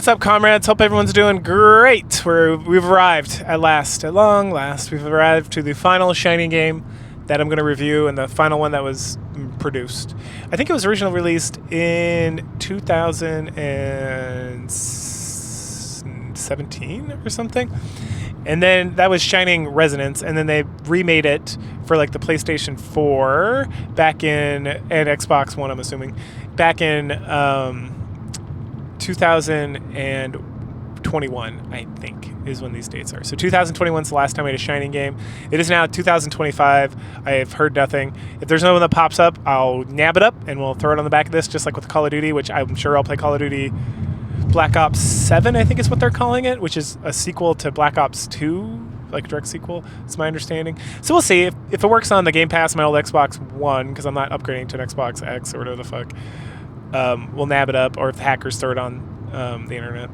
What's up, comrades? Hope everyone's doing great. We've arrived at last, at long last. We've arrived to the final Shining game that I'm going to review, and the final one that was produced. I think it was originally released in 2017 or something. And then that was Shining Resonance, and then they remade it for like the PlayStation 4 back in, and Xbox One, I'm assuming, back in 2021, I think, is when these dates are. So 2021 is the last time I had a Shining game. It is now 2025. I have heard nothing. If there's no one that pops up, I'll nab it up and we'll throw it on the back of this, just like with Call of Duty, which I'm sure I'll play Call of Duty Black Ops 7, I think is what they're calling it, which is a sequel to Black Ops 2, like a direct sequel, it's my understanding. So we'll see. If it works on the Game Pass, my old Xbox One, because I'm not upgrading to an Xbox X or whatever the fuck, we'll nab it up, or if the hackers throw it on the internet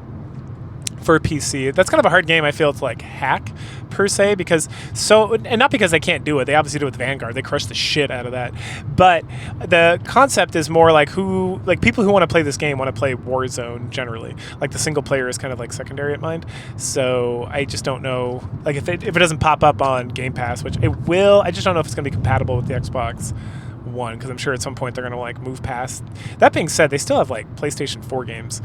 for a PC. That's kind of a hard game, I feel, to like hack per se, because and not because they can't do it. They obviously do it with Vanguard. They crush the shit out of that. But the concept is more like people who want to play this game want to play Warzone generally. Like the single player is kind of like secondary at mind. So I just don't know, like if it doesn't pop up on Game Pass, which it will, I just don't know if it's going to be compatible with the Xbox One, because I'm sure at some point they're going to like move past. That being said, they still have like PlayStation 4 games,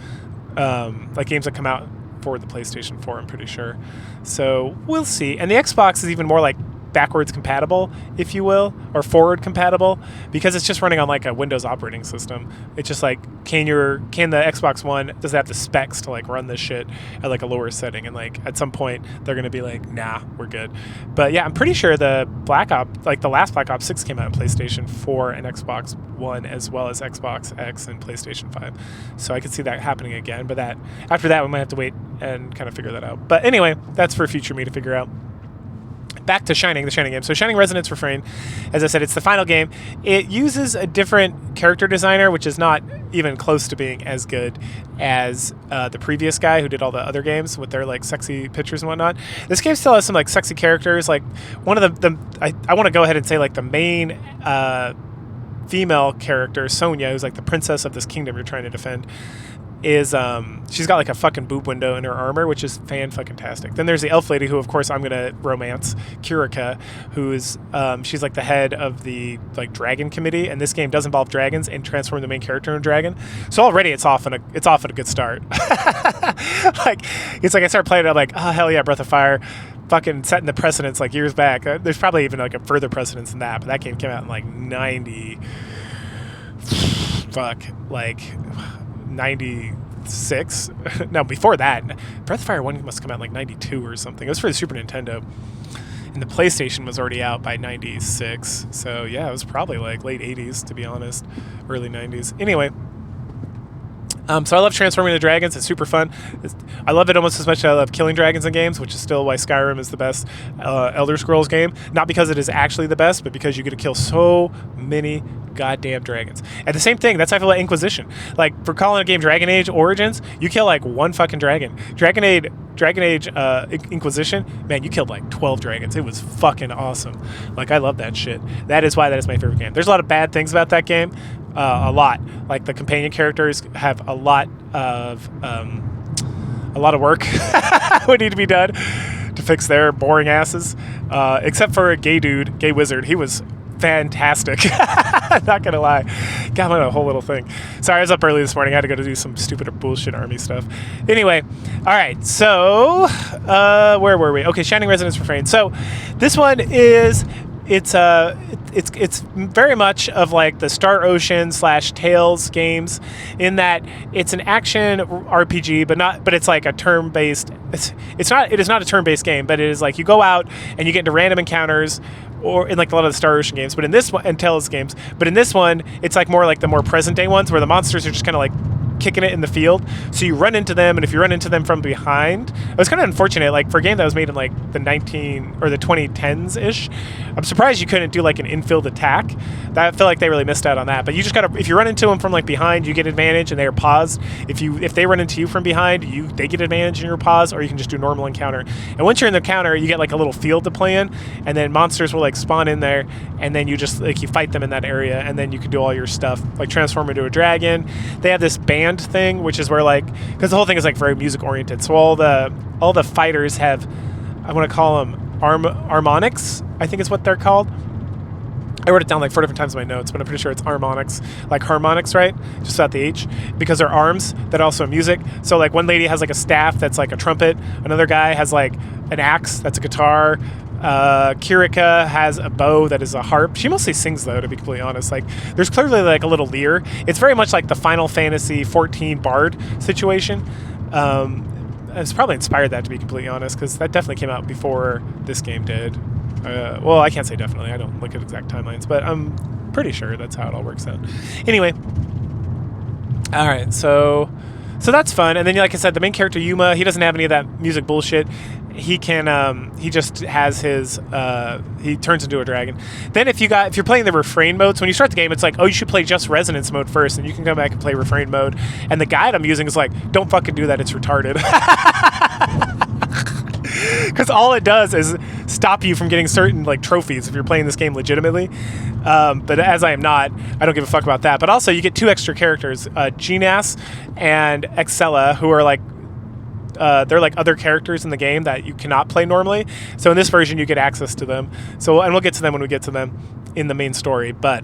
like games that come out for the PlayStation 4, I'm pretty sure. So we'll see. And the Xbox is even more like backwards compatible, if you will, or forward compatible, because it's just running on like a Windows operating system. It's just like, can the Xbox One, does it have the specs to like run this shit at like a lower setting? And like at some point they're gonna be like, nah, we're good. But yeah, I'm pretty sure the the last Black Ops 6 came out on PlayStation 4 and Xbox One, as well as Xbox X and PlayStation 5. So I could see that happening again, but after that we might have to wait and kind of figure that out. But anyway, that's for future me to figure out. Back to the Shining game. So Shining Resonance Refrain, as I said, it's the final game. It uses a different character designer, which is not even close to being as good as the previous guy who did all the other games with their like sexy pictures and whatnot. This game still has some like sexy characters. Like one of I want to go ahead and say like the main female character, Sonya, who's like the princess of this kingdom you're trying to defend, is she's got like a fucking boob window in her armor, which is fan-fucking-tastic. Then there's the elf lady, who of course I'm gonna romance, Kurika, who's she's like the head of the like dragon committee, and this game does involve dragons and transform the main character into a dragon. So already it's off at a good start. Like it's like I start playing it, I'm like, oh hell yeah, Breath of Fire, fucking setting the precedence like years back. There's probably even like a further precedence than that, but that game came out in like 96. No, before that, Breath of Fire 1 must come out in like 92 or something. It was for the Super Nintendo, and the PlayStation was already out by 96. So yeah, it was probably like late 80s, to be honest, early 90s. Anyway, so I love transforming the dragons. It's super fun. I love it almost as much as I love killing dragons in games, which is still why Skyrim is the best Elder Scrolls game. Not because it is actually the best, but because you get to kill so many goddamn dragons. And the same thing, that's how I feel like Inquisition. Like, for calling a game Dragon Age Origins, you kill like one fucking dragon. Dragon Age Inquisition, man, you killed like 12 dragons. It was fucking awesome. Like, I love that shit. That is why that is my favorite game. There's a lot of bad things about that game. A lot. Like, the companion characters have a lot of work would need to be done to fix their boring asses. Except for a gay wizard. He was fantastic. Not gonna lie. Got on a whole little thing. Sorry, I was up early this morning. I had to go to do some stupid bullshit army stuff. Anyway, all right. So, where were we? Okay, Shining Resonance Refrain. So, this one is it's very much of like the Star Ocean / Tales games, in that it's an action RPG, but it's like a turn-based. It is not a turn-based game, but it is like you go out and you get into random encounters, or in like a lot of the Star Ocean games, but in this one, and Tales games, but in this one, it's like more like the more present day ones where the monsters are just kind of like kicking it in the field. So you run into them, and if you run into them from behind, it was kind of unfortunate, like for a game that was made in like the 2010s ish. I'm surprised you couldn't do like an infield attack. I feel like they really missed out on that. But you just gotta, if you run into them from like behind, you get advantage and they are paused. If they run into you from behind, they get advantage and you're paused, or you can just do normal encounter. And once you're in the encounter, you get like a little field to play in, and then monsters will like spawn in there, and then you just like you fight them in that area, and then you can do all your stuff, like transform into a dragon. They have this band band thing, which is where like, because the whole thing is like very music oriented. So all the fighters have, I want to call them harmonics, I think is what they're called. I wrote it down like 4 different times in my notes, but I'm pretty sure it's harmonics, like harmonics, right? Just without the H, because they're arms that are also music. So like one lady has like a staff that's like a trumpet. Another guy has like an axe that's a guitar. Kirika has a bow that is a harp. She mostly sings though, to be completely honest. Like there's clearly like a little lyre. It's very much like the Final Fantasy 14 bard situation. It's probably inspired that, to be completely honest, because that definitely came out before this game did. Well, I can't say definitely. I don't look at exact timelines, but I'm pretty sure that's how it all works out. Anyway, all right, so that's fun. And then, like I said, the main character Yuma, he doesn't have any of that music bullshit. He can, he just has his, he turns into a dragon. Then if you're playing the Refrain mode, so when you start the game, it's like, oh, you should play just Resonance mode first, and you can come back and play Refrain mode. And the guide I'm using is like, don't fucking do that, it's retarded. Because all it does is stop you from getting certain like trophies if you're playing this game legitimately. But as I am not, I don't give a fuck about that. But also, you get 2 extra characters, Genas and Excella, who are like, they're like other characters in the game that you cannot play normally. So in this version, you get access to them. So, and we'll get to them when we get to them in the main story. But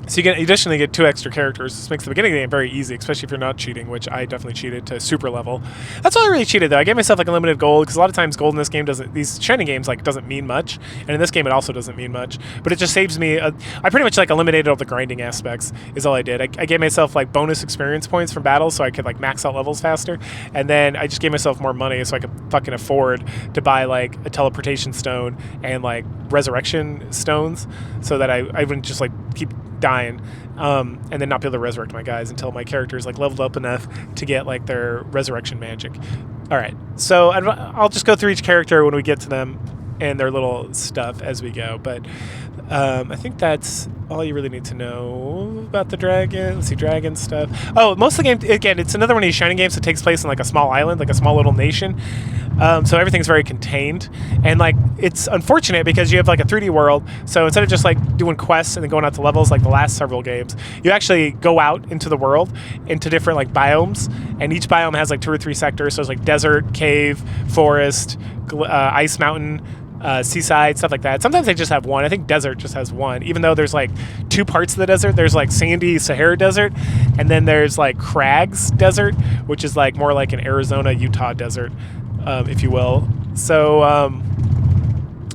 so you additionally get 2 extra characters. This makes the beginning of the game very easy, especially if you're not cheating, which I definitely cheated to super level. That's all I really cheated though. I gave myself like unlimited gold, because a lot of times gold in this game these shining games like doesn't mean much, and in this game it also doesn't mean much. But it just saves me. I pretty much like eliminated all the grinding aspects. Is all I did. I gave myself like bonus experience points from battles, so I could like max out levels faster, and then I just gave myself more money so I could fucking afford to buy like a teleportation stone and like resurrection stones, so that I wouldn't just like keep dying and then not be able to resurrect my guys until my characters like leveled up enough to get like their resurrection magic. All right, so I'll just go through each character when we get to them and their little stuff as we go, but I think that's all you really need to know about the dragon. Let's see, dragon stuff. Oh, most of the game, again, it's another one of these shining games that takes place in like a small island, like a small little nation. So everything's very contained, and like it's unfortunate because you have like a 3D world. So instead of just like doing quests and then going out to levels like the last several games, you actually go out into the world, into different like biomes, and each biome has like 2 or 3 sectors. So it's like desert, cave, forest, ice mountain, seaside, stuff like that. Sometimes they just have one. I think desert just has one, even though there's like 2 parts of the desert. There's like sandy Sahara desert, and then there's like crags desert, which is like more like an Arizona, Utah desert, if you will. So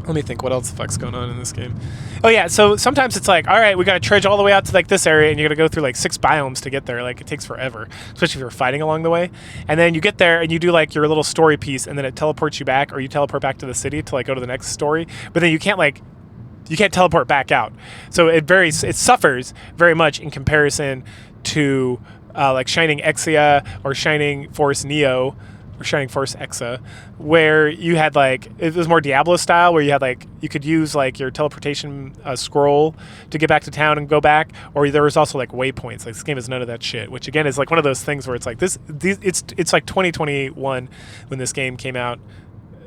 let me think, what else the fuck's going on in this game? Oh yeah, so sometimes it's like, all right, we gotta trudge all the way out to like this area, and you gotta go through like 6 biomes to get there. Like it takes forever, especially if you're fighting along the way. And then you get there and you do like your little story piece, and then it teleports you back, or you teleport back to the city to like go to the next story. But then you can't teleport back out. So it suffers very much in comparison to like Shining Exia or Shining Force Neo, or Shining Force Exa, where you had like, it was more Diablo style, where you had like, you could use like your teleportation scroll to get back to town and go back, or there was also like waypoints. Like this game has none of that shit, which again is like one of those things where it's like it's like 2021 when this game came out,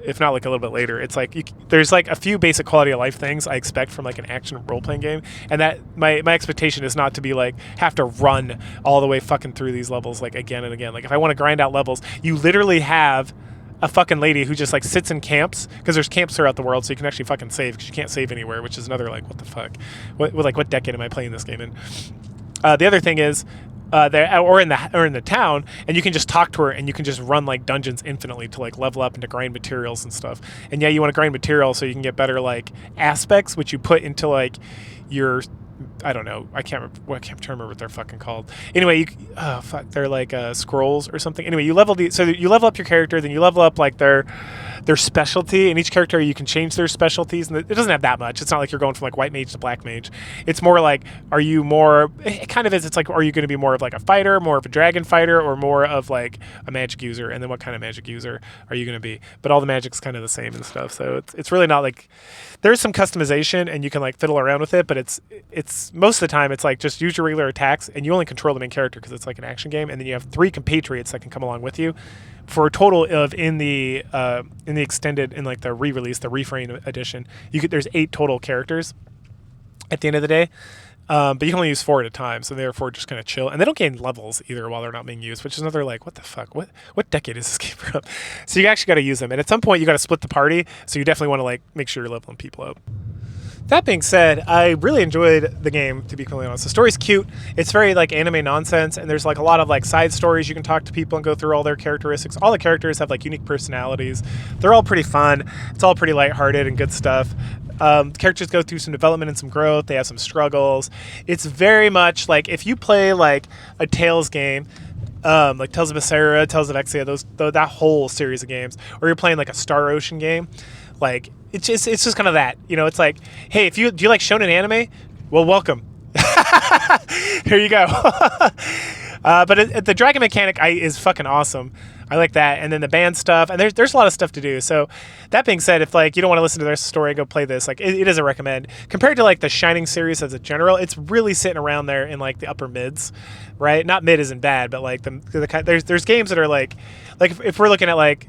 if not like a little bit later. It's like there's like a few basic quality of life things I expect from like an action role-playing game, and that my expectation is not to be like have to run all the way fucking through these levels like again and again. Like if I want to grind out levels, you literally have a fucking lady who just like sits in camps, because there's camps throughout the world, so you can actually fucking save, because you can't save anywhere, which is another like what the fuck, what decade am I playing this game in? The other thing is, or in the town, and you can just talk to her, and you can just run like dungeons infinitely to like level up and to grind materials and stuff. And yeah, you want to grind materials so you can get better like aspects, which you put into like your, I don't know, I can't remember what they're fucking called. Anyway, they're like scrolls or something. Anyway, you level up your character, then you level up like their specialty, and each character you can change their specialties, and it doesn't have that much. It's not like you're going from like white mage to black mage. It's more like, are you more, it kind of is, it's like, are you going to be more of like a fighter, more of a dragon fighter, or more of like a magic user? And then what kind of magic user are you going to be? But all the magic's kind of the same and stuff, so it's really not like, there's some customization and you can like fiddle around with it, but it's most of the time it's like just use your regular attacks, and you only control the main character because it's like an action game, and then you have 3 compatriots that can come along with you, for a total of in the extended, in like the re-release, the Refrain edition, there's 8 total characters at the end of the day. But you can only use 4 at a time, so therefore just kind of chill. And they don't gain levels either while they're not being used, which is another like, what the fuck? What decade is this game from? So you actually got to use them. And at some point you got to split the party, so you definitely want to like make sure you're leveling people up. That being said, I really enjoyed the game, to be completely honest. The story's cute. It's very like anime nonsense, and there's like a lot of like side stories. You can talk to people and go through all their characteristics. All the characters have like unique personalities. They're all pretty fun. It's all pretty lighthearted and good stuff. Characters go through some development and some growth. They have some struggles. It's very much like if you play like a Tales game, like Tales of Berseria, Tales of Exia, that whole series of games, or you're playing like a Star Ocean game, like it's just kind of that, you know. It's like, hey, do you like shonen anime? Well, welcome. Here you go. But the dragon mechanic is fucking awesome. I like that, and then the band stuff, and there's a lot of stuff to do. So that being said, if like you don't want to listen to their story, go play this. Like it is a recommend. Compared to like the Shining series as a general, it's really sitting around there in like the upper mids, right? Not mid isn't bad, but like there's games that are like if we're looking at like.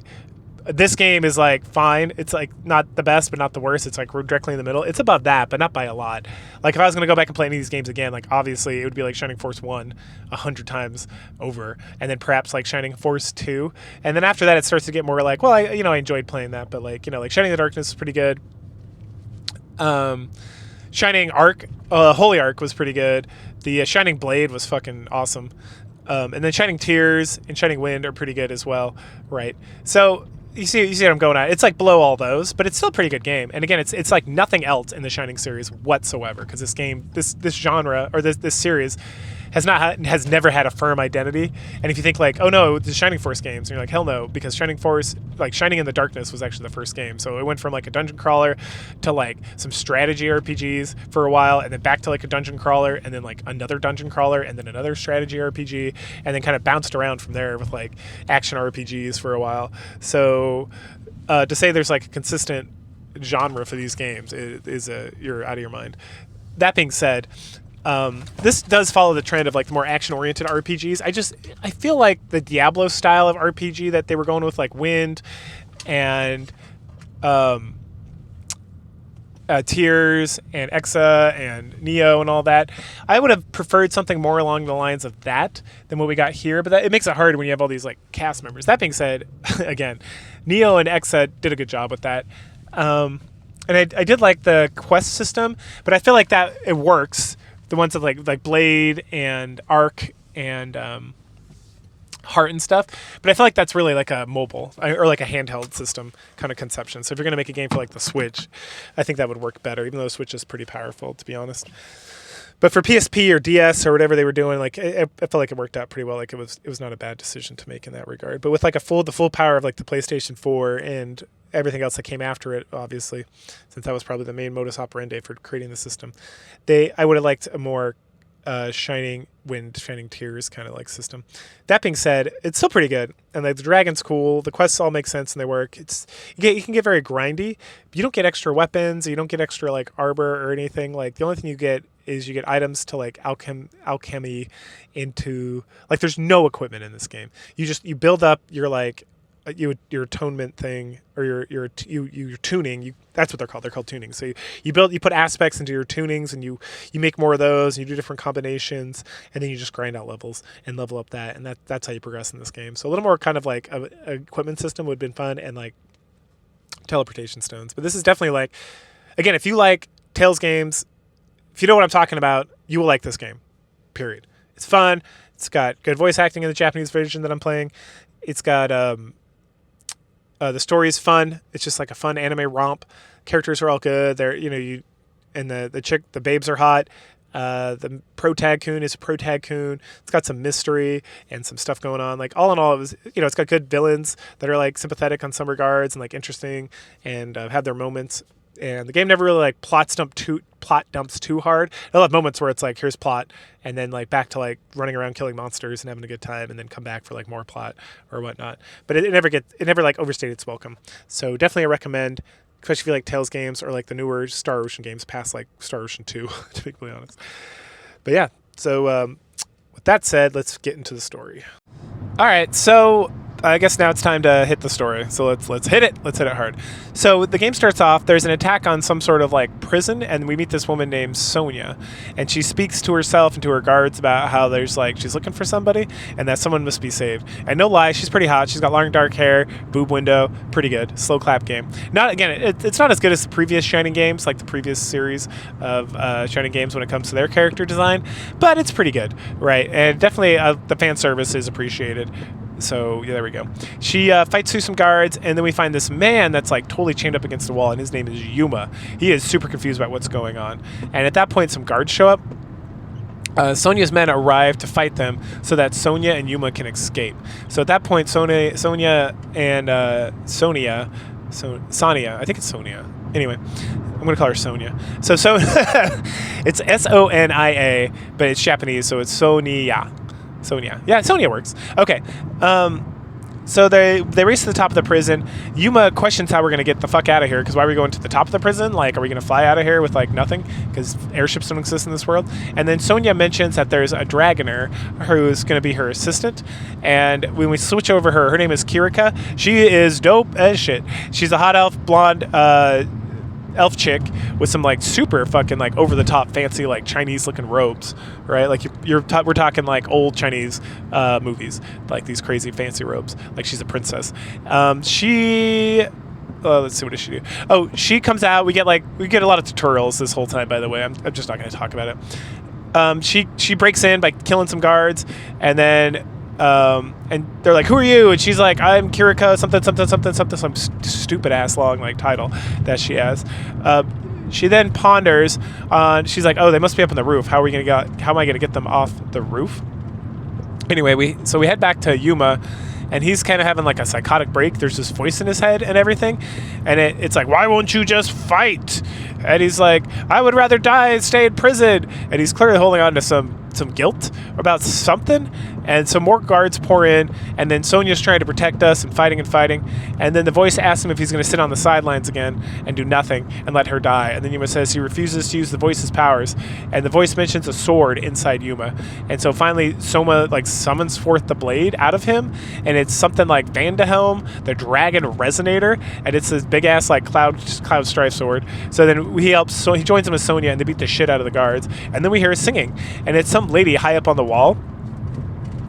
This game is like fine. It's like not the best, but not the worst. It's like we're directly in the middle. It's above that, but not by a lot. Like if I was going to go back and play any of these games again, like obviously it would be like Shining Force 1 100 times over, and then perhaps like Shining Force 2. And then after that it starts to get more like, well, I enjoyed playing that, but like, like Shining the Darkness is pretty good. Shining Arc, Holy Arc was pretty good. The Shining Blade was fucking awesome. And then Shining Tears and Shining Wind are pretty good as well, right? So you see what I'm going at. It's like below all those, but it's still a pretty good game. And again, it's like nothing else in the Shining series whatsoever, because this game, this genre or this series has never had a firm identity. And if you think like, oh no, the Shining Force games, and you're like, hell no, because Shining Force, like Shining in the Darkness was actually the first game. So it went from like a dungeon crawler to like some strategy RPGs for a while, and then back to like a dungeon crawler, and then like another dungeon crawler, and then another strategy RPG, and then kind of bounced around from there with like action RPGs for a while. So to say there's like a consistent genre for these games is you're out of your mind. That being said, this does follow the trend of like the more action-oriented RPGs. I feel like the Diablo style of RPG that they were going with, like Wind and Tears and Exa and Neo and all that, I would have preferred something more along the lines of that than what we got here. But it makes it hard when you have all these like cast members. That being said, again, Neo and Exa did a good job with that. And I did like the quest system, but I feel like that it works. The ones that like Blade and Arc and Heart and stuff, but I feel like that's really like a mobile or like a handheld system kind of conception. So if you're going to make a game for like the Switch, I think that would work better, even though the Switch is pretty powerful, to be honest. But for PSP or DS or whatever they were doing, like I felt like it worked out pretty well. Like it was not a bad decision to make in that regard. But with like the full power of like the PlayStation 4 and everything else that came after it, obviously, since that was probably the main modus operandi for creating the system, I would have liked a more Shining Wind, Shining Tears kind of like system. That being said, it's still pretty good, and like the dragon's cool. The quests all make sense and they work. You can get very grindy. But you don't get extra weapons. You don't get extra like arbor or anything. Like the only thing you get is you get items to like alchemy into like. There's no equipment in this game. You build up your like your atonement thing or your tuning. That's what they're called. They're called tuning. So you put aspects into your tunings, and you make more of those, and you do different combinations, and then you just grind out levels and level up that, and that's how you progress in this game. So a little more kind of like a equipment system would have been fun, and like teleportation stones. But this is definitely like, again, if you like Tales games, if you know what I'm talking about, you will like this game. Period. It's fun. It's got good voice acting in the Japanese version that I'm playing. It's got the story is fun. It's just like a fun anime romp. Characters are all good. They're and the babes are hot. The pro-tag-kun is a pro-tag-kun. It's got some mystery and some stuff going on. Like all in all, it was, it's got good villains that are like sympathetic on some regards and like interesting and have their moments. And the game never really like plot dumps too hard. It'll have moments where it's like, here's plot, and then like back to like running around killing monsters and having a good time, and then come back for like more plot or whatnot. But it never like overstayed its welcome. So definitely I recommend, especially if you like Tales games or like the newer Star Ocean games past like Star Ocean 2, to be completely honest. But yeah, so with that said, let's get into the story. All right, so I guess now it's time to hit the story. So let's hit it. Let's hit it hard. So the game starts off. There's an attack on some sort of like prison, and we meet this woman named Sonia, and she speaks to herself and to her guards about how there's like she's looking for somebody, and that someone must be saved. And no lie, she's pretty hot. She's got long dark hair, boob window, pretty good. Slow clap game. Not again. It's not as good as the previous Shining games, like the previous series of Shining games when it comes to their character design, but it's pretty good, right? And definitely the fan service is appreciated. So yeah, there we go. She fights through some guards, and then we find this man that's like totally chained up against the wall, and his name is Yuma. He is super confused about what's going on, and at that point some guards show up. Sonia's men arrive to fight them so that Sonia and Yuma can escape. So at that point Sonia and Sonia, I think it's Sonia. Anyway, I'm going to call her Sonia. So it's Sonia, but it's Japanese, so it's Sonia. Yeah, Sonia works. Okay. So they race to the top of the prison. Yuma questions how we're going to get the fuck out of here, because why are we going to the top of the prison? Like, are we going to fly out of here with, like, nothing? Because airships don't exist in this world. And then Sonia mentions that there's a dragoner who's going to be her assistant. And when we switch over her name is Kirika. She is dope as shit. She's a hot elf, blonde, elf chick with some like super fucking like over the top fancy like Chinese looking robes, right? Like we're talking like old Chinese movies, like these crazy fancy robes. Like she's a princess. Let's see, what does she do? Oh, she comes out. We get a lot of tutorials this whole time. By the way, I'm just not going to talk about it. She breaks in by killing some guards, and then. And they're like, who are you? And she's like, I'm Kirika, some stupid ass long like title that she has. She then ponders on, she's like, oh, they must be up on the roof. How am I gonna get them off the roof? Anyway, we head back to Yuma, and he's kind of having like a psychotic break. There's this voice in his head and everything, and it's like, why won't you just fight? And he's like, I would rather die and stay in prison. And he's clearly holding on to some guilt about something. And some more guards pour in, and then Sonia's trying to protect us and fighting. And then the voice asks him if he's going to sit on the sidelines again and do nothing and let her die. And then Yuma says he refuses to use the voice's powers. And the voice mentions a sword inside Yuma. And so finally Soma like summons forth the blade out of him, and it's something like Vandahelm, the dragon resonator, and it's this big ass like cloud strife sword. So then he joins him with Sonia, and they beat the shit out of the guards. And then we hear her singing, and it's some lady high up on the wall.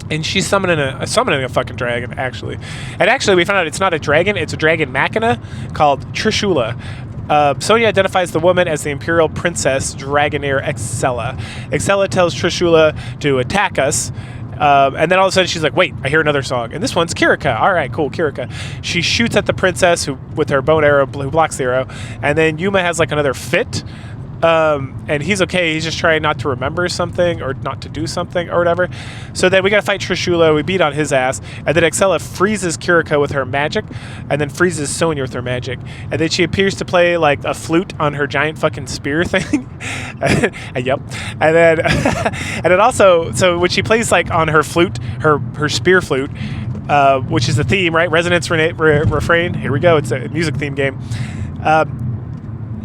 And she's summoning a fucking dragon, actually. And actually, we found out it's not a dragon. It's a dragon machina called Trishula. Sonia identifies the woman as the Imperial Princess Dragonair Excella. Excella tells Trishula to attack us. And then all of a sudden she's like, wait, I hear another song. And this one's Kirika. All right, cool, Kirika. She shoots at the princess with her bow and arrow, who blocks the arrow. And then Yuma has like another fit. And he's okay. He's just trying not to remember something or not to do something or whatever. So then we got to fight Trishula. We beat on his ass. And then Excella freezes Kirika with her magic, and then freezes Sonia with her magic. And then she appears to play like a flute on her giant fucking spear thing. And yep. And then also, so when she plays like on her flute, her spear flute, which is the theme, right? Resonance Refrain. Here we go. It's a music theme game.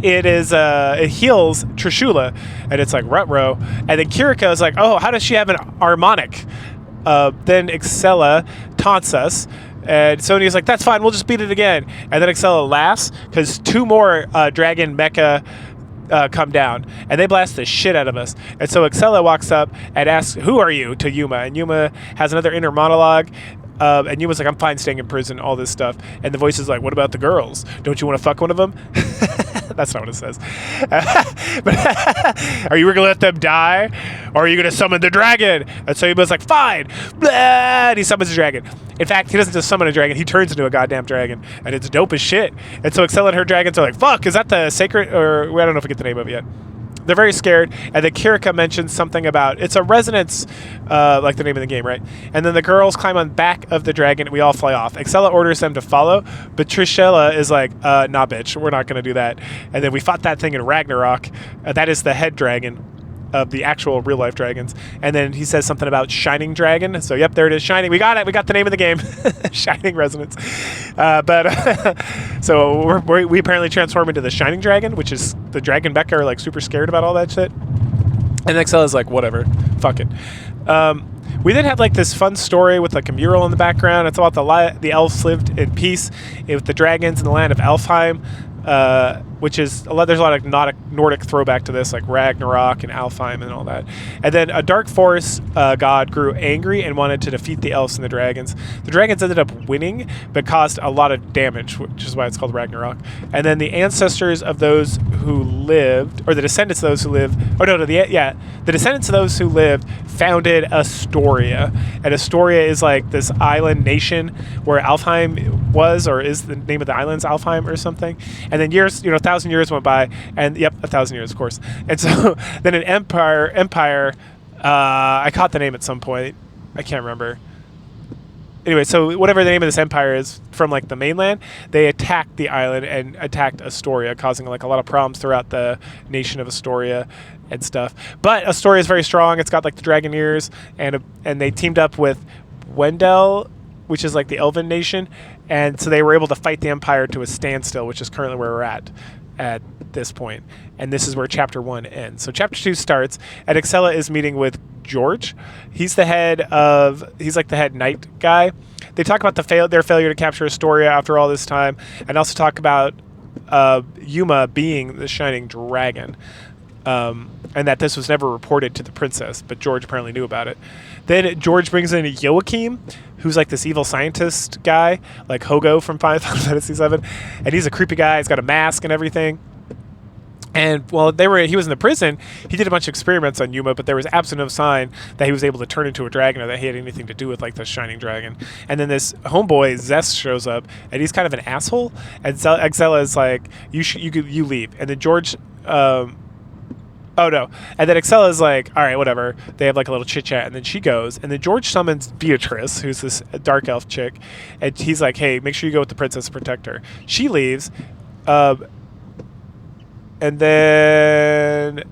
It heals Trishula, and it's like Rutro. And then Kirika is like, oh, how does she have an harmonic? Then Excella taunts us, and Sonia's like, that's fine, we'll just beat it again. And then Excella laughs because two more dragon mecha come down, and they blast the shit out of us. And so Excella walks up and asks, who are you, to Yuma? And Yuma has another inner monologue. And Yuma's like, I'm fine staying in prison, all this stuff. And the voice is like, what about the girls? Don't you want to fuck one of them? That's not what it says. But are you going to let them die? Or are you going to summon the dragon? And so Yuma's like, fine. Blah! And he summons a dragon. In fact, he doesn't just summon a dragon. He turns into a goddamn dragon. And it's dope as shit. And so Excella and her dragons are like, fuck, is that the sacred? Or I don't know if I get the name of it yet. They're very scared, and then Kirika mentions something about it's a resonance, like the name of the game, right? And then the girls climb on back of the dragon, and we all fly off. Excella orders them to follow, but Trishula is like, nah, bitch, we're not going to do that. And then we fought that thing in Ragnarok. That is the head dragon of the actual real-life dragons. And then he says something about Shining Dragon. So, yep, there it is, Shining. We got it. We got the name of the game. Shining Resonance. So we apparently transform into the Shining Dragon, which is the Dragon Mecha are, like, super scared about all that shit. And Excella's like, whatever. Fuck it. We then had like this fun story with like a mural in the background. It's about the elves lived in peace with the dragons in the land of Elfheim, which is there's a lot of Nordic throwback to this, like Ragnarok and Alfheim and all that. And then a dark force god grew angry and wanted to defeat the elves and the dragons. The dragons ended up winning, but caused a lot of damage, which is why it's called Ragnarok. And then the ancestors of those who lived, or the descendants of those who lived, the descendants of those who lived founded Astoria. And Astoria is like this island nation where Alfheim was, or is the name of the island's Alfheim or something. And then 1,000 years went by, and 1,000 years, of course. And so then an empire. I caught the name at some point. I can't remember. Anyway, so whatever the name of this empire is from like the mainland, they attacked the island and attacked Astoria, causing like a lot of problems throughout the nation of Astoria and stuff. But Astoria is very strong. It's got like the dragon ears, and they teamed up with Wendell, which is like the elven nation, and so they were able to fight the empire to a standstill, which is currently where we're at this point. And this is where chapter 1 ends. So chapter 2 starts, and Excella is meeting with George. He's like the head knight guy. They talk about their failure to capture Astoria after all this time, and also talk about Yuma being the shining dragon. And that this was never reported to the princess, but George apparently knew about it. Then George brings in Joachim, who's like this evil scientist guy, like Hogo from Final Fantasy VII, and he's a creepy guy. He's got a mask and everything. And while he was in the prison, he did a bunch of experiments on Yuma, but there was absolutely no sign that he was able to turn into a dragon or that he had anything to do with like the shining dragon. And then this homeboy Zest shows up, and he's kind of an asshole. And Excella is like, you leave. And then George. Oh no. And then Excella is like, all right, whatever. They have like a little chit chat, and then she goes, and then George summons Beatrice, who's this dark elf chick, and he's like, hey, make sure you go with the princess to protect her. She leaves, and then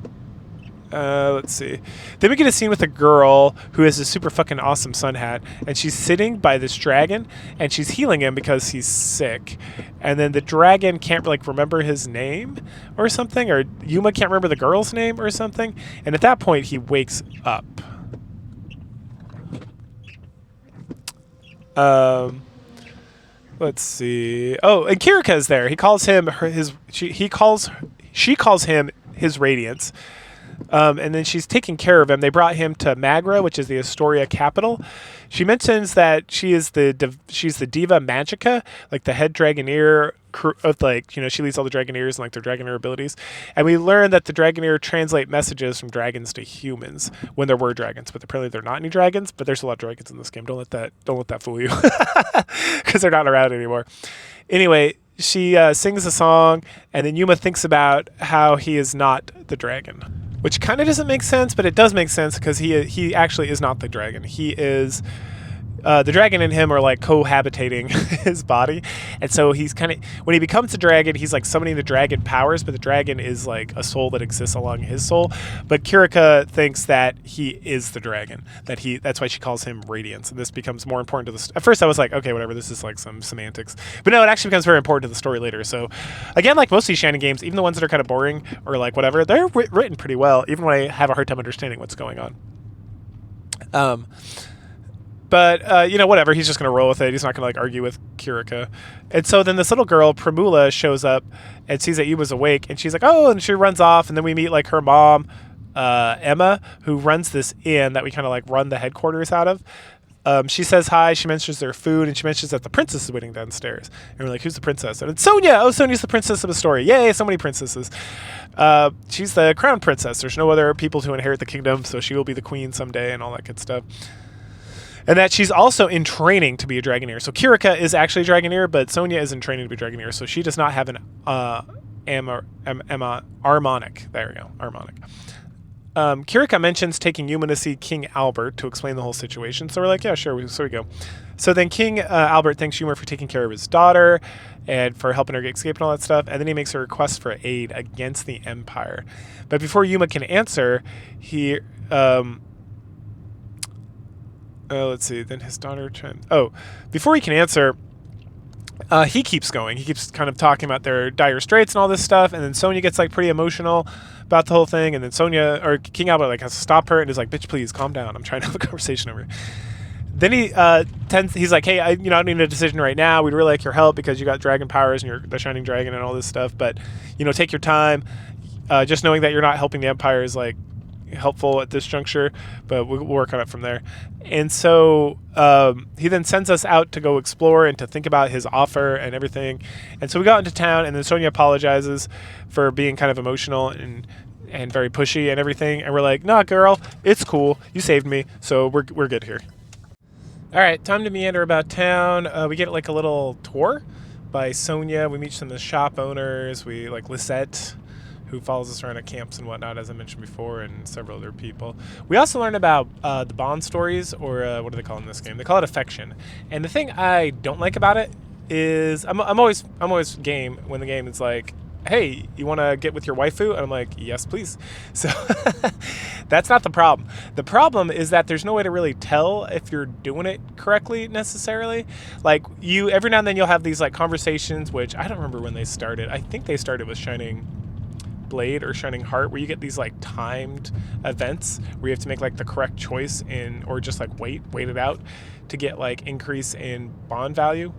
let's see. Then we get a scene with a girl who has a super fucking awesome sun hat, and she's sitting by this dragon, and she's healing him because he's sick. And then the dragon can't like remember his name or something, or Yuma can't remember the girl's name or something. And at that point, he wakes up. Let's see. Oh, and Kirika is there. He calls him she calls him his Radiance. And then she's taking care of him. They brought him to Magra, which is the Astoria capital. She mentions that she's the Diva Magica, like the head Dragoneer of she leads all the Dragoneers and like their Dragoneer abilities. And we learn that the Dragoneer translate messages from dragons to humans when there were dragons, but apparently there are not any dragons. But there's a lot of dragons in this game. Don't let that fool you, because they're not around anymore. Anyway, she sings a song, and then Yuma thinks about how he is not the dragon, which kind of doesn't make sense, but it does make sense because he actually is not the dragon. He is the dragon and him are like cohabitating his body, and so he's kind of, when he becomes a dragon, he's like summoning the dragon powers, but the dragon is like a soul that exists along his soul. But Kirika thinks that he is the dragon, that's why she calls him Radiance, and this becomes more important to the at first I was like, okay, whatever, this is like some semantics, but no, it actually becomes very important to the story later. So again, like most of these Shining games, even the ones that are kind of boring or like whatever, they're written pretty well, even when I have a hard time understanding what's going on. But, whatever, he's just going to roll with it. He's not going to, like, argue with Kirika. And so then this little girl, Primula, shows up and sees that Yuma's awake. And she's like, oh, and she runs off. And then we meet, like, her mom, Emma, who runs this inn that we kind of, like, run the headquarters out of. She says hi. She mentions their food. And she mentions that the princess is waiting downstairs. And we're like, who's the princess? And it's Sonia. Oh, Sonia's the princess of the story. Yay, so many princesses. She's the crown princess. There's no other people to inherit the kingdom, so she will be the queen someday and all that good stuff. And that she's also in training to be a Dragoneer. So Kirika is actually a Dragoneer, but Sonia is in training to be a Dragoneer. So she does not have an Harmonic. There we go, Harmonic. Kirika mentions taking Yuma to see King Albert to explain the whole situation. So we're like, yeah, sure, so we go. So then King Albert thanks Yuma for taking care of his daughter and for helping her escape and all that stuff. And then he makes a request for aid against the Empire. But before Yuma can answer, he... let's see. Then his daughter chimes. Oh, before he can answer, He keeps going. He keeps kind of talking about their dire straits and all this stuff, and then Sonya gets like pretty emotional about the whole thing, and then Sonya or King Albert like has to stop her and is like, "Bitch, please calm down. I'm trying to have a conversation over." Then he's like, "Hey, I don't need a decision right now. We'd really like your help because you got dragon powers and you're the Shining Dragon and all this stuff. But take your time. Just knowing that you're not helping the Empire is like helpful at this juncture, but we'll work on it from there." And so he then sends us out to go explore and to think about his offer and everything. And so we got into town, and then Sonya apologizes for being kind of emotional and very pushy and everything. And we're like, "Nah, girl, it's cool. You saved me, so we're good here." All right, time to meander about town. We get like a little tour by Sonya. We meet some of the shop owners. We like Lisette, who follows us around at camps and whatnot, as I mentioned before, and several other people. We also learn about the Bond stories, or what do they call it in this game? They call it affection. And the thing I don't like about it is I'm always game when the game is like, "Hey, you want to get with your waifu?" And I'm like, "Yes, please." So that's not the problem. The problem is that there's no way to really tell if you're doing it correctly necessarily. Like every now and then you'll have these like conversations, which I don't remember when they started. I think they started with Shining Blade or Shining Heart, where you get these like timed events where you have to make like the correct choice or just like wait it out to get like increase in bond value.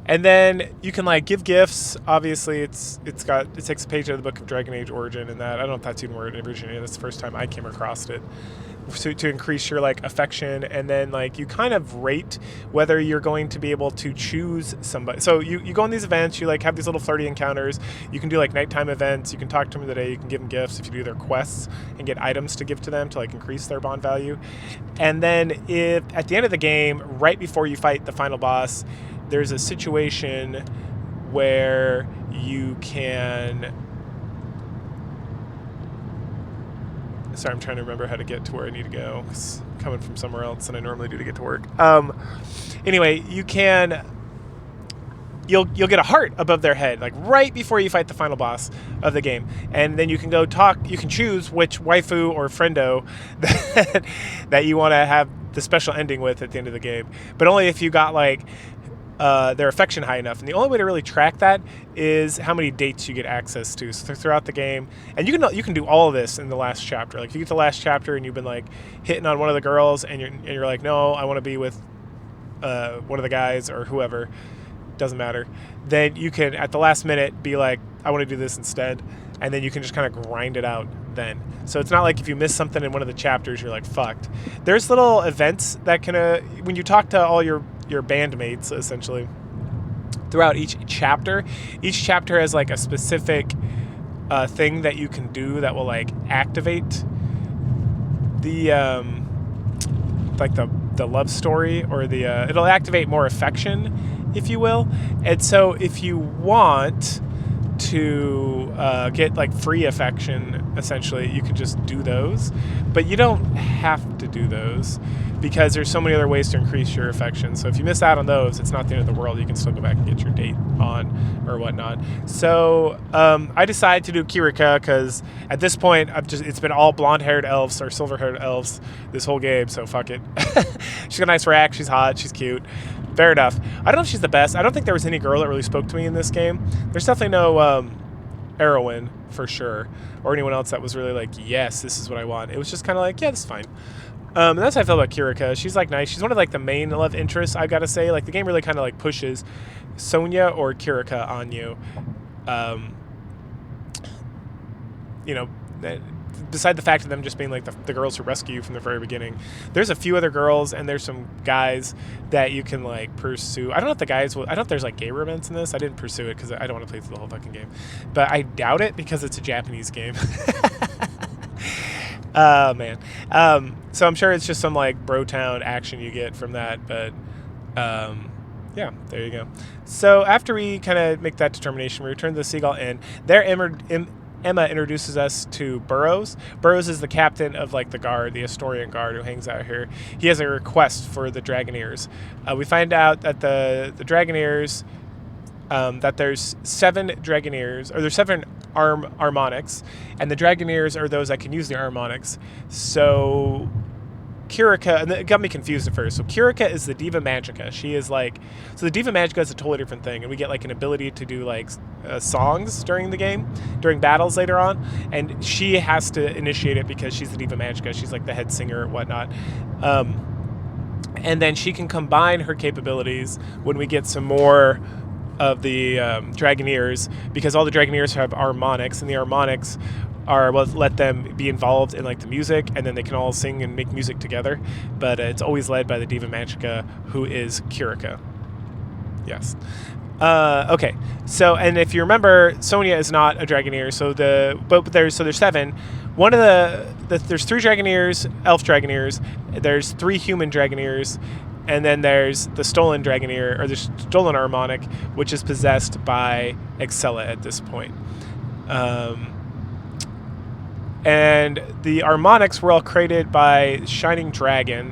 And then you can like give gifts. Obviously, it takes a page out of the book of Dragon Age Origin, and that I don't know if that's even where it originated. That's the first time I came across it. To increase your like affection, and then like you kind of rate whether you're going to be able to choose somebody. So you go on these events, you like have these little flirty encounters. You can do like nighttime events. You can talk to them in the day. You can give them gifts if you do their quests and get items to give to them to like increase their bond value. And then if at the end of the game, right before you fight the final boss, there's a situation where you can. Sorry, I'm trying to remember how to get to where I need to go. It's coming from somewhere else than I normally do to get to work. Anyway, you'll get a heart above their head, like right before you fight the final boss of the game, and then you can go talk. You can choose which waifu or friendo that you want to have the special ending with at the end of the game, but only if you got like their affection high enough. And the only way to really track that is how many dates you get access to throughout the game. And you can do all of this in the last chapter. Like if you get to the last chapter and you've been like hitting on one of the girls and you're like, "No, I want to be with one of the guys," or whoever, doesn't matter. Then you can at the last minute be like, "I want to do this instead," and then you can just kind of grind it out then. So it's not like if you miss something in one of the chapters, you're like fucked. There's little events that can when you talk to all your bandmates essentially throughout each chapter has like a specific thing that you can do that will like activate the like the love story, or the it'll activate more affection, if you will. And so if you want to get like free affection, essentially you can just do those, but you don't have to do those because there's so many other ways to increase your affection. So if you miss out on those, it's not the end of the world. You can still go back and get your date on or whatnot. So I decided to do Kirika because at this point it's been all blonde-haired elves or silver-haired elves this whole game, so fuck it. She's got a nice rack, she's hot, she's cute. Fair enough. I don't know if she's the best. I don't think there was any girl that really spoke to me in this game. There's definitely no Erwin, for sure, or anyone else that was really like, "Yes, this is what I want." It was just kind of like, "Yeah, this is fine." And that's how I feel about Kirika. She's like nice. She's one of like the main love interests, I gotta say. Like the game really kind of like pushes Sonya or Kirika on you. Beside the fact of them just being like the girls who rescue you from the very beginning, there's a few other girls and there's some guys that you can like pursue. I don't know if the guys will. I don't know if there's like gay romance in this. I didn't pursue it because I don't want to play through the whole fucking game, but I doubt it because it's a Japanese game. Man. So I'm sure it's just some like Brotown action you get from that, but yeah, there you go. So after we kind of make that determination, we return to the Seagull Inn. There, Emma introduces us to Burroughs. Burroughs is the captain of like the guard, the Astorian guard who hangs out here. He has a request for the Dragoneers. We find out that the Dragoneers, that there's 7 Dragoneers, or there's 7 harmonics, and the Dragoneers are those that can use the harmonics. So Kirika, and it got me confused at first. So Kirika is the Diva Magica. She is like, so the Diva Magica is a totally different thing, and we get like an ability to do like songs during the game, during battles later on, and she has to initiate it because she's the Diva Magica. She's like the head singer and whatnot. And then she can combine her capabilities when we get some more of the Dragoneers, because all the Dragoneers have harmonics, and the harmonics are what let them be involved in like the music, and then they can all sing and make music together. But it's always led by the Diva Magica, who is Kirika. Yes. Okay. So, and if you remember, Sonya is not a Dragoneer. So there's 7. One of there's 3 Dragoneers, elf Dragoneers. There's 3 human Dragoneers, and then there's the stolen Dragoneer, or the stolen harmonic, which is possessed by Excella at this point. And the harmonics were all created by Shining Dragon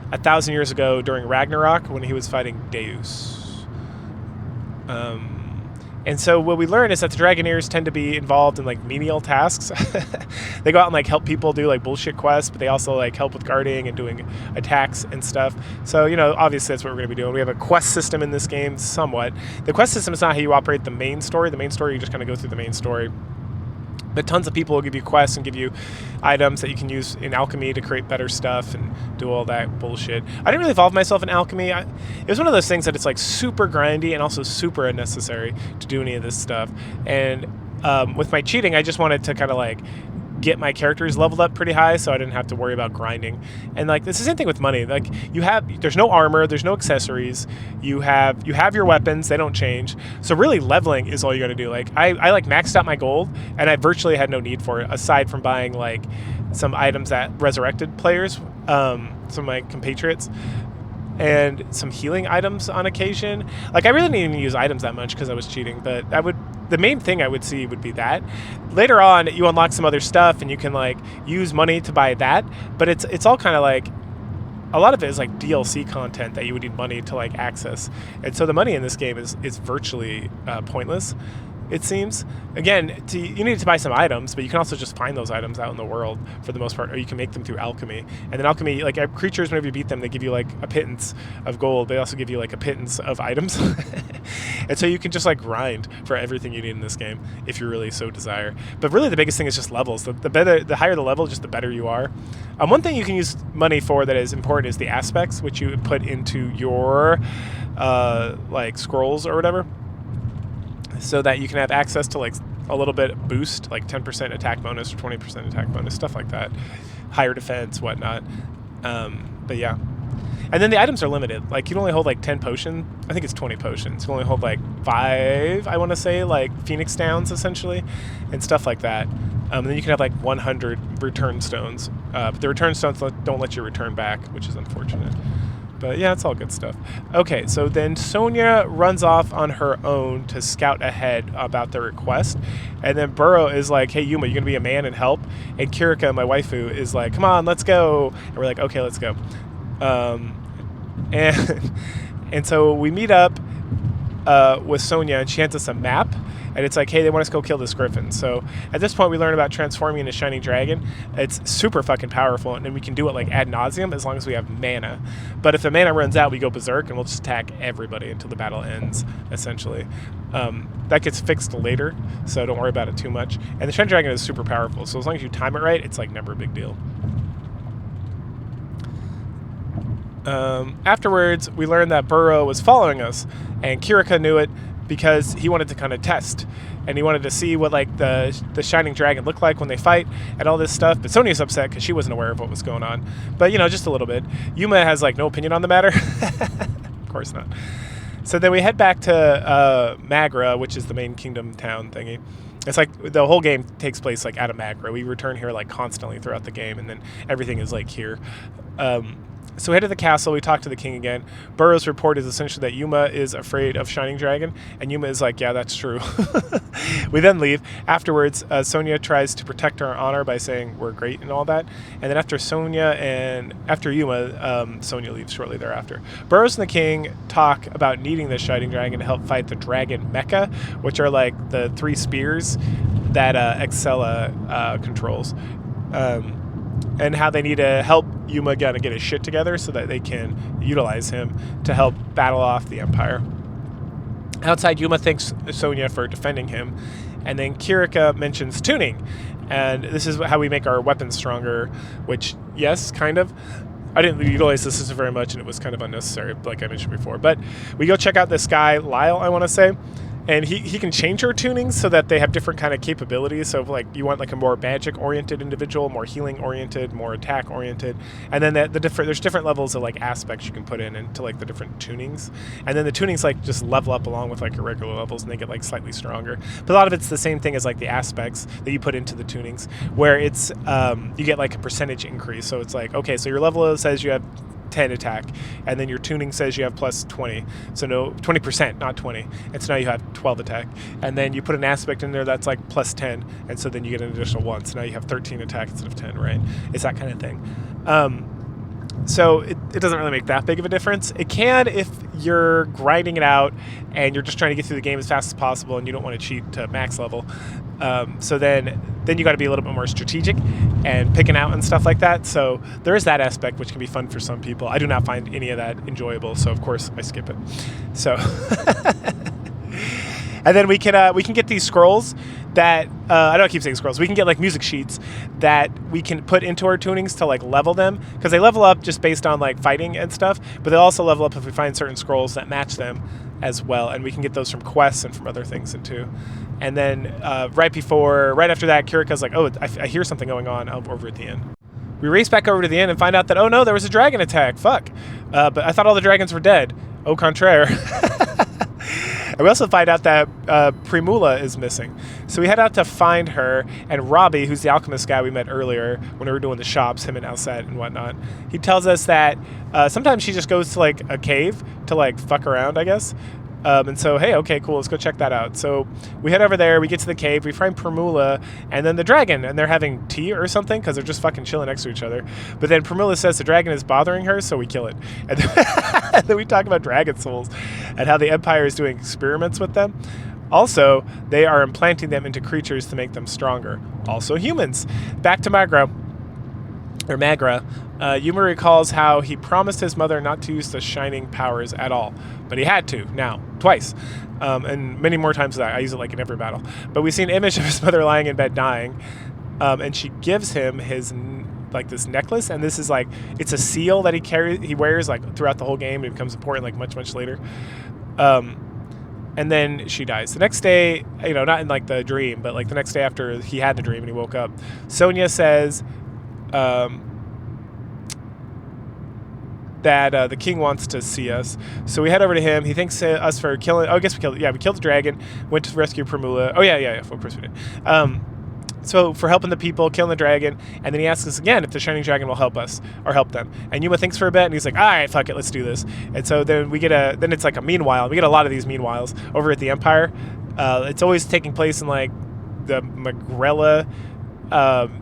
1,000 years ago during Ragnarok when he was fighting Deus. And so what we learn is that the Dragoneers tend to be involved in like menial tasks. They go out and like help people do like bullshit quests, but they also like help with guarding and doing attacks and stuff. So, you know, obviously that's what we're going to be doing. We have a quest system in this game somewhat. The quest system is not how you operate the main story. The main story, you just kind of go through the main story. But tons of people will give you quests and give you items that you can use in alchemy to create better stuff and do all that bullshit. I didn't really involve myself in alchemy. It was one of those things that it's like super grindy and also super unnecessary to do any of this stuff. And with my cheating, I just wanted to kind of like get my characters leveled up pretty high so I didn't have to worry about grinding. And like it's the same thing with money. Like there's no armor, there's no accessories, you have your weapons, they don't change. So really leveling is all you gotta do. Like I like maxed out my gold and I virtually had no need for it aside from buying like some items that resurrected players, some of my compatriots, and some healing items on occasion. Like I really didn't even use items that much because I was cheating, but the main thing I would see would be that. Later on, you unlock some other stuff and you can like use money to buy that, but it's all kind of like, a lot of it is like DLC content that you would need money to like access. And so the money in this game is virtually pointless, it seems. Again, you need to buy some items, but you can also just find those items out in the world for the most part, or you can make them through alchemy. And then alchemy, like creatures, whenever you beat them, they give you like a pittance of gold. They also give you like a pittance of items. And so you can just like grind for everything you need in this game if you really so desire. But really the biggest thing is just levels. The higher the level, just the better you are. One thing you can use money for that is important is the aspects, which you put into your like scrolls or whatever, so that you can have access to like a little bit boost, like 10% attack bonus or 20% attack bonus, stuff like that, higher defense, whatnot. But yeah. And then the items are limited. Like you can only hold like 10 potions. I think it's 20 potions. You can only hold like 5, I want to say, like Phoenix Downs essentially, and stuff like that. And then you can have like 100 return stones. But the return stones don't let you return back, which is unfortunate. But yeah, it's all good stuff. Okay, so then Sonya runs off on her own to scout ahead about the request. And then Burrow is like, hey, Yuma, you going to be a man and help? And Kirika, my waifu, is like, come on, let's go. And we're like, okay, let's go. And so we meet up with Sonya, and she hands us a map. And it's like, hey, they want us to go kill this griffin. So at this point, we learn about transforming into Shining Dragon. It's super fucking powerful, and then we can do it like ad nauseum as long as we have mana. But if the mana runs out, we go berserk, and we'll just attack everybody until the battle ends, essentially. That gets fixed later, so don't worry about it too much. And the Shining Dragon is super powerful, so as long as you time it right, it's like never a big deal. Afterwards, we learned that Burrow was following us, and Kirika knew it because he wanted to kind of test, and he wanted to see what like the Shining Dragon looked like when they fight and all this stuff. But Sonya's upset because she wasn't aware of what was going on. But you know, just a little bit. Yuma has like no opinion on the matter. Of course not. So then we head back to Magra, which is the main kingdom town thingy. It's like the whole game takes place like out of Magra. We return here like constantly throughout the game, and then everything is like here. So we head to the castle, we talk to the king again. Burrow's report is essentially that Yuma is afraid of Shining Dragon, and Yuma is like, yeah, that's true. We then leave. Afterwards, Sonya tries to protect her honor by saying we're great and all that. And then after Yuma, Sonya leaves shortly thereafter. Burrows and the king talk about needing the Shining Dragon to help fight the Dragon Mecha, which are like the 3 spears that Excella controls. and how they need to help Yuma get his shit together so that they can utilize him to help battle off the Empire. Outside, Yuma thanks Sonya for defending him, and then Kirika mentions tuning, and this is how we make our weapons stronger, which, yes, kind of. I didn't utilize this system very much, and it was kind of unnecessary, like I mentioned before. But we go check out this guy, Lyle, I want to say, and he can change our tunings so that they have different kind of capabilities. So if, like, you want like a more magic-oriented individual, more healing-oriented, more attack-oriented, and then there's different levels of like aspects you can put into like the different tunings, and then the tunings like just level up along with like your regular levels, and they get like slightly stronger. But a lot of it's the same thing as like the aspects that you put into the tunings, where it's you get like a percentage increase. So it's like, okay, so your level says you have 10 attack, and then your tuning says you have plus 20, so no, 20%, not 20, and so now you have 12 attack, and then you put an aspect in there that's like plus 10, and so then you get an additional 1, so now you have 13 attack instead of 10, right? It's that kind of thing. So it doesn't really make that big of a difference. It can if you're grinding it out and you're just trying to get through the game as fast as possible and you don't want to cheat to max level. So then you got to be a little bit more strategic and picking out and stuff like that. So there is that aspect, which can be fun for some people. I do not find any of that enjoyable, so of course I skip it. So, and then we can get these scrolls that I don't keep saying scrolls. We can get like music sheets that we can put into our tunings to like level them, because they level up just based on like fighting and stuff, but they also level up if we find certain scrolls that match them as well, and we can get those from quests and from other things too. And then right after that, Kirika's like, oh, I hear something going on over at the inn. We race back over to the inn and find out that, oh no, there was a dragon attack. Fuck. But I thought all the dragons were dead. Au contraire. And we also find out that Primula is missing. So we head out to find her, and Robbie, who's the alchemist guy we met earlier when we were doing the shops, him and Alset and whatnot, he tells us that sometimes she just goes to like a cave to like fuck around, I guess. And so, hey, okay, cool, let's go check that out. So we head over there, we get to the cave, we find Primula and then the dragon, and they're having tea or something because they're just fucking chilling next to each other. But then Primula says the dragon is bothering her, so we kill it. And then we talk about dragon souls and how the Empire is doing experiments with them. Also, they are implanting them into creatures to make them stronger. Also humans. Back to Magra. Yuma recalls how he promised his mother not to use the shining powers at all, but he had to now, twice, and many more times than that. I use it like in every battle. But we see an image of his mother lying in bed dying, and she gives him his like this necklace, and this is like, it's a seal that he wears like throughout the whole game. It becomes important like much later. And then she dies. The next day, not in like the dream, but like the next day after he had the dream and he woke up, Sonya says that the king wants to see us. So we head over to him. He thanks us for killing... Oh, I guess we killed the dragon. Went to rescue Primula. Oh, yeah, of course we did. So for helping the people, killing the dragon, and then he asks us again if the shining dragon will help us, or help them. And Yuma thinks for a bit, and he's like, all right, fuck it, let's do this. And so then we get then it's like a meanwhile. We get a lot of these meanwhiles over at the Empire. It's always taking place in like the Magrella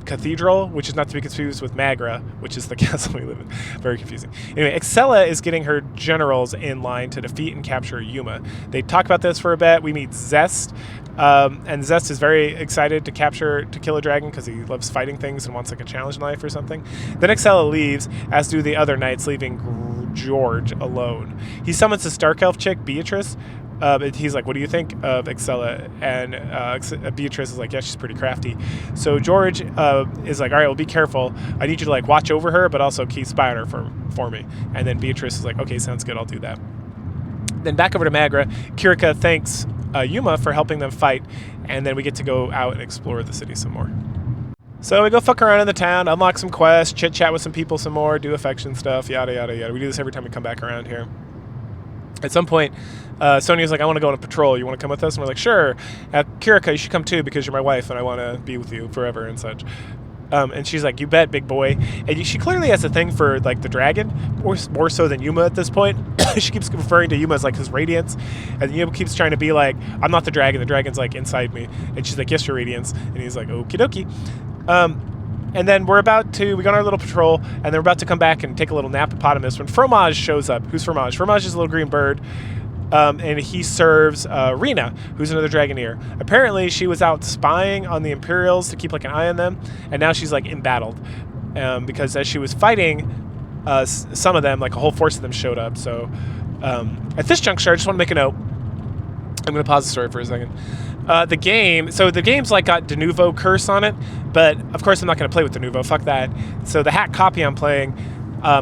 Cathedral, which is not to be confused with Magra, which is the castle we live in. Very confusing. Anyway, Excella is getting her generals in line to defeat and capture Yuma. They talk about this for a bit. We meet Zest, and Zest is very excited to kill a dragon because he loves fighting things and wants like a challenge in life or something. Then Excella leaves, as do the other knights, leaving George alone. He summons the Stark Elf chick, Beatrice. He's like, what do you think of Excella? And Beatrice is like, yeah, she's pretty crafty. So George is like, all right, well, be careful. I need you to like watch over her, but also keep spy on her for me. And then Beatrice is like, okay, sounds good, I'll do that. Then back over to Magra, Kirika thanks Yuma for helping them fight, and then we get to go out and explore the city some more. So we go fuck around in the town, unlock some quests, chit-chat with some people some more, do affection stuff, yada, yada, yada. We do this every time we come back around here. At some point, Sonya's like, I want to go on a patrol. You want to come with us? And we're like, sure. Kirika, you should come too because you're my wife and I want to be with you forever and such. And she's like, you bet, big boy. And she clearly has a thing for like the dragon, more so than Yuma at this point. She keeps referring to Yuma as like his radiance. And Yuma keeps trying to be like, I'm not the dragon. The dragon's like inside me. And she's like, yes, your radiance. And he's like, okie dokie. And then we go on our little patrol, and then we're about to come back and take a little napopotamus when Fromage shows up. Who's Fromage? Fromage is a little green bird, and he serves Rena, who's another Dragoneer. Apparently, she was out spying on the Imperials to keep like an eye on them, and now she's like embattled. because as she was fighting, some of them, like a whole force of them, showed up. So at this juncture, I just want to make a note. I'm going to pause the story for a second. The game's like got de novo curse on it, but of course I'm not going to play with de novo. Fuck that. So the hack copy I'm playing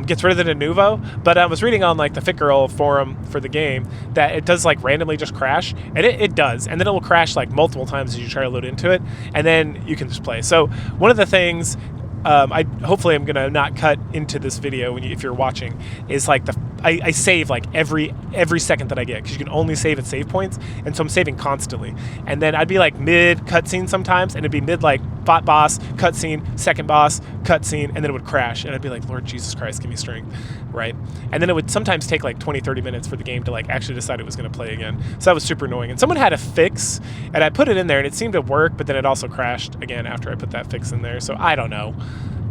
gets rid of the de novo, but I was reading on like the Fickerl forum for the game that it does like randomly just crash, and it does, and then it will crash like multiple times as you try to load into it, and then you can just play. So one of the things hopefully I'm gonna not cut into this video if you're watching, is like I save like every second that I get, because you can only save at save points, and so I'm saving constantly. And then I'd be like mid cutscene sometimes, and it'd be mid like bot boss cutscene, second boss cutscene, and then it would crash, and I'd be like, Lord Jesus Christ, give me strength, right? And then it would sometimes take like 20-30 minutes for the game to like actually decide it was going to play again. So that was super annoying. And someone had a fix, and I put it in there, and it seemed to work, but then it also crashed again after I put that fix in there. So I don't know.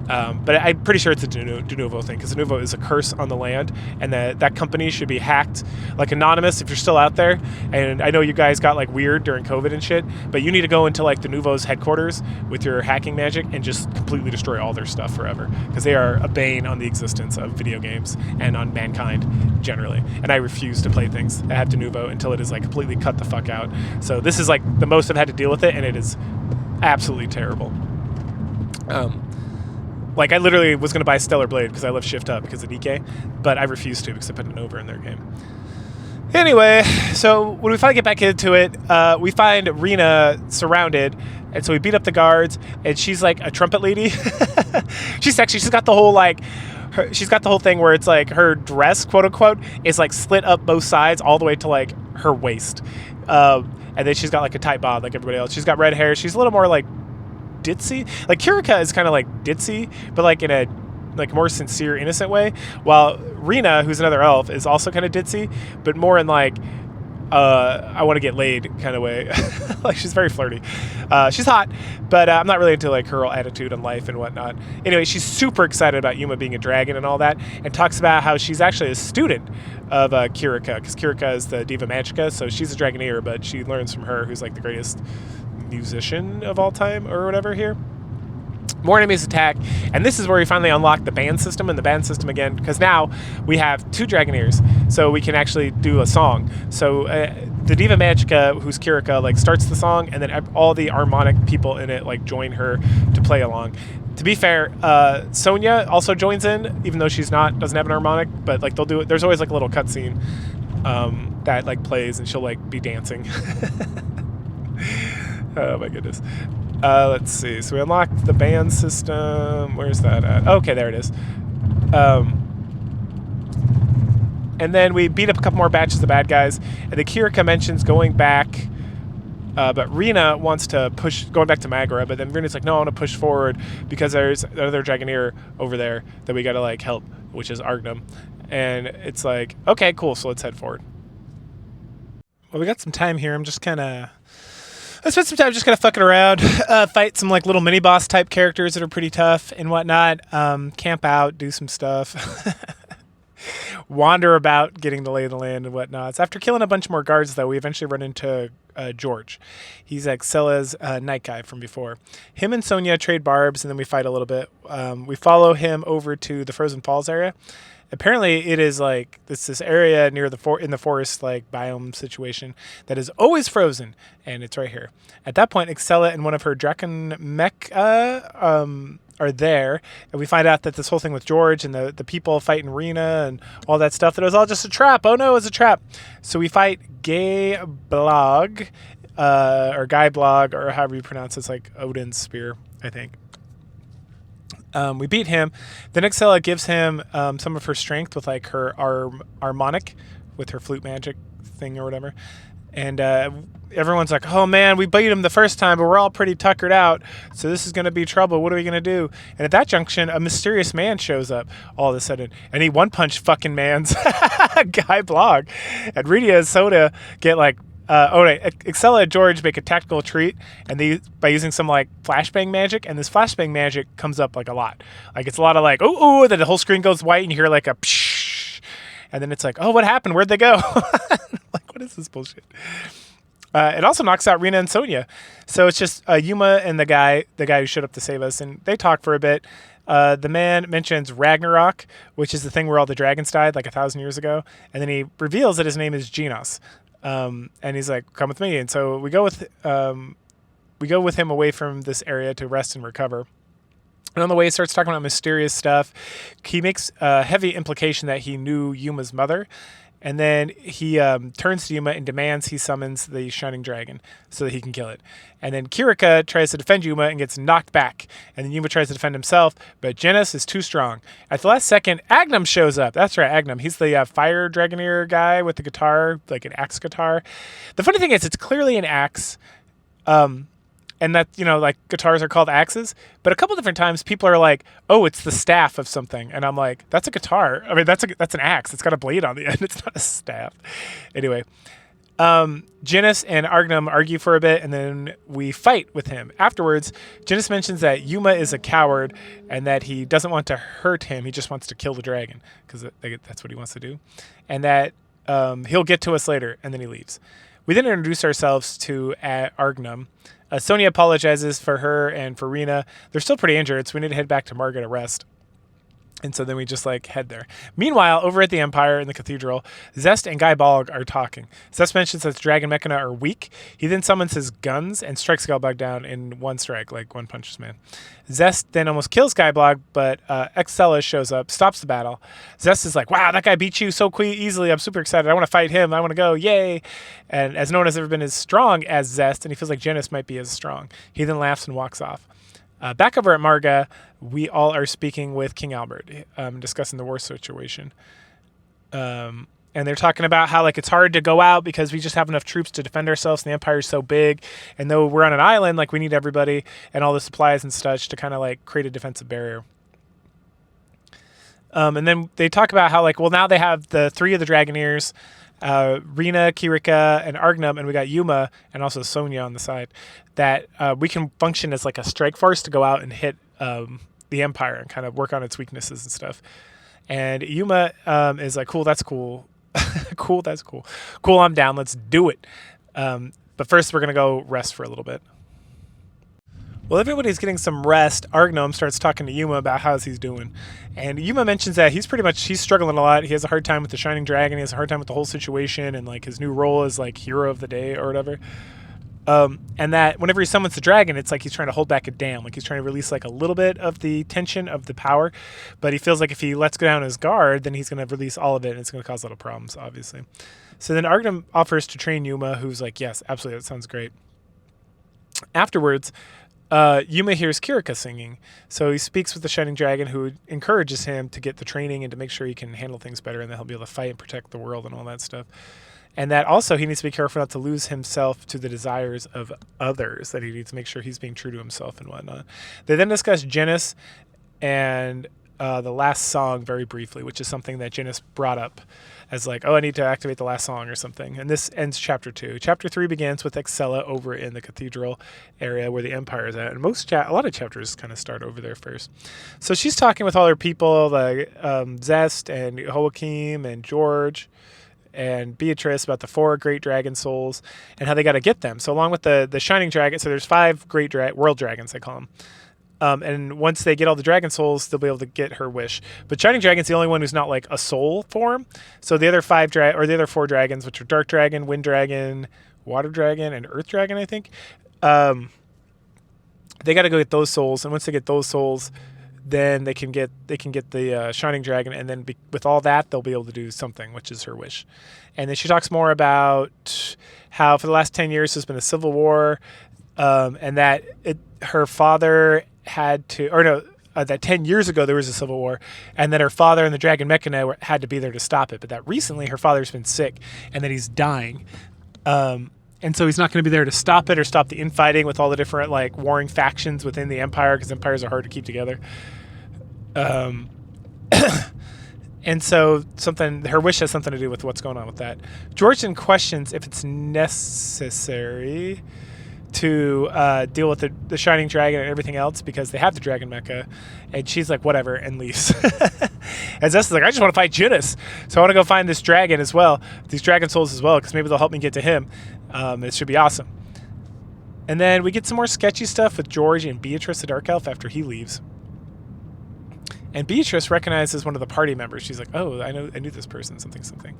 But I'm pretty sure it's a de novo thing, because de novo is a curse on the land, and that company should be hacked. Like Anonymous, if you're still out there, and I know you guys got like weird during COVID and shit, but you need to go into like de novo's headquarters with your hacking magic and just completely destroy all their stuff forever, because they are a bane on the existence of video games and on mankind generally. And I refuse to play things that have de novo until it is like completely cut the fuck out. So this is like the most I've had to deal with it, and it is absolutely terrible. Like, I literally was going to buy Stellar Blade because I love Shift Up because of DK, but I refused to because I put an over in their game. Anyway, so when we finally get back into it, we find Rena surrounded, and so we beat up the guards, and she's like a trumpet lady. She's sexy. She's got the whole, like, she's got the whole thing where it's like her dress, quote unquote, is like split up both sides all the way to like her waist. And then she's got like a tight bob like everybody else. She's got red hair. She's a little more like ditzy. Like Kirika is kind of like ditzy, but like in a like more sincere, innocent way, while Rena, who's another elf, is also kind of ditzy, but more in like I want to get laid kind of way. Like, she's very flirty. She's hot, but I'm not really into like her attitude on life and whatnot. Anyway, she's super excited about Yuma being a dragon and all that, and talks about how she's actually a student of Kirika, because Kirika is the Diva Magica, so she's a Dragoneer, but she learns from her, who's like the greatest musician of all time or whatever here. More enemies attack, and this is where we finally unlock the band system, and the band system again, because now we have 2 Dragoneers, so we can actually do a song. So the Diva Magica, who's Kirika, like starts the song, and then all the harmonic people in it like join her to play along. To be fair, Sonya also joins in, even though she's doesn't have an harmonic, but like they'll do it. There's always like a little cutscene that like plays, and she'll like be dancing. Oh my goodness. Let's see. So we unlocked the band system. Where's that at? Okay, there it is. And then we beat up a couple more batches of bad guys. And the Kirika mentions going back, but Rena wants to going back to Magara. But then Rena's like, no, I want to push forward because there's another Dragoneer over there that we got to like help, which is Argnum. And it's like, okay, cool. So let's head forward. Well, we got some time here. I'm just kind of... I spent some time just kind of fucking around, fight some like little mini boss type characters that are pretty tough and whatnot, camp out, do some stuff, wander about, getting the lay of the land and whatnot. So after killing a bunch more guards, though, we eventually run into George. He's Xella's night guy from before. Him and Sonya trade barbs, and then we fight a little bit. We follow him over to the Frozen Falls area. Apparently, it is like this area near in the forest, like biome situation that is always frozen, and it's right here. At that point, Xella and one of her Draken mech are there, and we find out that this whole thing with George and the people fighting Rena and all that stuff, that it was all just a trap. Oh no, it was a trap. So we fight Gay Blog, or Guy Blog, or however you pronounce it. It's like Odin's spear, I think. We beat him. Then Xella gives him some of her strength with like her harmonic, with her flute magic thing or whatever. And everyone's like, oh man, we beat him the first time, but we're all pretty tuckered out, so this is going to be trouble. What are we going to do? And at that junction, a mysterious man shows up all of a sudden, and he one-punch fucking man's Guy Blog. And Rita and Soda get like, Xella and George make a tactical retreat, and by using some like flashbang magic, and this flashbang magic comes up like a lot. Like it's a lot of like, oh, then the whole screen goes white, and you hear like a psh, and then it's like, oh, what happened? Where'd they go? Like, what is this bullshit? It also knocks out Rena and Sonya. So it's just Yuma and the guy who showed up to save us, and they talk for a bit. The man mentions Ragnarok, which is the thing where all the dragons died like 1,000 years ago, and then he reveals that his name is Genos, and he's like, "Come with me." And so we go with him away from this area to rest and recover. And on the way, he starts talking about mysterious stuff. He makes a heavy implication that he knew Yuma's mother. And then he turns to Yuma and demands he summons the Shining Dragon so that he can kill it. And then Kirika tries to defend Yuma and gets knocked back. And then Yuma tries to defend himself, but Genis is too strong. At the last second, Agnum shows up. That's right, Agnum. He's the fire dragoneer guy with the guitar, like an axe guitar. The funny thing is, it's clearly an axe. And that, like guitars are called axes, but a couple different times people are like, "Oh, it's the staff of something," and I'm like, "That's a guitar. I mean, that's an axe. It's got a blade on the end. It's not a staff." Anyway, Genis and Argnum argue for a bit, and then we fight with him. Afterwards, Genis mentions that Yuma is a coward and that he doesn't want to hurt him. He just wants to kill the dragon because that's what he wants to do, and that he'll get to us later. And then he leaves. We then introduce ourselves to Argnum. Sonia apologizes for her and for Rena. They're still pretty injured, so we need to head back to Marga to rest. And so then we just head there. Meanwhile, over at the Empire in the cathedral, Zest and Guy Balg are talking. Zest mentions that the Dragon Mechana are weak. He then summons his guns and strikes Galbog down in one strike, like One Punch Man. Zest then almost kills Guy Balg, but Excella shows up, stops the battle. Zest is like, "Wow, that guy beat you so easily. I'm super excited. I want to fight him. I want to go. Yay." And as no one has ever been as strong as Zest, and he feels like Genis might be as strong, he then laughs and walks off. Back over at Marga, we all are speaking with King Albert, discussing the war situation. And they're talking about how it's hard to go out because we just have enough troops to defend ourselves, and the Empire's so big. And though we're on an island, we need everybody and all the supplies and such to kind of create a defensive barrier. And then they talk about how now they have the 3 of the Dragoneers, Rena, Kirika, and Argnum, and we got Yuma and also Sonia on the side, that we can function as a strike force to go out and hit the Empire and kind of work on its weaknesses and stuff. And Yuma is like, "Cool, that's cool." "Cool, that's cool. Cool, I'm down. Let's do it." But first, we're going to go rest for a little bit. While everybody's getting some rest, Argnum starts talking to Yuma about how he's doing. And Yuma mentions that he's struggling a lot. He has a hard time with the Shining Dragon. He has a hard time with the whole situation and his new role as hero of the day or whatever. And that whenever he summons the dragon, it's he's trying to hold back a dam. He's trying to release a little bit of the tension of the power. But he feels like if he lets go down his guard, then he's going to release all of it, and it's going to cause a lot of problems, obviously. So then Argnum offers to train Yuma, who's like, "Yes, absolutely, that sounds great." Afterwards, Yuma hears Kirika singing. So he speaks with the Shining Dragon, who encourages him to get the training and to make sure he can handle things better and that he'll be able to fight and protect the world and all that stuff. And that also he needs to be careful not to lose himself to the desires of others, that he needs to make sure he's being true to himself and whatnot. They then discuss Genis and the last song very briefly, which is something that Genis brought up as I need to activate the last song or something. And this ends chapter 2. Chapter 3 begins with Excella over in the cathedral area where the Empire is at. And a lot of chapters kind of start over there first. So she's talking with all her people, Zest and Joachim and George and Beatrice, about the 4 great dragon souls and how they got to get them. So along with the Shining Dragon, so there's 5 great world dragons, they call them. And once they get all the dragon souls, they'll be able to get her wish. But Shining Dragon's the only one who's not a soul form. So the other 4 dragons, which are Dark Dragon, Wind Dragon, Water Dragon, and Earth Dragon, I think, they got to go get those souls. And once they get those souls, then they can get the Shining Dragon, and then with all that, they'll be able to do something, which is her wish. And then she talks more about how for the last 10 years there's been a civil war, and that her father had to, that 10 years ago there was a civil war, and that her father and the Dragon Mechana had to be there to stop it, but that recently her father's been sick and that he's dying. And so he's not going to be there to stop it or stop the infighting with all the different warring factions within the Empire, because empires are hard to keep together. And so her wish has something to do with what's going on with that. George then questions if it's necessary to deal with the Shining Dragon and everything else because they have the Dragon Mecha, and she's like, whatever, and leaves. And Zest is like, I just want to fight Genis, so I want to go find this dragon as well, these dragon souls as well, because maybe they'll help me get to him. It should be awesome. And then we get some more sketchy stuff with George and Beatrice the Dark Elf after he leaves. And Beatrice recognizes one of the party members. She's like, "Oh, I knew this person. Something, something."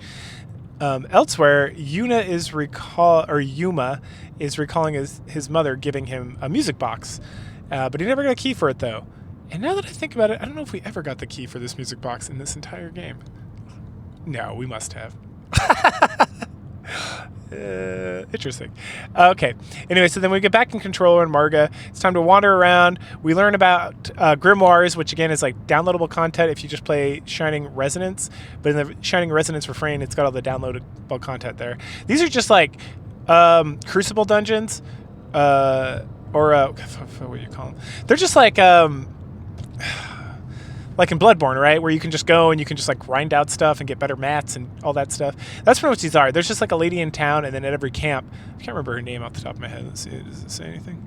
Elsewhere, Yuma is recalling his mother giving him a music box, but he never got a key for it though. And now that I think about it, I don't know if we ever got the key for this music box in this entire game. No, we must have. Interesting. Okay. Anyway, so then we get back in Controller and Marga. It's time to wander around. We learn about grimoires, which again is like downloadable content if you just play Shining Resonance. But in the Shining Resonance Refrain, it's got all the downloadable content there. These are just like Crucible dungeons, or what do you call them? They're just like in Bloodborne, right? Where you can just go and you can just like grind out stuff and get better mats and all that stuff. That's pretty much these are. There's just like a lady in town, and then at every camp, I can't remember her name off the top of my head. Let's see, does it say anything?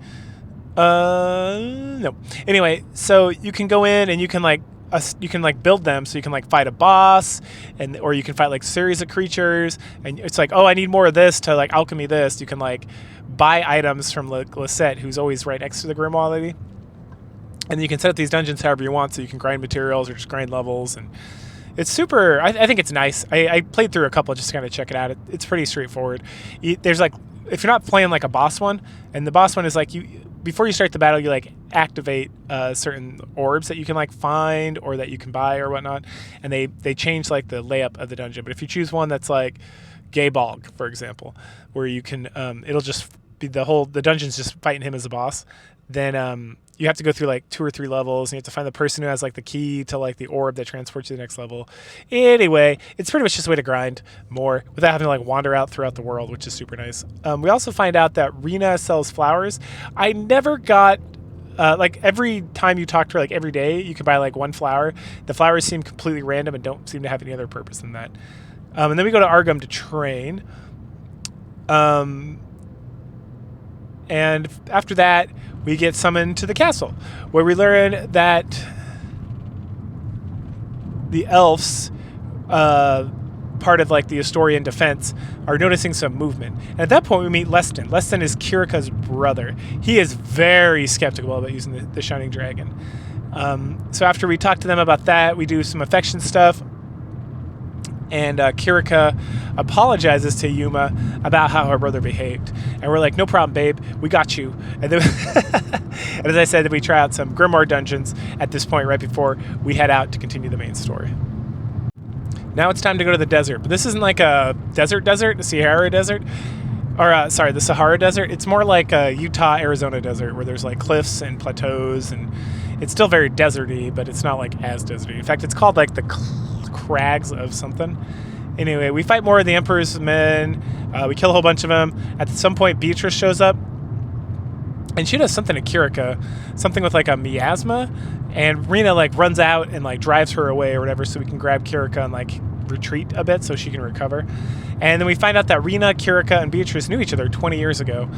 No. Anyway, so you can go in and you can like build them, so you can like fight a boss, or you can fight like a series of creatures, and it's like, oh, I need more of this to like alchemy this. You can like buy items from Lisette, who's always right next to the grimoire lady. And you can set up these dungeons however you want, so you can grind materials or just grind levels. And it's super, I think it's nice. I played through a couple just to kind of check it out. It's pretty straightforward. There's like, if you're not playing like a boss one, and the boss one is like, before you start the battle, you like activate certain orbs that you can like find or that you can buy or whatnot. And they change like the layup of the dungeon. But if you choose one that's like Gaybolg, for example, where you can, it'll just be the dungeon's just fighting him as a boss, then you have to go through like 2 or 3 levels, and you have to find the person who has like the key to like the orb that transports you to the next level. Anyway, it's pretty much just a way to grind more without having to like wander out throughout the world, which is super nice. We also find out that Rena sells flowers. I never got like every time you talk to her, like every day, you can buy like 1 flower. The flowers seem completely random and don't seem to have any other purpose than that. And then we go to Argum to train. And after that, we get summoned to the castle, where we learn that the elves, part of like the Astorian defense, are noticing some movement. And at that point, we meet Leston. Leston is Kirika's brother. He is very skeptical about using the Shining Dragon. So after we talk to them about that, we do some affection stuff. And Kirika apologizes to Yuma about how her brother behaved. And we're like, no problem, babe. We got you. And then, and as I said, we try out some Grimoire dungeons at this point right before we head out to continue the main story. Now it's time to go to the desert. But this isn't like a desert, the Sahara Desert. Or, the Sahara Desert. It's more like a Utah-Arizona desert where there's like cliffs and plateaus. And it's still very deserty, but it's not like as deserty. In fact, it's called like the crags of something. Anyway, we fight more of the Emperor's men. We kill a whole bunch of them. At some point, Beatrice shows up, and she does something to Kirika, something with like a miasma, and Rena like runs out and like drives her away or whatever, so we can grab Kirika and like retreat a bit so she can recover. And then we find out that Rena, Kirika, and Beatrice knew each other 20 years ago.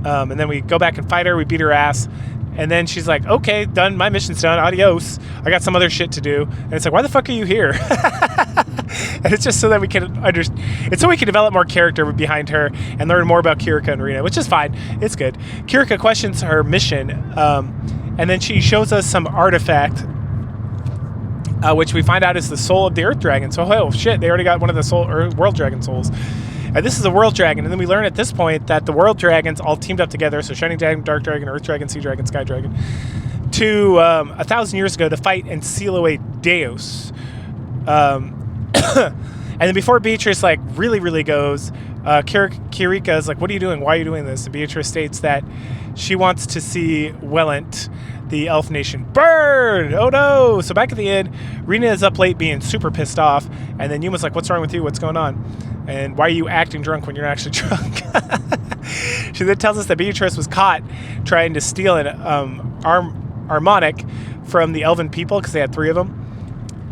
And then we go back and fight her. We beat her ass. And then she's like, okay, done. My mission's done. Adios. I got some other shit to do. And it's like, why the fuck are you here? And it's just so that we can understand. It's so we can develop more character behind her and learn more about Kirika and Rena, which is fine. It's good. Kirika questions her mission. And then she shows us some artifact, which we find out is the soul of the Earth Dragon. So, oh shit, they already got one of the World Dragon souls. And this is a World Dragon. And then we learn at this point that the World Dragons all teamed up together. So Shining Dragon, Dark Dragon, Earth Dragon, Sea Dragon, Sky Dragon. To 1,000 years ago to fight and seal away Deus. And then before Beatrice like really goes, Kirika is like, what are you doing? Why are you doing this? And Beatrice states that she wants to see Wellant, the elf nation, burn! Oh no! So back at the inn, Rena is up late being super pissed off, and then Yuma's like, what's wrong with you? What's going on? And why are you acting drunk when you're not actually drunk? She then tells us that Beatrice was caught trying to steal an harmonic from the elven people, because they had 3 of them.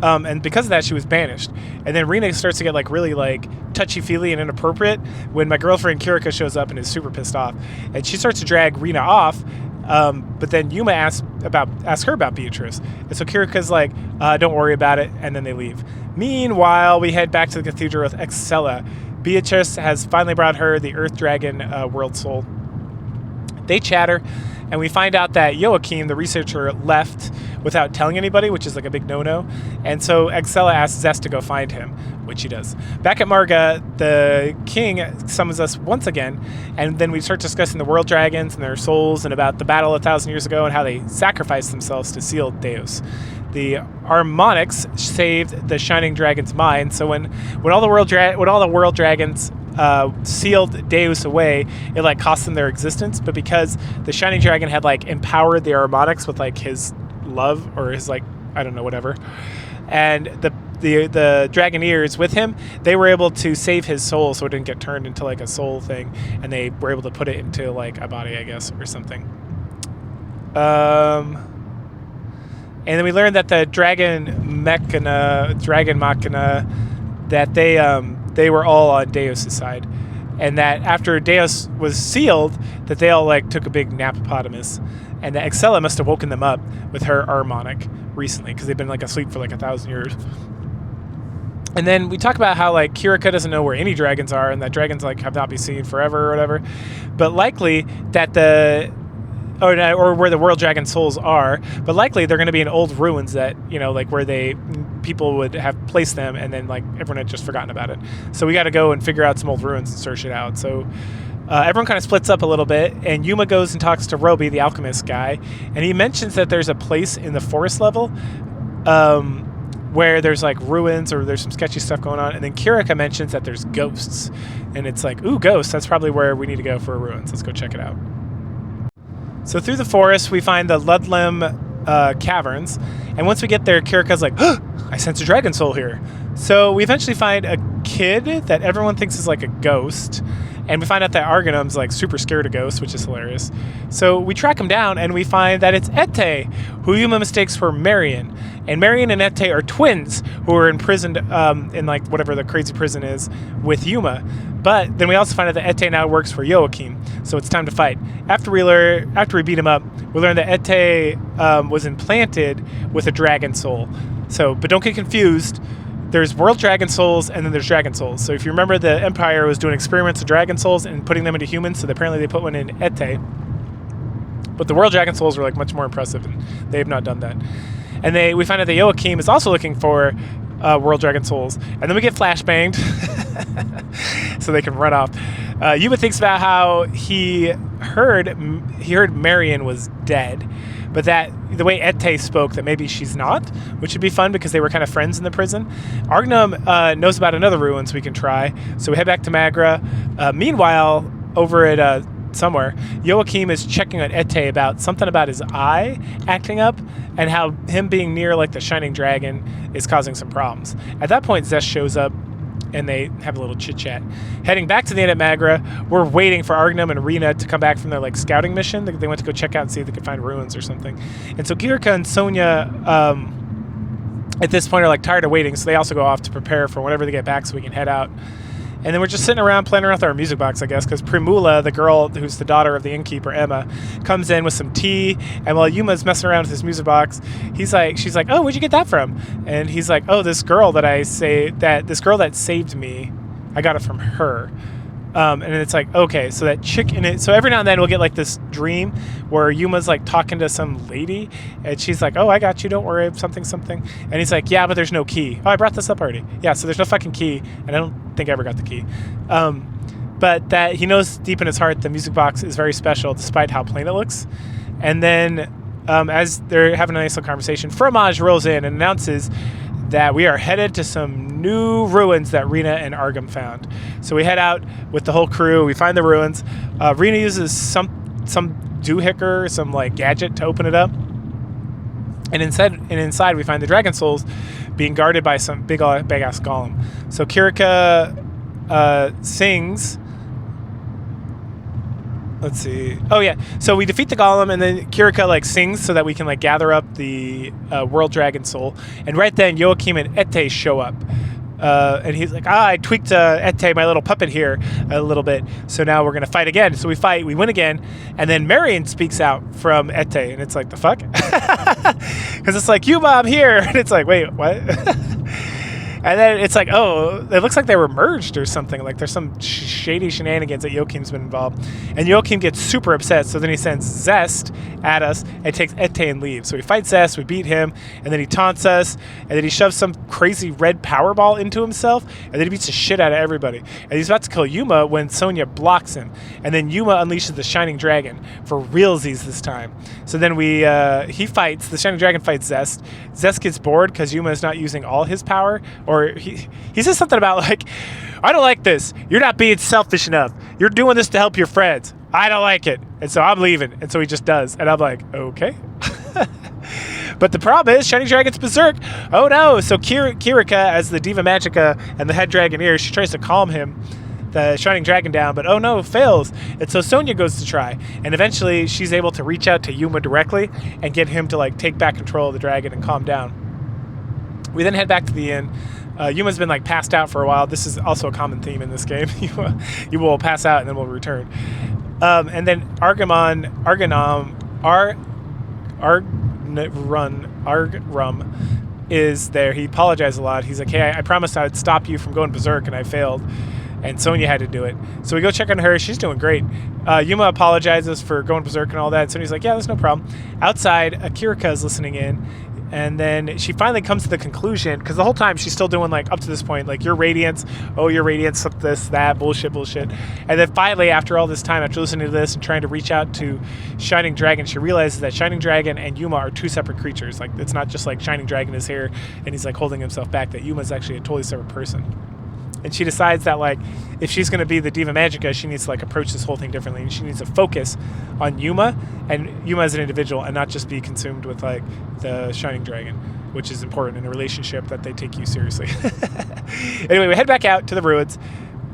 And because of that, she was banished. And then Rena starts to get like really like touchy-feely and inappropriate when my girlfriend Kirika shows up and is super pissed off. And she starts to drag Rena off. But then Yuma asks her about Beatrice. And so Kirika's like, don't worry about it. And then they leave. Meanwhile, we head back to the cathedral with Excella. Beatrice has finally brought her the Earth Dragon World Soul. They chatter. and we find out that Joachim, the researcher, left without telling anybody, which is like a big no-no. And so Excella asks Zest to go find him, which he does. Back at Marga, the king summons us once again, and then we start discussing the world dragons and their souls and about the battle 1,000 years ago and how they sacrificed themselves to seal Deus. The harmonics saved the Shining Dragon's mind, so when all the world dragons sealed Deus away, it like cost them their existence. But because the Shining Dragon had like empowered the harmonics with like his love or his like, I don't know, whatever, and the Dragoneers with him, they were able to save his soul so it didn't get turned into like a soul thing, and they were able to put it into like a body, I guess, or something. And then we learned that the Dragon Machina, that they were all on Deus' side, and that after Deus was sealed, that they all like took a big napopotamus, and that Excella must have woken them up with her harmonic recently because they've been like asleep for like 1,000 years. And then we talk about how like Kirika doesn't know where any dragons are, and that dragons like have not been seen forever or whatever, but likely that or where the world dragon souls are, but likely they're going to be in old ruins that, you know, like where people would have placed them, and then like everyone had just forgotten about it. So we got to go and figure out some old ruins and search it out. So everyone kind of splits up a little bit, and Yuma goes and talks to Roby, the alchemist guy, and he mentions that there's a place in the forest level where there's like ruins or there's some sketchy stuff going on, and then Kirika mentions that there's ghosts, and it's like, ooh, ghosts, that's probably where we need to go for ruins. Let's go check it out. So through the forest, we find the Ludlam caverns, and once we get there, Kirika's like, oh, I sense a dragon soul here. So we eventually find a kid that everyone thinks is like a ghost, and we find out that Argonum's like super scared of ghosts, which is hilarious. So we track him down, and we find that it's Ete, who Yuma mistakes for Marion. And Marion and Ete are twins who are imprisoned in like whatever the crazy prison is with Yuma. But then we also find out that Ete now works for Joachim, so it's time to fight. After we beat him up, we learn that Ete was implanted with a dragon soul. So, but don't get confused. There's world dragon souls, and then there's dragon souls. So if you remember, the Empire was doing experiments with dragon souls and putting them into humans, so apparently they put one in Ete. But the world dragon souls were like much more impressive, and they have not done that. And we find out that Joachim is also looking for world dragon souls, and then we get flashbanged so they can run off. Yuma thinks about how he heard Marion was dead, but that the way Ete spoke, that maybe she's not, which would be fun because they were kind of friends in the prison. Argnum knows about another ruins we can try, so we head back to Magra. Meanwhile, over at somewhere, Joachim is checking on Ete about something about his eye acting up, and how him being near like the Shining Dragon is causing some problems. At that point, Zest shows up, and they have a little chit-chat. Heading back to the inn at Magra, we're waiting for Argnum and Rena to come back from their like scouting mission. They went to go check out and see if they could find ruins or something. And so Kirika and Sonia at this point are like tired of waiting, so they also go off to prepare for whenever they get back so we can head out. And then we're just sitting around playing around with our music box, I guess, because Primula, the girl who's the daughter of the innkeeper, Emma, comes in with some tea. And while Yuma's messing around with his music box, she's like, oh, where'd you get that from? And he's like, oh, this girl that saved me, I got it from her. And it's like, okay, so that chick in it. So every now and then we'll get like this dream where Yuma's like talking to some lady, and she's like, oh, I got you, don't worry, something. And he's like, yeah, but there's no key. Oh, I brought this up already. Yeah, so there's no fucking key, and I don't think I ever got the key. But that he knows deep in his heart the music box is very special despite how plain it looks. And then as they're having a nice little conversation, Fromage rolls in and announces that we are headed to some new ruins that Rena and Argum found. So we head out with the whole crew. We find the ruins. Rena uses some doohickey, some like gadget to open it up. And inside we find the dragon souls being guarded by some big ass golem. So Kirika sings. Let's see. Oh yeah. So we defeat the golem, and then Kirika like sings so that we can like gather up the world dragon soul. And right then, Joachim and Ete show up, and he's like, I tweaked Ete, my little puppet here, a little bit. So now we're gonna fight again. So we fight, we win again, and then Marion speaks out from Ete, and it's like, the fuck? Because it's like, Yuma, I'm here, and it's like, wait, what? And then it's like, oh, it looks like they were merged or something. Like there's some shady shenanigans that Joachim's been involved. And Joachim gets super upset. So then he sends Zest at us and takes Ete and leaves. So we fight Zest, we beat him, and then he taunts us, and then he shoves some crazy red power ball into himself, and then he beats the shit out of everybody. And he's about to kill Yuma when Sonya blocks him. And then Yuma unleashes the Shining Dragon for realsies this time. So then he fights, the Shining Dragon fights Zest. Zest gets bored because Yuma is not using all his power, or he says something about like, I don't like this. You're not being selfish enough. You're doing this to help your friends. I don't like it. And so I'm leaving. And so he just does. And I'm like, okay. But the problem is Shining Dragon's berserk. Oh no. So Kirika, as the Diva Magica and the head Dragoneer, she tries to calm him, the Shining Dragon, down, but oh no, fails. And so Sonya goes to try, and eventually she's able to reach out to Yuma directly and get him to like take back control of the dragon and calm down. We then head back to the inn. Yuma's been like passed out for a while. This is also a common theme in this game. You will pass out and then we'll return. And then Argrum is there. He apologized a lot. He's like, hey, I promised I would stop you from going berserk, and I failed. And Sonya had to do it. So we go check on her. She's doing great. Yuma apologizes for going berserk and all that. Sonya's like, yeah, there's no problem. Outside, Kirika is listening in. And then she finally comes to the conclusion, because the whole time she's still doing, like, up to this point, like, your radiance, this, that, bullshit. And then finally, after all this time, after listening to this and trying to reach out to Shining Dragon, she realizes that Shining Dragon and Yuma are two separate creatures. Like, it's not just like Shining Dragon is here and he's, like, holding himself back, that Yuma's actually a totally separate person. And she decides that, like, if she's going to be the Diva Magica, she needs to, like, approach this whole thing differently. And she needs to focus on Yuma and Yuma as an individual and not just be consumed with, like, the Shining Dragon, which is important in a relationship that they take you seriously. Anyway, we head back out to the ruins.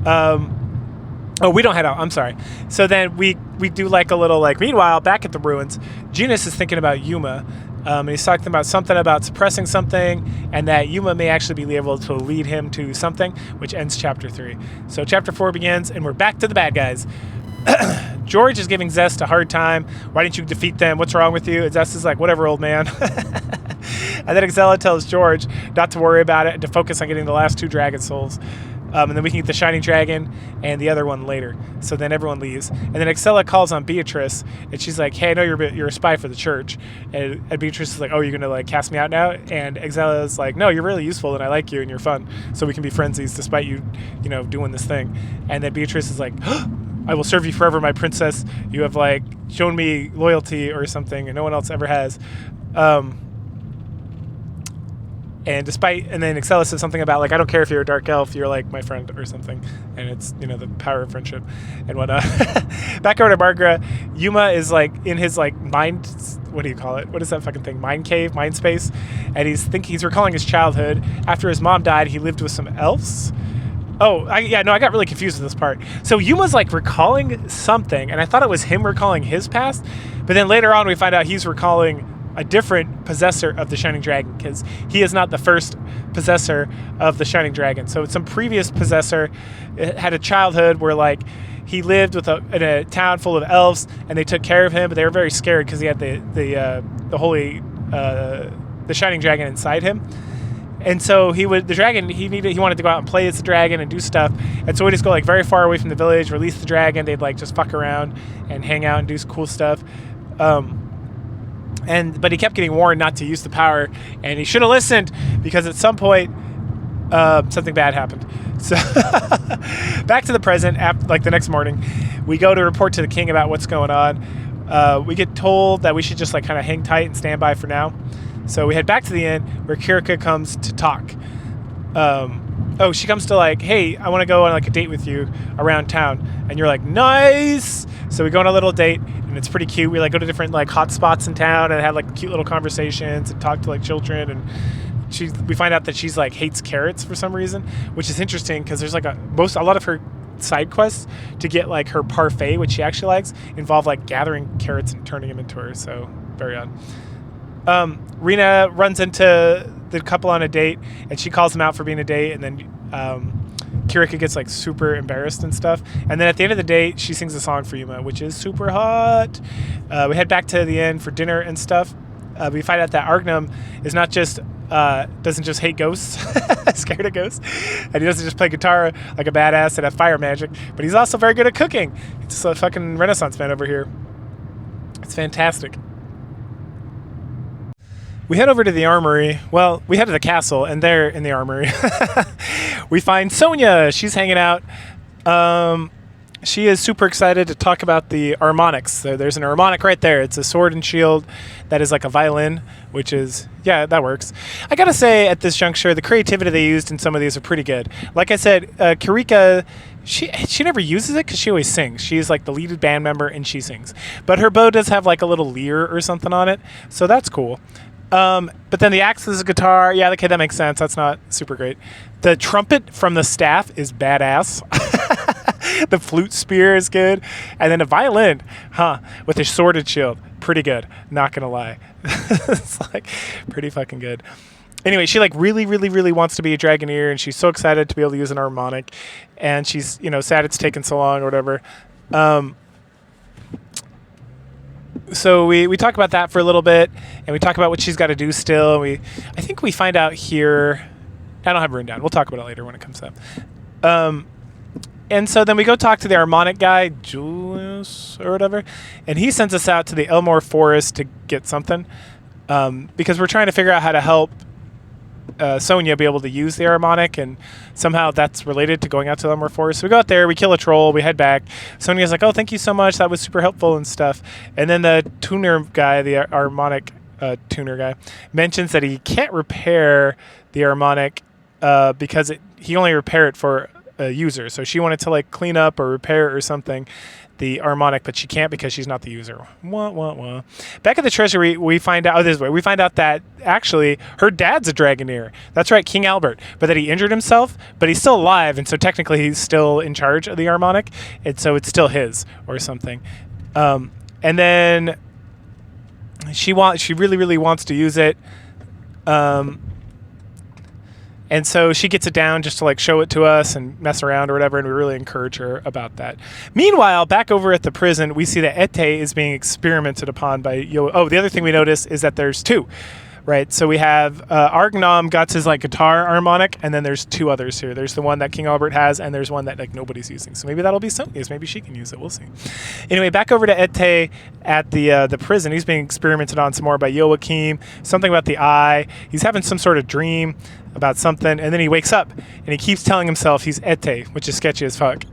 We don't head out. I'm sorry. So then we do, like, a little, like, meanwhile, back at the ruins, Genus is thinking about Yuma. And he's talking about something about suppressing something, and that Yuma may actually be able to lead him to something, which ends chapter 3. So chapter 4 begins, and we're back to the bad guys. George is giving Zest a hard time. Why didn't you defeat them? What's wrong with you? And Zest is like, whatever, old man. And then Exela tells George not to worry about it and to focus on getting the last 2 dragon souls. And then we can get the Shining Dragon and the other one later. So then everyone leaves. And then Exela calls on Beatrice, and she's like, hey, I know you're a spy for the church. And Beatrice is like, oh, you're going to, like, cast me out now? And Exela is like, no, you're really useful, and I like you, and you're fun. So we can be friendsies despite you, doing this thing. And then Beatrice is like, I will serve you forever, my princess. You have, like, shown me loyalty or something, and no one else ever has. And then Exela says something about, like, I don't care if you're a dark elf, you're, like, my friend or something. And it's, the power of friendship and whatnot. Back over to Margra, Yuma is, like, in his, like, mind, what do you call it? What is that fucking thing? Mind cave, mind space. And he's recalling his childhood. After his mom died, he lived with some elves. I got really confused with this part. So Yuma's, like, recalling something, and I thought it was him recalling his past. But then later on, we find out he's recalling a different possessor of the Shining Dragon, because he is not the first possessor of the Shining Dragon. So some previous possessor had a childhood where, like, he lived in a town full of elves, and they took care of him, but they were very scared because he had the Shining Dragon inside him. And so he wanted to go out and play as the dragon and do stuff. And so he'd just go, like, very far away from the village, release the dragon. They'd, like, just fuck around and hang out and do cool stuff. But he kept getting warned not to use the power, and he should have listened, because at some point something bad happened. So back to the present, like the next morning, we go to report to the king about what's going on. We get told that we should just, like, kind of hang tight and stand by for now. So we head back to the inn where Kirika comes to talk. She comes to, like, hey, I want to go on, like, a date with you around town. And you're like, nice. So we go on a little date, and it's pretty cute. We, like, go to different, like, hot spots in town and have, like, cute little conversations and talk to, like, children. And we find out that she's, like, hates carrots for some reason, which is interesting because there's, like, a lot of her side quests to get, like, her parfait, which she actually likes, involve, like, gathering carrots and turning them into her. So very odd. Rena runs into the couple on a date, and she calls them out for being a date, and then Kirika gets, like, super embarrassed and stuff. And then at the end of the date, she sings a song for Yuma, which is super hot. We head back to the inn for dinner and stuff. we find out that Argnum is not just doesn't just hate ghosts, scared of ghosts, and he doesn't just play guitar like a badass and have fire magic, but he's also very good at cooking. He's a fucking Renaissance man over here. It's fantastic. We head over to the armory. Well, we head to the castle, and there in the armory, we find Sonia. She's hanging out. She is super excited to talk about the harmonics. So there's an harmonic right there. It's a sword and shield that is like a violin, which is, yeah, that works. I gotta say, at this juncture, the creativity they used in some of these are pretty good. Like I said, Karika, she never uses it because she always sings. She's like the lead band member, and she sings. But her bow does have like a little lyre or something on it, so that's cool. But then the axe is a guitar. Yeah, okay, that makes sense. That's not super great. The trumpet from the staff is badass. The flute spear is good. And then a violin, with a sword and shield. Pretty good. Not gonna lie. It's like pretty fucking good. Anyway, she like really, really, really wants to be a Dragoneer, and she's so excited to be able to use an harmonic. And she's, sad it's taken so long or whatever. So we talk about that for a little bit, and we talk about what she's got to do still. I think we find out here. I don't have it written down. We'll talk about it later when it comes up. And so then we go talk to the harmonic guy, Julius or whatever, and he sends us out to the Elmore Forest to get something because we're trying to figure out how to help Sonia be able to use the harmonic, and somehow that's related to going out to the Elmore Forest. So we go out there, we kill a troll, we head back. Sonia's like, oh, thank you so much, that was super helpful and stuff. And then the tuner guy, the harmonic tuner guy, mentions that he can't repair the harmonic because he only repair it for a user. So she wanted to like clean up or repair or something the harmonic, but she can't because she's not the user. Back at the treasury, we find out we find out that actually her dad's a Dragoneer. That's right, King Albert, but that he injured himself, but he's still alive, and so technically he's still in charge of the harmonic, and so it's still his or something. And then she really, really wants to use it. And so she gets it down just to like show it to us and mess around or whatever, and we really encourage her about that. Meanwhile, back over at the prison, we see that Ete is being experimented upon by Yo. Oh, the other thing we notice is that there's two, right? So we have Argnam got his like guitar harmonic, and then there's two others here. There's the one that King Albert has, and there's one that like nobody's using. So maybe that'll be Sonia's. Maybe she can use it. We'll see. Anyway, back over to Ete at the prison. He's being experimented on some more by Joachim. Something about the eye. He's having some sort of dream about something, and then he wakes up and he keeps telling himself he's Ete, which is sketchy as fuck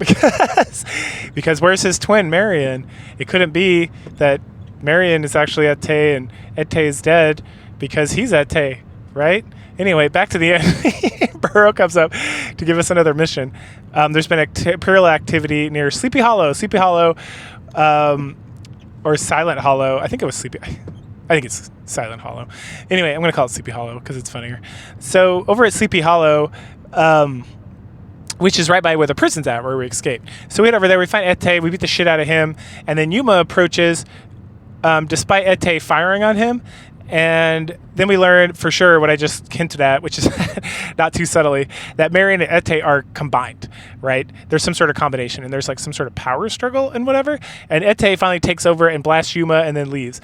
because where's his twin Marion? It couldn't be that Marion is actually Ete and Ete is dead because he's Ete, right? Anyway, back to the end. Burrow comes up to give us another mission. There's been imperial activity near Sleepy Hollow, or Silent Hollow. I think it was Sleepy. I think it's Silent Hollow. Anyway, I'm going to call it Sleepy Hollow because it's funnier. So over at Sleepy Hollow, which is right by where the prison's at, where we escaped. So we head over there, we find Ete, we beat the shit out of him, and then Yuma approaches despite Ete firing on him. And then we learn for sure what I just hinted at, which is not too subtly, that Marion and Ete are combined, right? There's some sort of combination, and there's like some sort of power struggle and whatever. And Ete finally takes over and blasts Yuma and then leaves.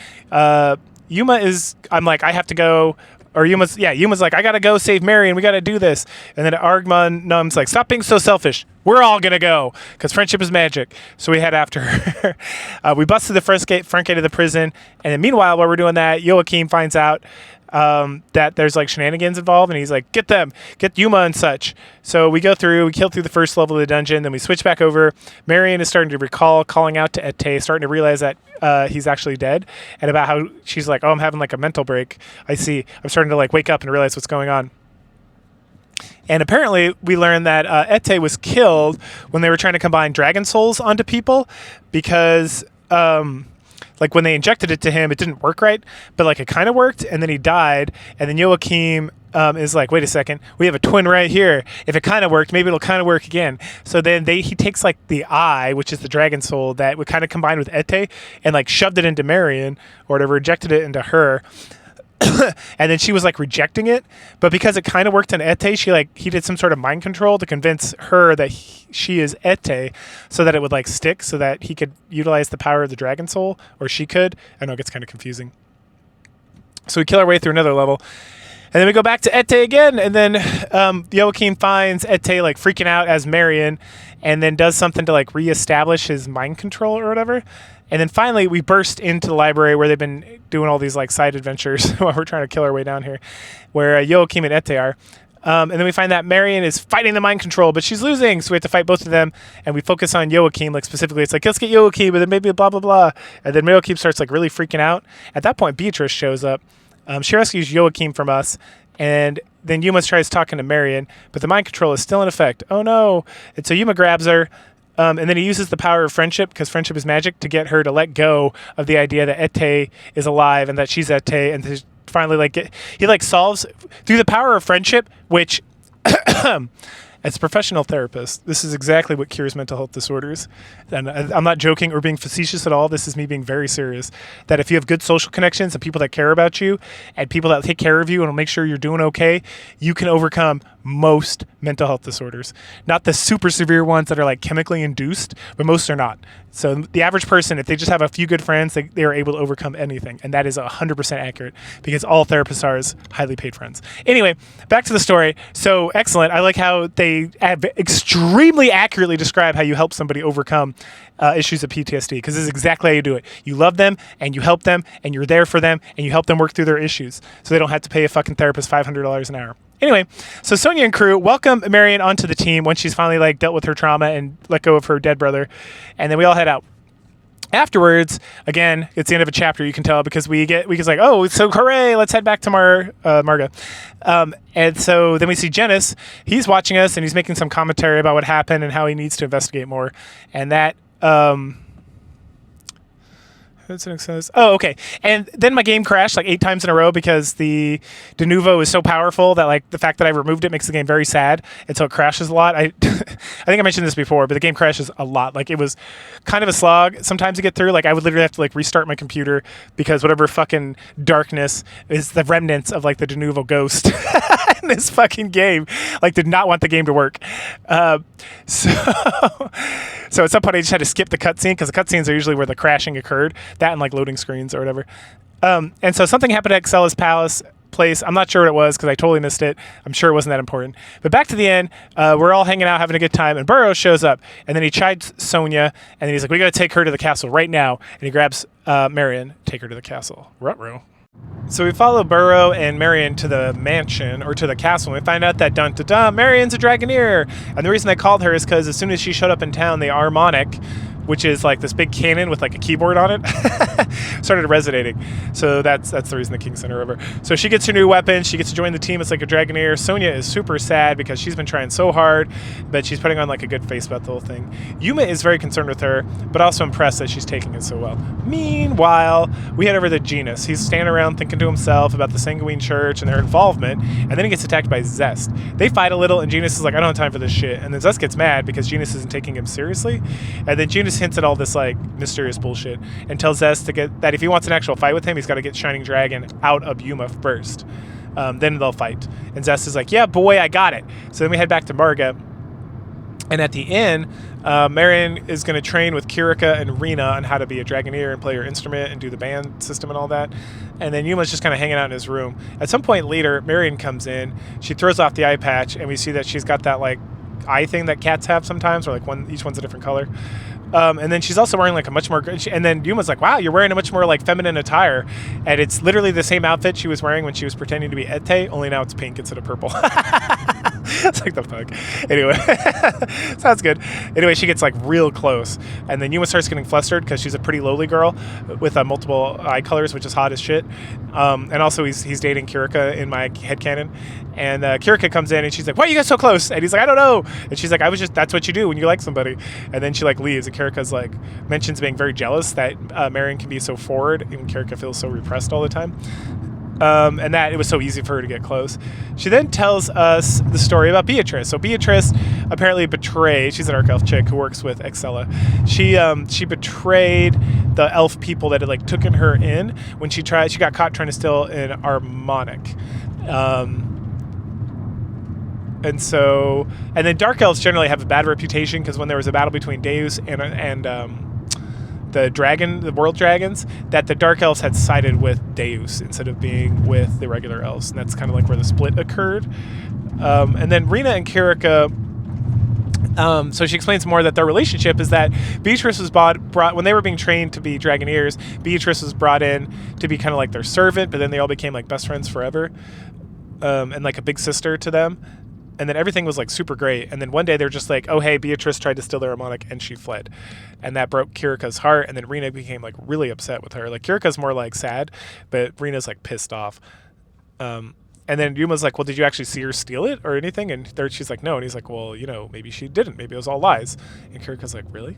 Yuma is, I'm like, I have to go. Or Yuma's like, I gotta go save Marion. We gotta do this. And then Argnum's like, stop being so selfish. We're all gonna go because friendship is magic. So we head after her. We busted the front gate of the prison. And then meanwhile, while we're doing that, Joachim finds out that there's like shenanigans involved, and he's like, get Yuma and such. So we go through, we kill through the first level of the dungeon, then we switch back over. Marion is starting to recall calling out to Ete, starting to realize that he's actually dead, and about how she's like, oh, I'm having like a mental break. I see. I'm starting to like wake up and realize what's going on. And apparently we learned that Ete was killed when they were trying to combine dragon souls onto people because like when they injected it to him, it didn't work right, but like it kind of worked, and then he died. And then Joachim is like, wait a second, we have a twin right here. If it kind of worked, maybe it'll kind of work again. So then he takes like the eye, which is the dragon soul that would kind of combine with Ete, and like shoved it into Marion or whatever, injected it into her. And then she was like rejecting it, but because it kind of worked on Ete, he did some sort of mind control to convince her that she is Ete, so that it would like stick, so that he could utilize the power of the dragon soul, or she could. I know it gets kind of confusing. So we kill our way through another level. And then we go back to Ete again, and then Joachim finds Ete like freaking out as Marion, and then does something to like reestablish his mind control or whatever. And then finally we burst into the library where they've been doing all these like side adventures while we're trying to kill our way down here, where Joachim and Ete are. And then we find that Marion is fighting the mind control, but she's losing, so we have to fight both of them. And we focus on Joachim, like specifically. It's like, let's get Joachim, and then maybe blah blah blah. And then Joachim starts like really freaking out. At that point, Beatrice shows up. She rescues Joachim from us, and then Yuma tries talking to Marion, but the mind control is still in effect. Oh no! And so Yuma grabs her, and then he uses the power of friendship, because friendship is magic, to get her to let go of the idea that Ete is alive and that she's Ete, and to finally he solves through the power of friendship, which as a professional therapist, this is exactly what cures mental health disorders. And I'm not joking or being facetious at all. This is me being very serious. That if you have good social connections and people that care about you and people that take care of you and will make sure you're doing okay, you can overcome most mental health disorders. Not the super severe ones that are like chemically induced, but most are not. So the average person, if they just have a few good friends, they are able to overcome anything. And that is 100% accurate, because all therapists are highly paid friends. Anyway, back to the story. So excellent. I like how they have extremely accurately describe how you help somebody overcome issues of PTSD, because this is exactly how you do it. You love them, and you help them, and you're there for them, and you help them work through their issues, so they don't have to pay a fucking therapist $500 an hour. Anyway, so Sonia and crew welcome Marion onto the team once she's finally like dealt with her trauma and let go of her dead brother, and then we all head out. Afterwards, again, it's the end of a chapter, you can tell, because we get like, oh, so hooray, let's head back to Marga. And so then we see Genis. He's watching us, and he's making some commentary about what happened and how he needs to investigate more. And that... Oh, okay. And then my game crashed like 8 times in a row because the de novo is so powerful that like the fact that I removed it makes the game very sad, and so it crashes a lot. I think I mentioned this before, but the game crashes a lot. Like it was kind of a slog sometimes to get through. Like I would literally have to like restart my computer because whatever fucking darkness is the remnants of like the de novo ghost in this fucking game like did not want the game to work. So at some point I just had to skip the cutscene, because the cutscenes are usually where the crashing occurred. That and like loading screens or whatever. And so something happened at Excella's place. I'm not sure what it was, because I totally missed it. I'm sure it wasn't that important. But back to the end, we're all hanging out, having a good time, and Burroughs shows up, and then he chides Sonia, and then he's like, we got to take her to the castle right now. And he grabs Marion, take her to the castle. Ruh-roh. So we follow Burrow and Marion to the mansion, or to the castle, and we find out that dun-dun-dun, Marion's a Dragoneer. And the reason they called her is because as soon as she showed up in town, the harmonic, which is like this big cannon with like a keyboard on it, started resonating. So that's the reason the king sent her over. So she gets her new weapon. She gets to join the team. It's like a Dragoneer. Sonia is super sad because she's been trying so hard, but she's putting on like a good face about the whole thing. Yuma is very concerned with her, but also impressed that she's taking it so well. Meanwhile, we head over to Genus. He's standing around thinking to himself about the Sanguine Church and their involvement, and then he gets attacked by Zest. They fight a little, and Genus is like, I don't have time for this shit. And then Zest gets mad because Genus isn't taking him seriously. And then Genus hints at all this like mysterious bullshit and tells Zest to get that if he wants an actual fight with him, he's got to get Shining Dragon out of Yuma first. Then they'll fight. And Zest is like, yeah, boy, I got it. So then we head back to Marga. And at the inn, Marion is going to train with Kirika and Rena on how to be a Dragoneer and play her instrument and do the band system and all that. And then Yuma's just kind of hanging out in his room. At some point later, Marion comes in. She throws off the eye patch, and we see that she's got that like eye thing that cats have sometimes, or like each one's a different color. And then she's also wearing like a much more, and then Yuma's like, wow, you're wearing a much more like feminine attire. And it's literally the same outfit she was wearing when she was pretending to be Ete, only now it's pink instead of purple. It's like the fuck. Anyway, sounds good. Anyway, she gets like real close, and then Yuma starts getting flustered because she's a pretty lowly girl with multiple eye colors, which is hot as shit. And also he's dating Kirika in my headcanon. And Kirika comes in and she's like, why are you guys so close? And he's like, I don't know. And she's like, that's what you do when you like somebody. And then she like leaves, and Kirika's like mentions being very jealous that Marion can be so forward and Kirika feels so repressed all the time. And that it was so easy for her to get close. She then tells us the story about Beatrice. So Beatrice apparently betrayed, she's an Arc Elf chick who works with Excella. She betrayed the elf people that had like taken her in when she got caught trying to steal an harmonic. And then Dark Elves generally have a bad reputation because when there was a battle between Deus and the world dragons, that the dark elves had sided with Deus instead of being with the regular elves, and that's kind of like where the split occurred. And then Rena and Kirika. So she explains more that their relationship is that Beatrice was brought when they were being trained to be Dragoneers. Beatrice was brought in to be kind of like their servant, but then they all became like best friends forever, and like a big sister to them. And then everything was like super great. And then one day they're just like, oh hey, Beatrice tried to steal their harmonic and she fled, and that broke Kirika's heart. And then Rena became like really upset with her. Like Kirika's more like sad, but Rena's like pissed off. And then Yuma's like, well, did you actually see her steal it or anything? And she's like, no. And he's like, well, maybe she didn't. Maybe it was all lies. And Kirika's like, really?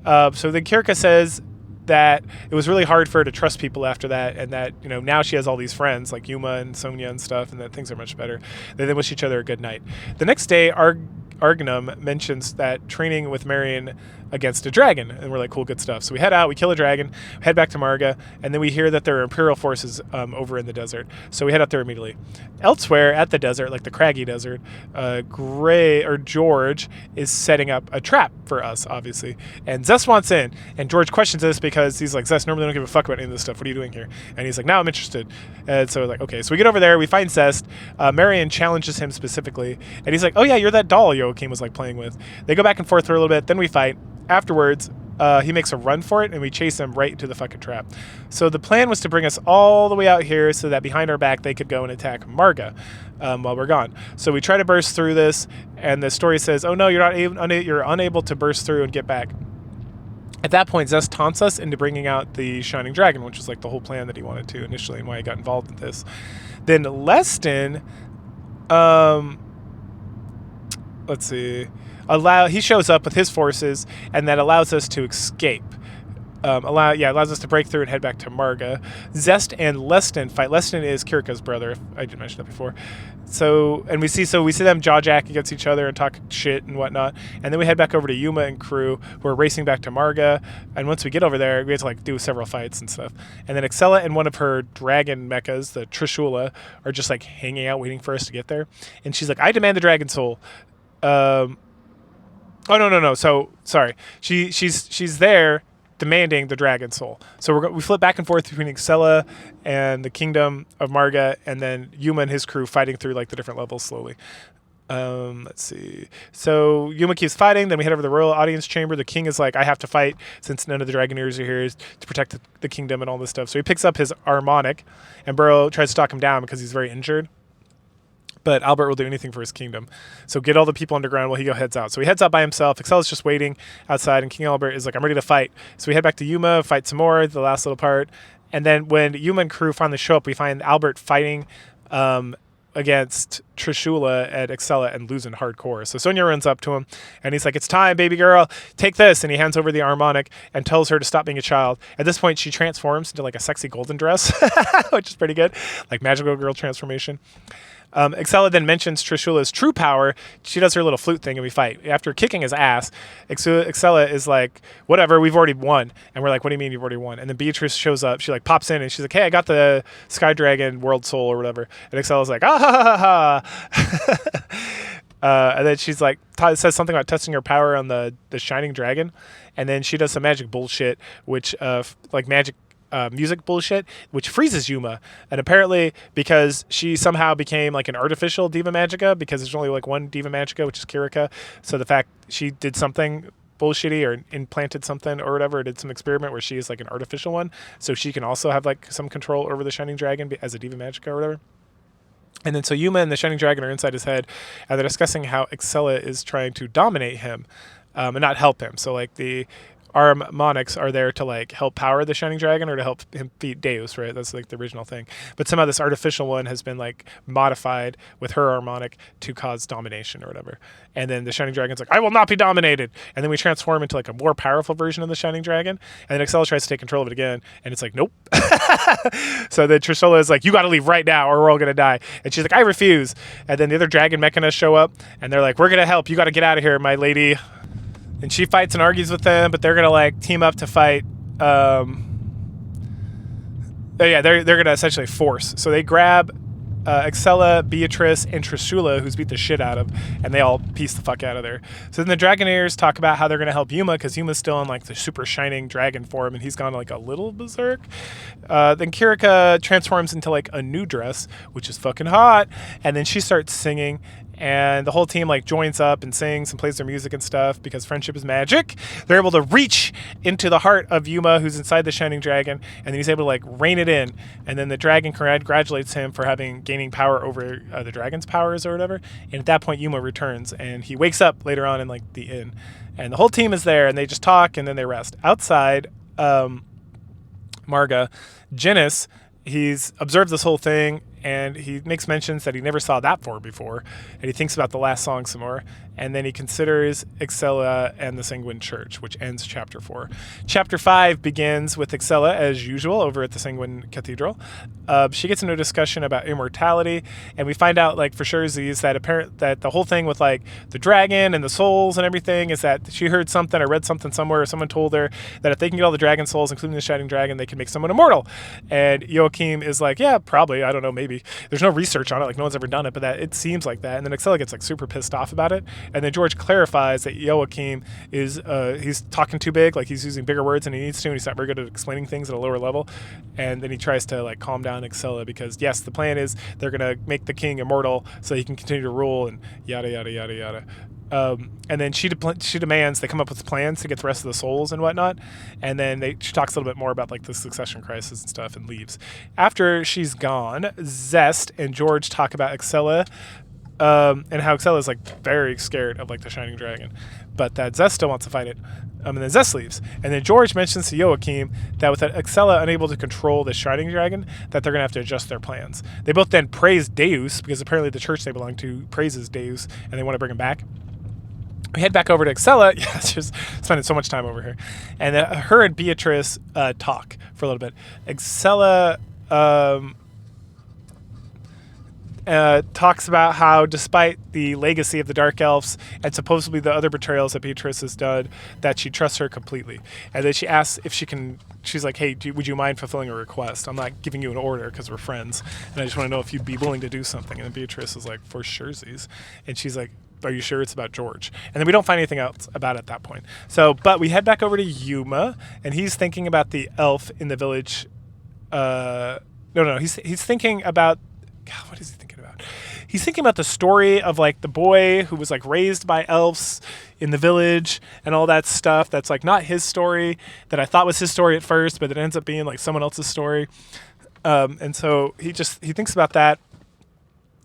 So then Kirika says that it was really hard for her to trust people after that, and that, now she has all these friends like Yuma and Sonia and stuff, and that things are much better. They then wish each other a good night. The next day, Argnum mentions that training with Marion against a dragon, and we're like, cool, good stuff. So we head out, we kill a dragon, head back to Marga, and then we hear that there are Imperial forces over in the desert. So we head out there immediately. Elsewhere at the desert, like the craggy desert, George is setting up a trap for us, obviously. And Zest wants in, and George questions this because he's like, Zest, normally don't give a fuck about any of this stuff. What are you doing here? And he's like, now I'm interested. And so we're like, okay. So we get over there, we find Zest. Marion challenges him specifically, and he's like, oh yeah, you're that doll Joachim was like playing with. They go back and forth for a little bit, then we fight. Afterwards, he makes a run for it, and we chase him right into the fucking trap. So the plan was to bring us all the way out here so that behind our back they could go and attack Marga while we're gone. So we try to burst through this, and the story says, oh no, you're unable to burst through and get back. At that point, Zest taunts us into bringing out the Shining Dragon, which was like the whole plan that he wanted to initially and why he got involved in this. Then Leston, let's see, he shows up with his forces, and that allows us to escape. Allows us to break through and head back to Marga. Zest and Leston fight. Leston is Kirika's brother. I did mention that before. So we see them jaw-jack against each other and talk shit and whatnot. And then we head back over to Yuma and crew, who are racing back to Marga. And once we get over there, we have to like do several fights and stuff. And then Excella and one of her dragon mechas, the Trishula, are just like hanging out waiting for us to get there. And she's like, I demand the dragon soul. Oh no. So sorry, she's there demanding the dragon soul. So we flip back and forth between Excella and the kingdom of Marga, and then Yuma and his crew fighting through like the different levels slowly. Let's see. So Yuma keeps fighting. Then we head over to the royal audience chamber. The king is like, I have to fight since none of the Dragoneers are here to protect the kingdom and all this stuff. So he picks up his harmonic, and Burrow tries to talk him down because he's very injured. But Albert will do anything for his kingdom. So get all the people underground while he heads out. So he heads out by himself. Excella's just waiting outside, and King Albert is like, I'm ready to fight. So we head back to Yuma, fight some more, the last little part. And then when Yuma and crew finally show up, we find Albert fighting against Trishula at Excella and losing hardcore. So Sonia runs up to him, and he's like, it's time, baby girl, take this. And he hands over the harmonic and tells her to stop being a child. At this point, she transforms into like a sexy golden dress, which is pretty good, like magical girl transformation. Excella then mentions Trishula's true power. She does her little flute thing, and we fight. After kicking his ass, Excella is like, whatever, we've already won. And we're like, what do you mean you've already won? And then Beatrice shows up. She like pops in, and she's like, hey, I got the Sky Dragon World Soul or whatever. And Excella's like, ah ha ha ha. And then she's like, says something about testing her power on the Shining Dragon. And then she does some magic bullshit, which like magic music bullshit, which freezes Yuma. And apparently because she somehow became like an artificial Diva Magica, because there's only like one Diva Magica, which is Kirika. So the fact she did something bullshitty or implanted something or whatever, did some experiment where she is like an artificial one, so she can also have like some control over the Shining Dragon as a Diva Magica or whatever. And then so Yuma and the Shining Dragon are inside his head, and they're discussing how Excella is trying to dominate him and not help him. So like the harmonics are there to like help power the Shining Dragon or to help him beat Deus, right? That's like the original thing. But somehow this artificial one has been like modified with her harmonic to cause domination or whatever. And then the Shining Dragon's like, I will not be dominated. And then we transform into like a more powerful version of the Shining Dragon. And then Excella tries to take control of it again, and it's like, nope. So then Trishula is like, you got to leave right now or we're all going to die. And she's like, I refuse. And then the other dragon mechanists show up, and they're like, we're going to help. You got to get out of here, my lady. And she fights and argues with them, but they're gonna like team up to fight. They're gonna essentially force. So they grab Excella, Beatrice, and Trishula, who's beat the shit out of, and they all piece the fuck out of there. So then the Dragonaires talk about how they're going to help Yuma, because Yuma's still in like the super shining dragon form, and he's gone like a little berserk. Then Kirika transforms into like a new dress, which is fucking hot, and then she starts singing, and the whole team like joins up and sings and plays their music and stuff because friendship is magic. They're able to reach into the heart of Yuma, who's inside the shining dragon, and then he's able to like rein it in. And then the dragon congratulates him for gaining power over the dragon's powers or whatever. And at that point, Yuma returns, and he wakes up later on in like the inn, and the whole team is there, and they just talk and then they rest outside. Marga, Genis, he's observed this whole thing, and he makes mentions that he never saw that form before, and he thinks about the last song some more, and then he considers Excella and the Sanguine Church, which ends chapter 4. Chapter 5 begins with Excella, as usual, over at the Sanguine Cathedral. She gets into a discussion about immortality, and we find out, like, for sure, that the whole thing with, like, the dragon and the souls and everything is that she heard something or read something somewhere, or someone told her that if they can get all the dragon souls, including the Shining Dragon, they can make someone immortal. And Joachim is like, yeah, probably, I don't know, maybe. There's no research on it, like, no one's ever done it, but that it seems like that. And then Excella gets, like, super pissed off about it. And then George clarifies that Joachim is, he's talking too big, like, he's using bigger words than he needs to, and he's not very good at explaining things at a lower level. And then he tries to, like, calm down Excella, because, yes, the plan is they're going to make the king immortal so he can continue to rule, and yada, yada, yada, yada. And then she demands they come up with plans to get the rest of the souls and whatnot. And then she talks a little bit more about like the succession crisis and stuff and leaves. After she's gone, Zest and George talk about Excella, and how Excella is like very scared of like the Shining Dragon, but that Zest still wants to fight it. And then Zest leaves. And then George mentions to Joachim that with Excella unable to control the Shining Dragon, that they're going to have to adjust their plans. They both then praise Deus, because apparently the church they belong to praises Deus, and they want to bring him back. We head back over to Excella. Yeah, it's just spending so much time over here. And her and Beatrice talk for a little bit. Excella talks about how, despite the legacy of the Dark Elves and supposedly the other betrayals that Beatrice has done, that she trusts her completely. And then she asks if she can. She's like, hey, would you mind fulfilling a request? I'm not giving you an order because we're friends, and I just want to know if you'd be willing to do something. And then Beatrice is like, for surezies. And she's like, are you sure it's about George? And then we don't find anything else about it at that point. So, but we head back over to Yuma, and he's thinking about the elf in the village. He's thinking about, God, what is he thinking about? He's thinking about the story of like the boy who was like raised by elves in the village and all that stuff. That's like not his story, that I thought was his story at first, but it ends up being like someone else's story. And so he thinks about that.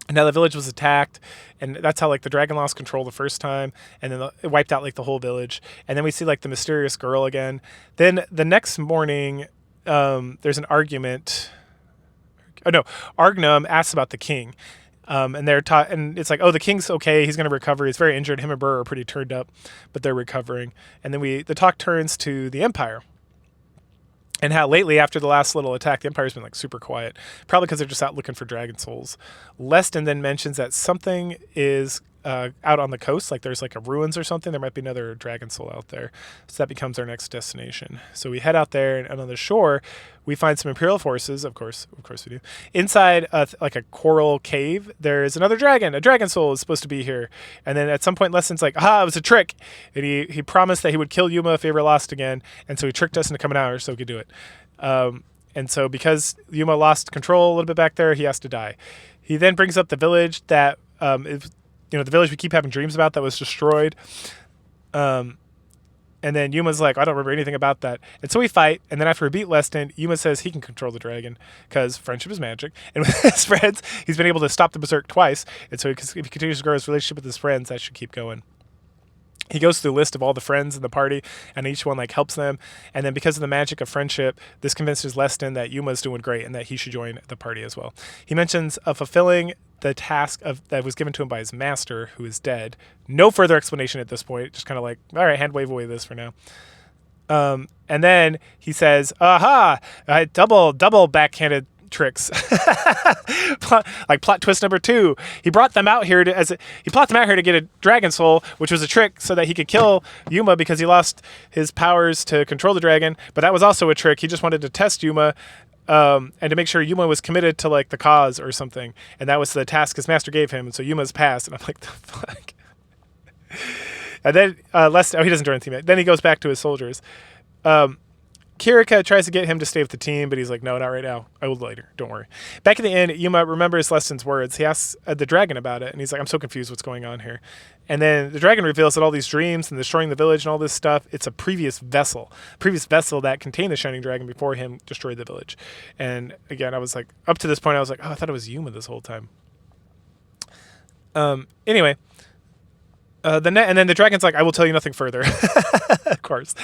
And now the village was attacked, and that's how like the dragon lost control the first time, and then it wiped out like the whole village. And then we see like the mysterious girl again. Then the next morning, there's an argument. Oh no, Argnum asks about the king, and they're and it's like, oh, the king's okay, he's gonna recover. He's very injured. Him and Burr are pretty turned up, but they're recovering. And then the talk turns to the Empire. And how lately, after the last little attack, the Empire's been like super quiet. Probably because they're just out looking for dragon souls. Leston then mentions that something is out on the coast, like there's like a ruins or something. There might be another dragon soul out there. So that becomes our next destination. So we head out there, and on the shore, we find some Imperial forces. Of course we do. Inside like a coral cave, there's another dragon. A dragon soul is supposed to be here. And then at some point, Leston's like, aha, it was a trick. And he promised that he would kill Yuma if he ever lost again. And so he tricked us into coming out so he could do it. And so because Yuma lost control a little bit back there, he has to die. He then brings up the village that is, the village we keep having dreams about that was destroyed. And then Yuma's like, I don't remember anything about that. And so we fight. And then after we beat Leston, Yuma says he can control the dragon because friendship is magic. And with his friends, he's been able to stop the berserk twice. And so if he continues to grow his relationship with his friends, that should keep going. He goes through a list of all the friends in the party, and each one like helps them. And then because of the magic of friendship, this convinces Leston that Yuma's doing great and that he should join the party as well. He mentions fulfilling the task that was given to him by his master, who is dead. No further explanation at this point. Just kind of like, all right, hand wave away this for now. And then he says, aha, double backhanded tricks. Like plot twist number 2. He brought them out here to get a dragon soul, which was a trick so that he could kill Yuma because he lost his powers to control the dragon. But that was also a trick. He just wanted to test Yuma and to make sure Yuma was committed to like the cause or something, and that was the task his master gave him. And so Yuma's passed, and I'm like, the fuck. And then Lester, he doesn't join the team yet. Then he goes back to his soldiers. Kirika tries to get him to stay with the team, but he's like, no, not right now. I will later. Don't worry. Back at the end, Yuma remembers Leston's words. He asks the dragon about it, and he's like, I'm so confused what's going on here. And then the dragon reveals that all these dreams and destroying the village and all this stuff, it's a previous vessel that contained the Shining Dragon before him destroyed the village. And again, I was like, up to this point, I was like, oh, I thought it was Yuma this whole time. Anyway. And then the dragon's like, I will tell you nothing further. Of course.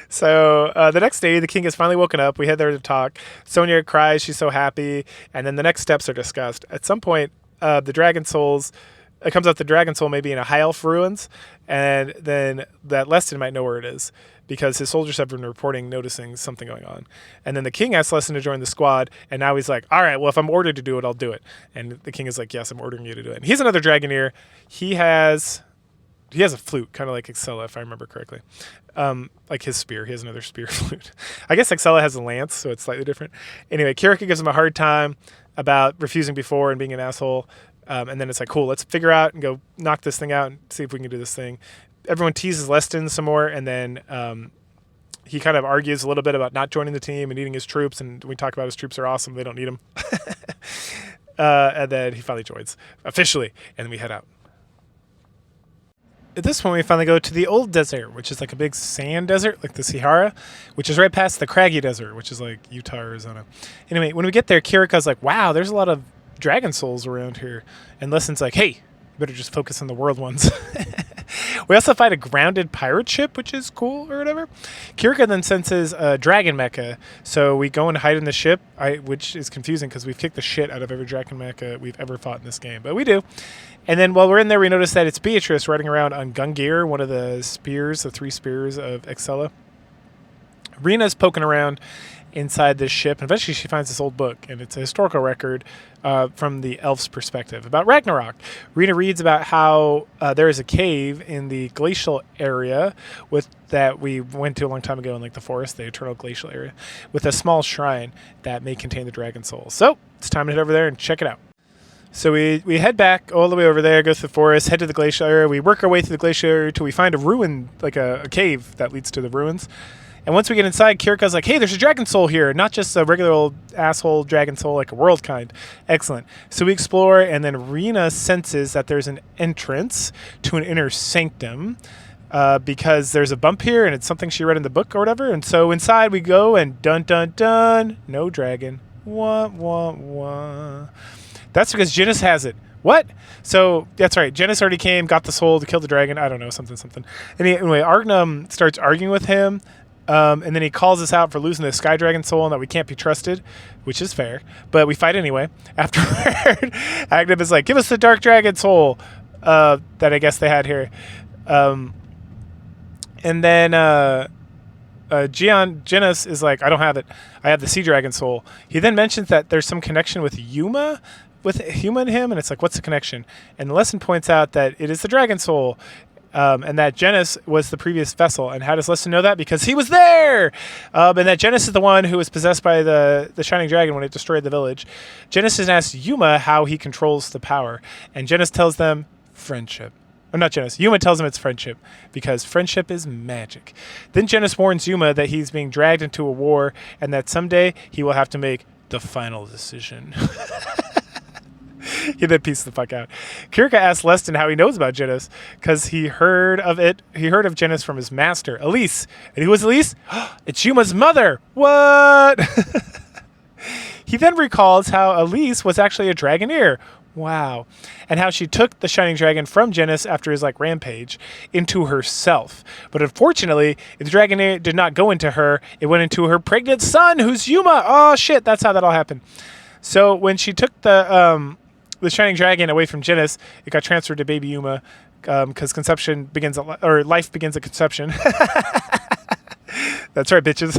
So the next day, the king has finally woken up. We head there to talk. Sonia cries. She's so happy. And then the next steps are discussed. At some point, the dragon souls, it comes out the dragon soul may be in a high elf ruins. And then that Leston might know where it is because his soldiers have been noticing something going on. And then the king asks Leston to join the squad. And now he's like, all right, well, if I'm ordered to do it, I'll do it. And the king is like, yes, I'm ordering you to do it. And he's another Dragoneer. He has a flute, kind of like Excella, if I remember correctly. Like his spear. He has another spear flute. I guess Excella has a lance, so it's slightly different. Anyway, Kirika gives him a hard time about refusing before and being an asshole. And then it's like, cool, let's figure out and go knock this thing out and see if we can do this thing. Everyone teases Leston some more, and then he kind of argues a little bit about not joining the team and needing his troops. And we talk about his troops are awesome. They don't need him. And then he finally joins officially, and then we head out. At this point, we finally go to the old desert, which is like a big sand desert, like the Sahara, which is right past the craggy desert, which is like Utah, Arizona. Anyway, when we get there, Kirika's like, wow, there's a lot of dragon souls around here. And Leston's like, hey, you better just focus on the world ones. We also find a grounded pirate ship, which is cool or whatever. Kirika then senses a dragon mecha, so we go and hide in the ship, which is confusing because we've kicked the shit out of every dragon mecha we've ever fought in this game, but we do. And then while we're in there, we notice that it's Beatrice riding around on Gungir, one of the spears, the 3 spears of Excella. Rena's poking around inside this ship, and eventually she finds this old book, and it's a historical record from the elf's perspective about Ragnarok. Rena reads about how there is a cave in the glacial area that we went to a long time ago in like the forest, the eternal glacial area, with a small shrine that may contain the dragon soul. So it's time to head over there and check it out. So we head back all the way over there, go through the forest, head to the glacial area. We work our way through the glacial area until we find a ruin, like a cave that leads to the ruins. And once we get inside, Kirika's like, hey, there's a dragon soul here, not just a regular old asshole dragon soul, like a world kind. Excellent. So we explore, and then Rena senses that there's an entrance to an inner sanctum because there's a bump here, and it's something she read in the book or whatever. And so inside we go, and dun, dun, dun, no dragon. Wah, wah, wah. That's because Janice has it. What? So, that's right. Janice already came, got the soul to kill the dragon. I don't know, something. Anyway, Argnum starts arguing with him. And then he calls us out for losing the Sky Dragon soul and that we can't be trusted, which is fair. But we fight anyway. Afterward, Argnum is like, give us the Dark Dragon soul that I guess they had here. And then Janice is like, I don't have it. I have the Sea Dragon soul. He then mentions that there's some connection with Yuma and him. And it's like, what's the connection? And the lesson points out that it is the Dragon soul. And that Janice was the previous vessel. And how does Leston know that? Because he was there! And that Janice is the one who was possessed by the Shining Dragon when it destroyed the village. Janice has asked Yuma how he controls the power. And Janice tells them friendship. Or not Janice. Yuma tells him it's friendship. Because friendship is magic. Then Janice warns Yuma that he's being dragged into a war. And that someday he will have to make the final decision. He then pieces the fuck out. Kirika asks Leston how he knows about Janice, because he heard of Janice from his master, Elise. And who was Elise? It's Yuma's mother. What? He then recalls how Elise was actually a Dragoneer. Wow. And how she took the Shining Dragon from Janice after his rampage into herself. But unfortunately, the Dragoneer did not go into her. It went into her pregnant son, who's Yuma. Oh shit, that's how that all happened. So when she took the Shining Dragon away from Janice, it got transferred to baby Yuma because life begins at conception. That's right, bitches.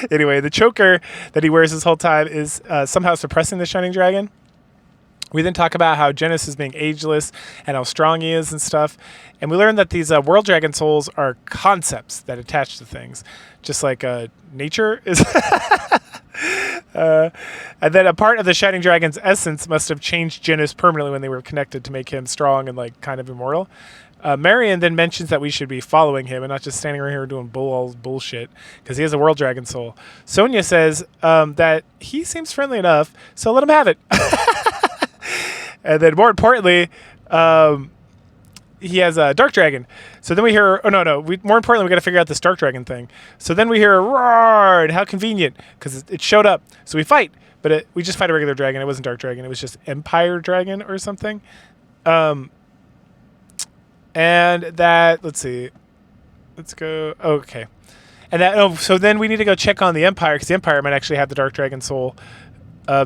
Anyway, the choker that he wears this whole time is somehow suppressing the Shining Dragon. We then talk about how Genis is being ageless and how strong he is and stuff. And we learn that these world dragon souls are concepts that attach to things, just like nature is. And then a part of the Shining Dragon's essence must have changed Genis permanently when they were connected to make him strong and like kind of immortal. Marion then mentions that we should be following him and not just standing around here doing bullshit because he has a world dragon soul. Sonia says that he seems friendly enough, so let him have it. And then more importantly, he has a dark dragon. So then we hear, more importantly, we got to figure out this dark dragon thing. So then we hear a roar, and how convenient, because it showed up. So we fight, but we just fight a regular dragon. It wasn't dark dragon. It was just Empire dragon or something. And that, let's see. Let's go. Okay. And that, so then we need to go check on the Empire, because the Empire might actually have the dark dragon soul.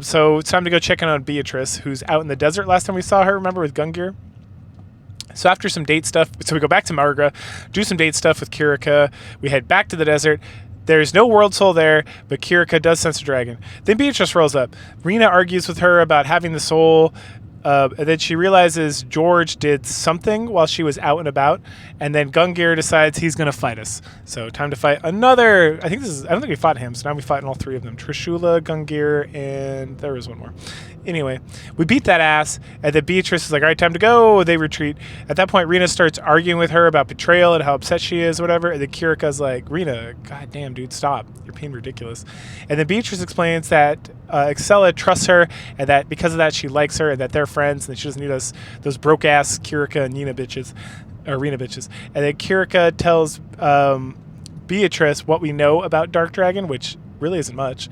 So it's time to go check in on Beatrice, who's out in the desert last time we saw her, remember, with Gungir? So after some date stuff, so we go back to Margra, do some date stuff with Kirika. We head back to the desert. There's no world soul there, but Kirika does sense a dragon. Then Beatrice rolls up. Rena argues with her about having the soul. And then she realizes George did something while she was out and about. And then Gungir decides he's going to fight us. So time to fight another. I don't think we fought him. So now we fight all three of them. Trishula, Gungir, and there was one more. Anyway, we beat that ass. And then Beatrice is like, all right, time to go. They retreat. At that point, Rena starts arguing with her about betrayal and how upset she is, whatever. And then Kirika's like, Rena, goddamn, dude, stop. You're being ridiculous. And then Beatrice explains that Excella trusts her and that because of that, she likes her and that they're friends and that she doesn't need those broke-ass Kirika and Rena bitches. And then Kirika tells Beatrice what we know about Dark Dragon, which really isn't much.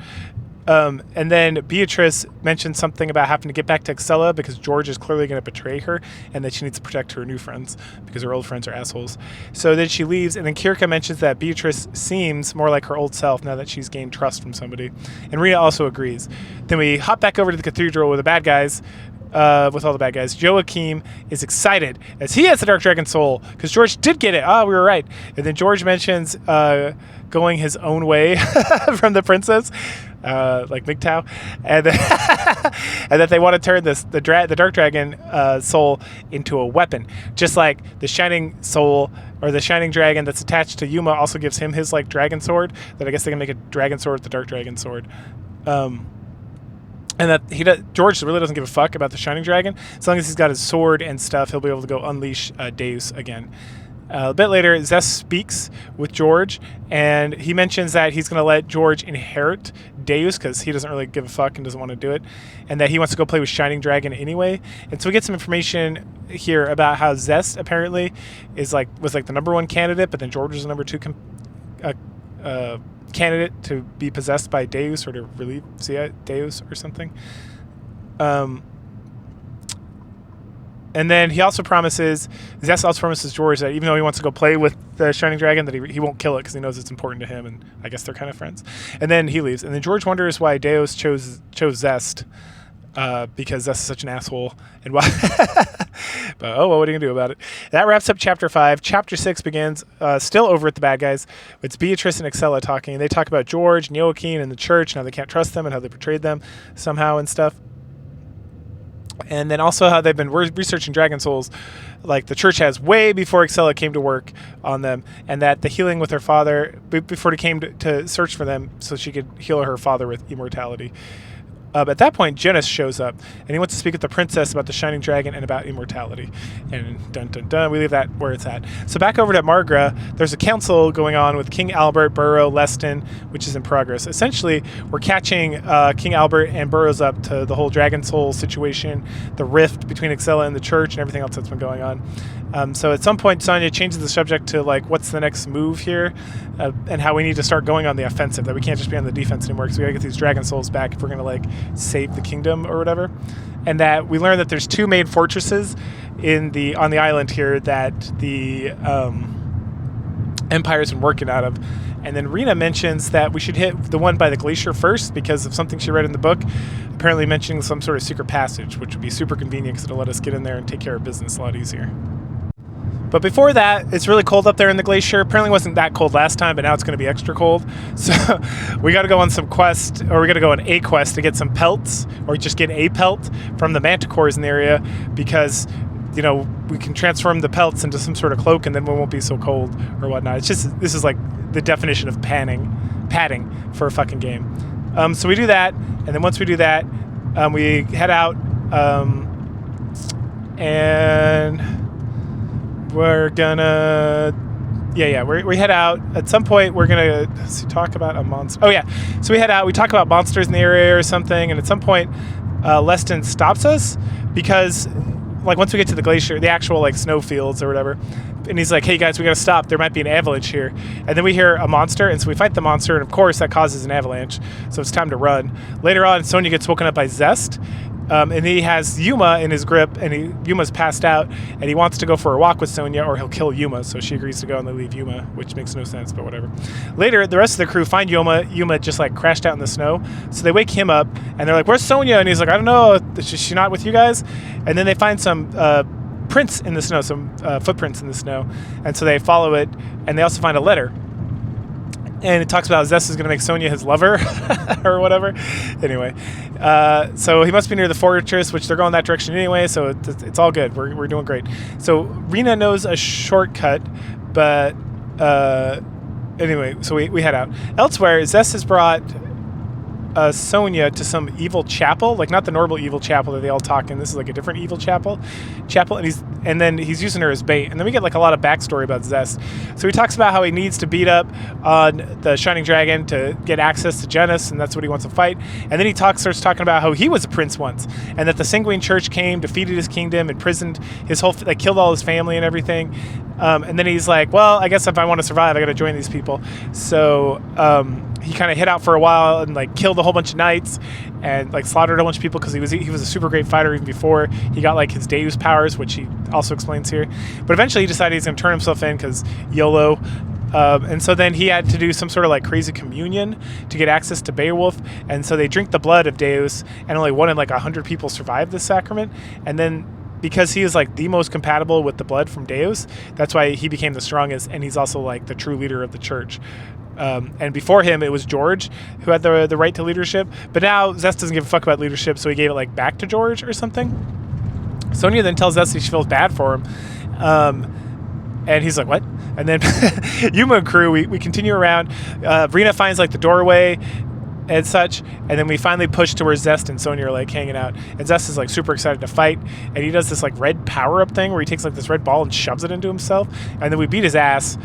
And then Beatrice mentions something about having to get back to Excella because George is clearly going to betray her and that she needs to protect her new friends because her old friends are assholes. So then she leaves, and then Kirika mentions that Beatrice seems more like her old self now that she's gained trust from somebody. And Rena also agrees. Then we hop back over to the cathedral with the bad guys. With all the bad guys. Joachim is excited as he has the Dark Dragon soul because George did get it. We were right. And then George mentions going his own way from the princess, like MGTOW, and and that they want to turn the Dark Dragon soul into a weapon, just like the Shining soul or the Shining Dragon that's attached to Yuma also gives him his like dragon sword. That I guess they can make a dragon sword with the Dark Dragon sword. And that George really doesn't give a fuck about the Shining Dragon. As long as he's got his sword and stuff, he'll be able to go unleash Deus again. A bit later, Zest speaks with George, and he mentions that he's going to let George inherit Deus because he doesn't really give a fuck and doesn't want to do it, and that he wants to go play with Shining Dragon anyway. And so we get some information here about how Zest apparently was like the number one candidate, but then George was the number two candidate to be possessed by Deus or to relieve Deus or something. And then Zest also promises George that even though he wants to go play with the Shining Dragon, that he won't kill it because he knows it's important to him, and I guess they're kind of friends. And then he leaves. And then George wonders why Deus chose Zest, because Zest is such an asshole. And why? But well, what are you going to do about it? That wraps up Chapter 5. Chapter 6 begins, still over at the bad guys. It's Beatrice and Excella talking. And they talk about George and Joachim and the church and how they can't trust them and how they betrayed them somehow and stuff. And then also how they've been researching Dragon Souls, like the church has way before Excella came to work on them, and that the healing with her father, before he came to search for them so she could heal her father with immortality. At that point, Genis shows up, and he wants to speak with the princess about the Shining Dragon and about immortality. And dun dun dun, we leave that where it's at. So back over to Margra, there's a council going on with King Albert, Burrow, Leston, which is in progress. Essentially, we're catching King Albert and Burrows up to the whole Dragon Soul situation, the rift between Excella and the church, and everything else that's been going on. So at some point, Sonia changes the subject to like, what's the next move here, and how we need to start going on the offensive. That we can't just be on the defense anymore because we gotta get these Dragon Souls back if we're gonna like save the kingdom or whatever. And that we learned that there's two main fortresses on the island here that the Empire's been working out of. And then Rena mentions that we should hit the one by the glacier first because of something she read in the book, apparently mentioning some sort of secret passage, which would be super convenient because it'll let us get in there and take care of business a lot easier. But before that, it's really cold up there in the glacier. Apparently it wasn't that cold last time, but now it's going to be extra cold. So we got to go on some quest, or we got to go on a quest to get some pelts, or just get a pelt from the manticores in the area, because we can transform the pelts into some sort of cloak, and then we won't be so cold or whatnot. It's just, this is like the definition of padding for a fucking game. So we do that, and then once we do that, we head out, and we're gonna, we head out. At some point, we're gonna talk about a monster. Oh yeah, so we head out. We talk about monsters in the area or something, and at some point, Leston stops us because, like, once we get to the glacier, the actual like snow fields or whatever, and he's like, "Hey guys, we gotta stop. There might be an avalanche here." And then we hear a monster, and so we fight the monster, and of course that causes an avalanche. So it's time to run. Later on, Sonia gets woken up by Zest. And he has Yuma in his grip, and Yuma's passed out, and he wants to go for a walk with Sonia, or he'll kill Yuma. So she agrees to go, and they leave Yuma, which makes no sense, but whatever. Later, the rest of the crew find Yuma. Yuma just like crashed out in the snow, so they wake him up, and they're like, "Where's Sonia?" And he's like, "I don't know. Is she not with you guys?" And then they find some prints in the snow, some footprints in the snow, and so they follow it, and they also find a letter. And it talks about how Zest is going to make Sonia his lover or whatever. Anyway, so he must be near the fortress, which they're going that direction anyway, so it's all good. We're doing great. So Rena knows a shortcut, but anyway, so we head out. Elsewhere, Zest has brought Sonia to some evil chapel, like not the normal evil chapel that they all talk in. This is like a different evil chapel, and then he's using her as bait. And then we get like a lot of backstory about Zest. So he talks about how he needs to beat up on the Shining Dragon to get access to Genis, and that's what he wants to fight. And then he starts talking about how he was a prince once, and that the Sanguine Church came, defeated his kingdom, imprisoned his whole, like killed all his family and everything. And then he's like, well, I guess if I want to survive, I got to join these people. So he kind of hid out for a while and like killed a whole bunch of knights and like slaughtered a bunch of people because he was a super great fighter even before he got like his Deus powers, which he also explains here. But eventually he decided he's going to turn himself in because YOLO. And so then he had to do some sort of like crazy communion to get access to Beowulf. And so they drink the blood of Deus, and only one in like 100 people survive this sacrament. And then because he is like the most compatible with the blood from Deus, that's why he became the strongest, and he's also like the true leader of the church. And before him, it was George who had the right to leadership. But now Zest doesn't give a fuck about leadership, so he gave it like back to George or something. Sonia then tells Zest that she feels bad for him. And he's like, what? And then Yuma and crew, we continue around. Rena finds like the doorway and such, and then we finally push to where Zest and Sonia are like hanging out, and Zest is like super excited to fight, and he does this like red power-up thing where he takes like this red ball and shoves it into himself, and then we beat his ass.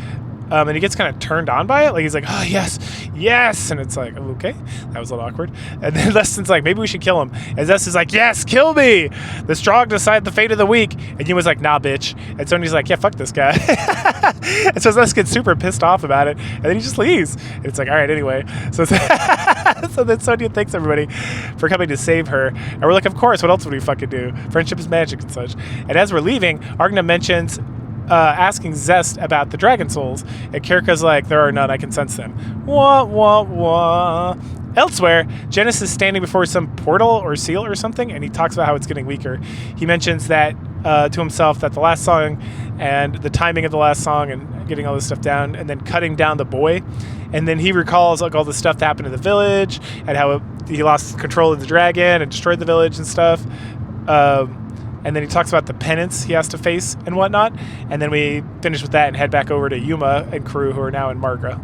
And he gets kind of turned on by it. Like, he's like, oh, yes. And it's like, okay, that was a little awkward. And then Leston's like, maybe we should kill him. And Zest is like, yes, kill me. The strong decide the fate of the weak. And Yuma's like, nah, bitch. And Sonya's like, yeah, fuck this guy. And so Zest gets super pissed off about it. And then he just leaves. And it's like, all right, anyway. So then Sonia thanks everybody for coming to save her. And we're like, of course, what else would we fucking do? Friendship is magic and such. And as we're leaving, Argna mentions asking Zest about the dragon souls, and Kirka's like, there are none, I can sense them. Wah, wah, wah. Elsewhere, Genis is standing before some portal or seal or something, and he talks about how it's getting weaker. He mentions that to himself, that the last song and the timing of the last song and getting all this stuff down, and then cutting down the boy. And then he recalls like all the stuff that happened in the village, and how he lost control of the dragon and destroyed the village and stuff. And then he talks about the penance he has to face and whatnot. And then we finish with that and head back over to Yuma and crew, who are now in Margra.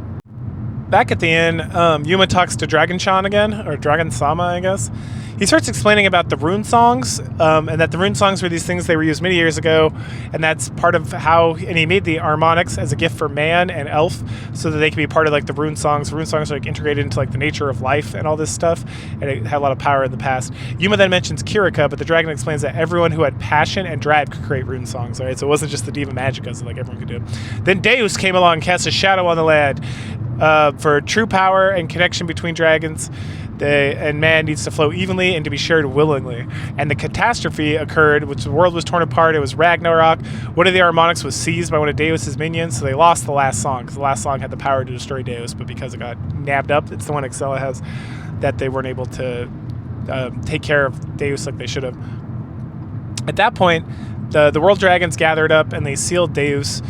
Back at the inn, Yuma talks to Dragon Chan again, or Dragon Sama, I guess. He starts explaining about the rune songs, and that the rune songs were these things they were used many years ago, and that's part of how, and he made the harmonics as a gift for man and elf, so that they can be part of like the rune songs. Rune songs are like integrated into like the nature of life and all this stuff, and it had a lot of power in the past. Yuma then mentions Kirika, but the dragon explains that everyone who had passion and drive could create rune songs, right? So it wasn't just the Diva Magica, so like everyone could do it. Then Deus came along and cast a shadow on the land. For true power and connection between dragons and man needs to flow evenly and to be shared willingly. And the catastrophe occurred, which the world was torn apart. It was Ragnarok. One of the harmonics was seized by one of Deus's minions, so they lost the last song, because the last song had the power to destroy Deus, but because it got nabbed up, it's the one Excella has, that they weren't able to take care of Deus like they should have. At that point, the world dragons gathered up and they sealed Deus.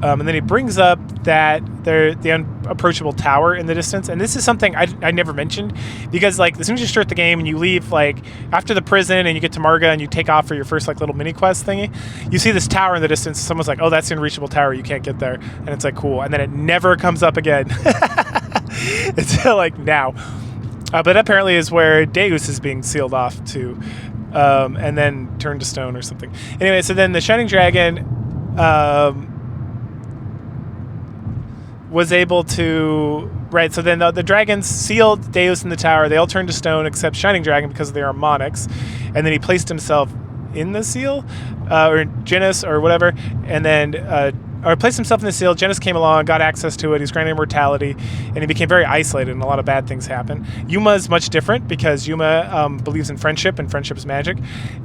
And then he brings up that the unapproachable tower in the distance. And this is something I never mentioned, because like as soon as you start the game and you leave like after the prison and you get to Marga and you take off for your first like little mini quest thingy, you see this tower in the distance. Someone's like, oh, that's the unreachable tower, you can't get there. And it's like, cool. And then it never comes up again until like now. But apparently is where Deus is being sealed off to, and then turned to stone or something. Anyway, so then the Shining Dragon was able to, right, so then the dragons sealed Deus in the tower. They all turned to stone except Shining Dragon because of the harmonics. And then he placed himself in the seal, or Genis or whatever, and then or placed himself in the seal. Genis came along, got access to it. He's granted immortality, and he became very isolated, and a lot of bad things happen. Yuma is much different because Yuma believes in friendship, and friendship is magic,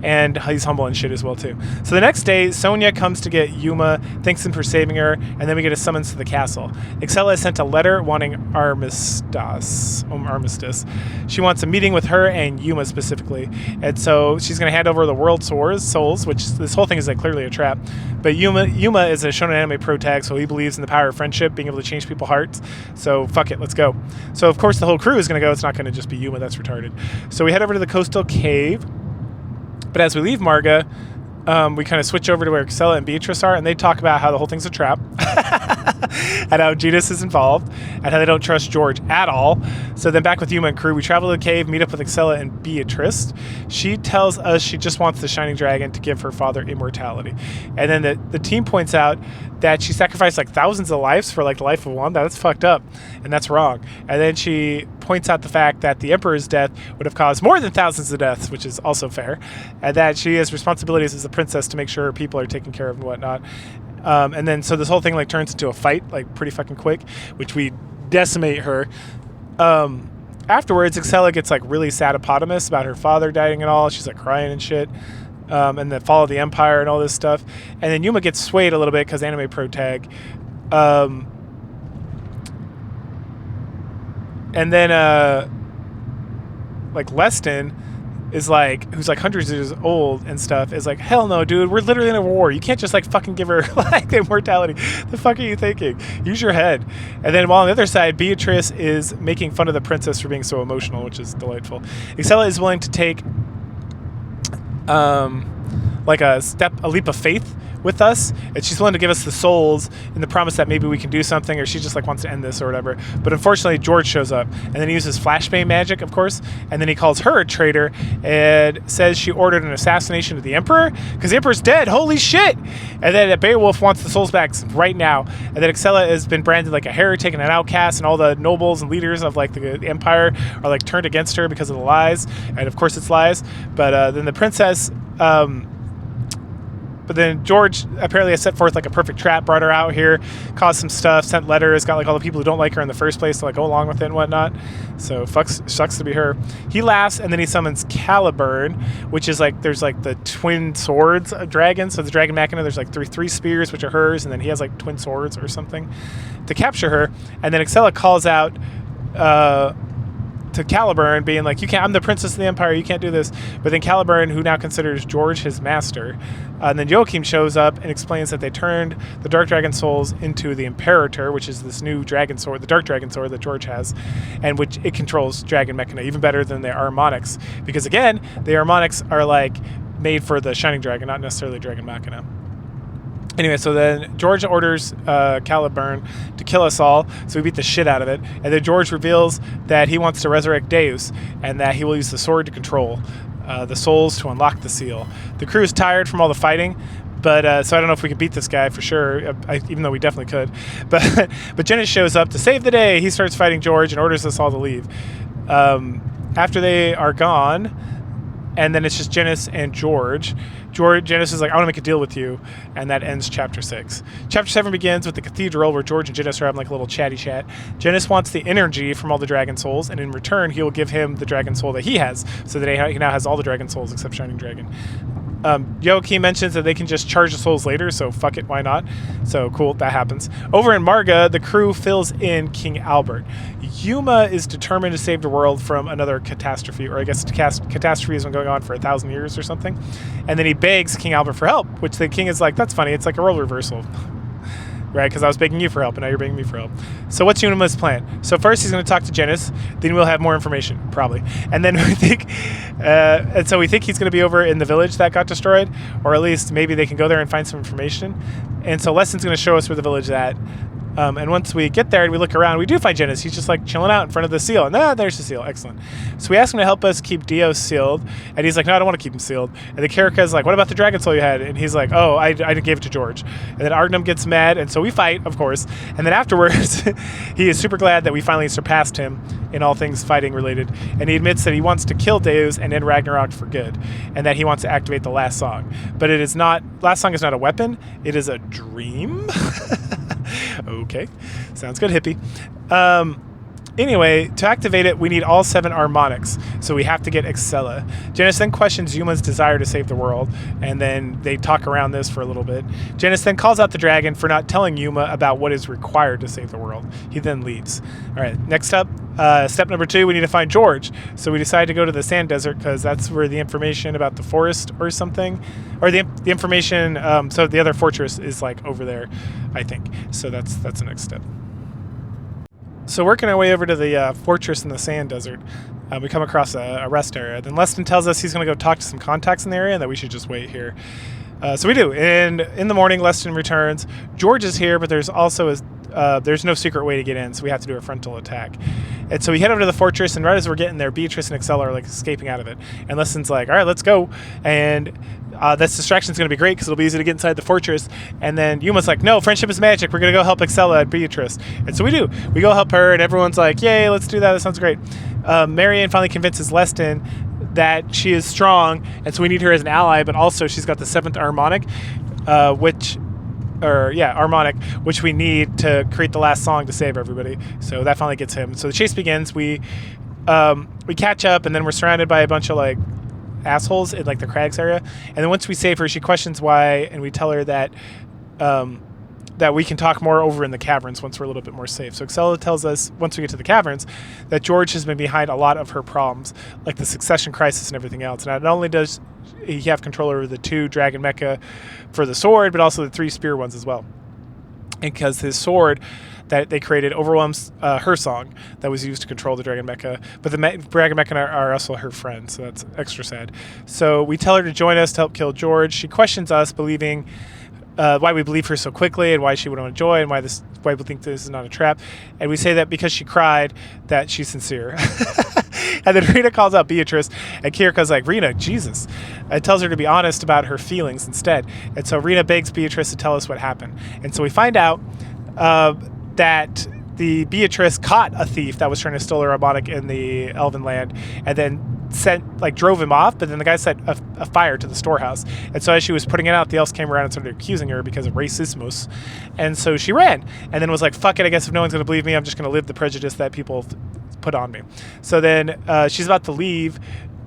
and he's humble and shit as well too. So the next day, Sonia comes to get Yuma, thanks him for saving her, and then we get a summons to the castle. Excella has sent a letter wanting armistice. She wants a meeting with her and Yuma specifically, and so she's going to hand over the world souls, which this whole thing is like clearly a trap. But Yuma is a shonen anime pro tag, so he believes in the power of friendship, being able to change people's hearts. So fuck it, let's go. So of course the whole crew is going to go. It's not going to just be Yuma. That's retarded. So we head over to the coastal cave. But as we leave Marga, we kind of switch over to where Excella and Beatrice are, and they talk about how the whole thing's a trap. And how Genis is involved, and how they don't trust George at all. So then back with Yuma and crew, we travel to the cave, meet up with Excella and Beatrice. She tells us she just wants the Shining Dragon to give her father immortality. And then the team points out that she sacrificed like thousands of lives for like the life of one. That's fucked up, and that's wrong. And then she points out the fact that the Emperor's death would have caused more than thousands of deaths, which is also fair, and that she has responsibilities as a princess to make sure her people are taken care of and whatnot. And then so this whole thing like turns into a fight like pretty fucking quick, which we decimate her. Afterwards, Excella gets like really sad-eponymous about her father dying and all. She's like crying and shit. And the fall of the Empire and all this stuff. And then Yuma gets swayed a little bit because anime pro tag. And then like Leston is like, who's like hundreds of years old and stuff, is like, hell no, dude, we're literally in a war. You can't just like fucking give her like the immortality. The fuck are you thinking? Use your head. And then while on the other side, Beatrice is making fun of the princess for being so emotional, which is delightful. Excella is willing to take like a leap of faith with us, and she's willing to give us the souls in the promise that maybe we can do something, or she just like wants to end this or whatever. But unfortunately George shows up, and then he uses flashbang magic, of course, and then he calls her a traitor and says she ordered an assassination of the Emperor because the Emperor's dead. Holy shit. And then Beowulf wants the souls back right now, and then Excella has been branded like a heretic and an outcast, and all the nobles and leaders of like the Empire are like turned against her because of the lies, and of course it's lies. But then the princess but then George apparently has set forth like a perfect trap, brought her out here, caused some stuff, sent letters, got like all the people who don't like her in the first place to like go along with it and whatnot. So sucks to be her. He laughs, and then he summons Caliburn, which is like, there's like the twin swords of dragons. So the dragon machina, there's like three spears, which are hers, and then he has like twin swords or something to capture her. And then Excella calls out to Caliburn, being like, I'm the princess of the Empire, you can't do this. But then Caliburn, who now considers George his master, and then Joachim shows up and explains that they turned the Dark Dragon souls into the Imperator, which is this new dragon sword, the Dark Dragon sword that George has, and which it controls dragon mechana even better than the harmonics, because again, the harmonics are like made for the Shining Dragon, not necessarily dragon mechana. Anyway, so then George orders Caliburn to kill us all, so we beat the shit out of it. And then George reveals that he wants to resurrect Deus, and that he will use the sword to control the souls to unlock the seal. The crew is tired from all the fighting, but so I don't know if we could beat this guy for sure, even though we definitely could. But Genis shows up to save the day. He starts fighting George and orders us all to leave. After they are gone, and then it's just Genis and George. Genis is like, I want to make a deal with you, and that ends chapter 6. Chapter 7 begins with the cathedral, where George and Genis are having like a little chatty chat. Genis wants the energy from all the dragon souls, and in return he will give him the dragon soul that he has, so that he now has all the dragon souls except Shining Dragon. Joachim mentions that they can just charge the souls later, so fuck it, why not? So cool, that happens. Over in Marga, the crew fills in King Albert. Yuma is determined to save the world from another catastrophe, or I guess catastrophe has been going on for 1,000 years or something. And then he begs King Albert for help, which the king is like, that's funny, it's like a role reversal. Right, because I was begging you for help, and now you're begging me for help. So what's Yuma's plan? So first he's going to talk to Janice, then we'll have more information, probably. And then we think, and so we think he's going to be over in the village that got destroyed, or at least maybe they can go there and find some information. And so Leston's going to show us where the village is at. And once we get there and we look around, we do find Janice. He's just like chilling out in front of the seal. And there's the seal. Excellent. So we ask him to help us keep Dio sealed. And he's like, no, I don't want to keep him sealed. And the Karaka is like, what about the dragon soul you had? And he's like, oh, I gave it to George. And then Argnum gets mad. And so we fight, of course. And then afterwards, he is super glad that we finally surpassed him in all things fighting related. And he admits that he wants to kill Deus and end Ragnarok for good. And that he wants to activate the last song. But it is not, last song is not a weapon. It is a dream. Okay, sounds good, hippie. Anyway, to activate it, we need all 7 harmonics, so we have to get Excella. Janice then questions Yuma's desire to save the world, and then they talk around this for a little bit. Janice then calls out the dragon for not telling Yuma about what is required to save the world. He then leaves. All right, next up, step number 2, we need to find George. So we decide to go to the sand desert because that's where the information about the forest or something, or the information, so the other fortress is like over there, I think. So that's the next step. So working our way over to the fortress in the sand desert, we come across a rest area. Then Leston tells us he's going to go talk to some contacts in the area and that we should just wait here. So we do. And in the morning, Leston returns. George is here, but there's also there's no secret way to get in, so we have to do a frontal attack. And so we head over to the fortress, and right as we're getting there, Beatrice and Excella are like escaping out of it. And Leston's like, all right, let's go. And this distraction's going to be great because it'll be easy to get inside the fortress. And then Yuma's like, no, friendship is magic. We're going to go help Excella and Beatrice. And so we do. We go help her, and everyone's like, yay, let's do that. That sounds great. Marianne finally convinces Leston that she is strong, and so we need her as an ally, but also she's got the 7th harmonic, harmonic, which we need to create the last song to save everybody. So that finally gets him. So the chase begins. We catch up, and then we're surrounded by a bunch of like assholes in like the crags area. And then once we save her, she questions why, and we tell her that that we can talk more over in the caverns once we're a little bit more safe. So Excella tells us, once we get to the caverns, that George has been behind a lot of her problems, like the succession crisis and everything else. And not only does he have control over the 2 dragon mecha for the sword, but also the 3 spear ones as well. And because his sword that they created overwhelms her song that was used to control the dragon mecha, but the dragon mecha are also her friends, so that's extra sad. So we tell her to join us to help kill George. She questions us, believing why we believe her so quickly and why she would want to join, why we think this is not a trap. And we say that because she cried, that she's sincere. And then Rena calls out Beatrice, and Kirika's like, Rena, Jesus. And tells her to be honest about her feelings instead. And so Rena begs Beatrice to tell us what happened. And so we find out that the Beatrice caught a thief that was trying to steal her harmonic in the Elven land, and then drove him off, but then the guy set a fire to the storehouse. And so as she was putting it out, the elves came around and started accusing her because of racismus. And so she ran, and then was like, fuck it, I guess if no one's going to believe me, I'm just going to live the prejudice that people put on me. So then she's about to leave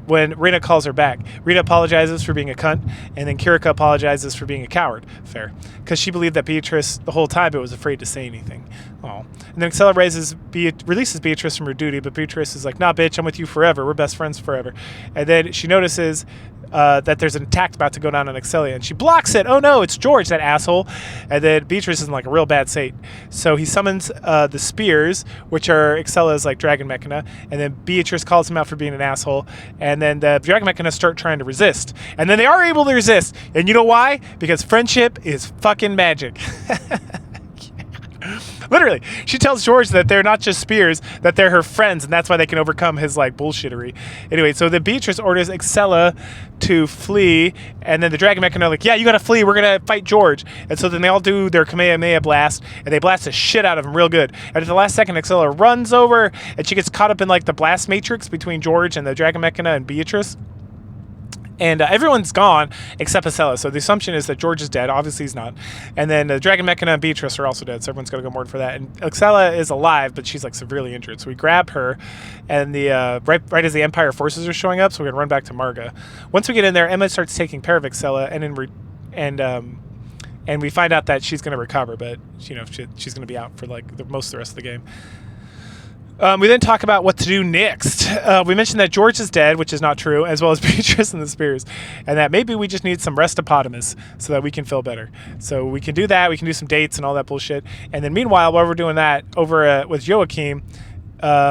when Rena calls her back. Rena apologizes for being a cunt, and then Kirika apologizes for being a coward. Fair. Because she believed that Beatrice the whole time, but was afraid to say anything. Oh. And then Excella releases Beatrice from her duty, but Beatrice is like, nah, bitch, I'm with you forever. We're best friends forever. And then she notices that there's an attack about to go down on Excella, and she blocks it. Oh no, it's George, that asshole. And then Beatrice is in like a real bad state. So he summons the spears, which are Excella's like dragon mechana, and then Beatrice calls him out for being an asshole, and then the dragon mechana start trying to resist. And then they are able to resist. And you know why? Because friendship is fucking magic. Literally, she tells George that they're not just spears, that they're her friends, and that's why they can overcome his like bullshittery. Anyway, so the Beatrice orders Excella to flee, and then the dragon mechana are like, yeah, you gotta flee, we're gonna fight George. And so then they all do their Kamehameha blast, and they blast the shit out of him real good. And at the last second, Excella runs over, and she gets caught up in like the blast matrix between George and the dragon mechana and Beatrice. And everyone's gone except Acela. So the assumption is that George is dead. Obviously, he's not. And then Dragon Mechana and Beatrice are also dead. So everyone's got to go mourn for that. And Acela is alive, but she's like severely injured. So we grab her, and the right as the Empire forces are showing up, so we're gonna run back to Marga. Once we get in there, Emma starts taking care of Acela, and we find out that she's gonna recover, but she's gonna be out for like most of the rest of the game. We then talk about what to do next. We mentioned that George is dead, which is not true, as well as Beatrice and the Spears, and that maybe we just need some restopotamus so that we can feel better. So we can do that. We can do some dates and all that bullshit. And then meanwhile, while we're doing that, over with Joachim,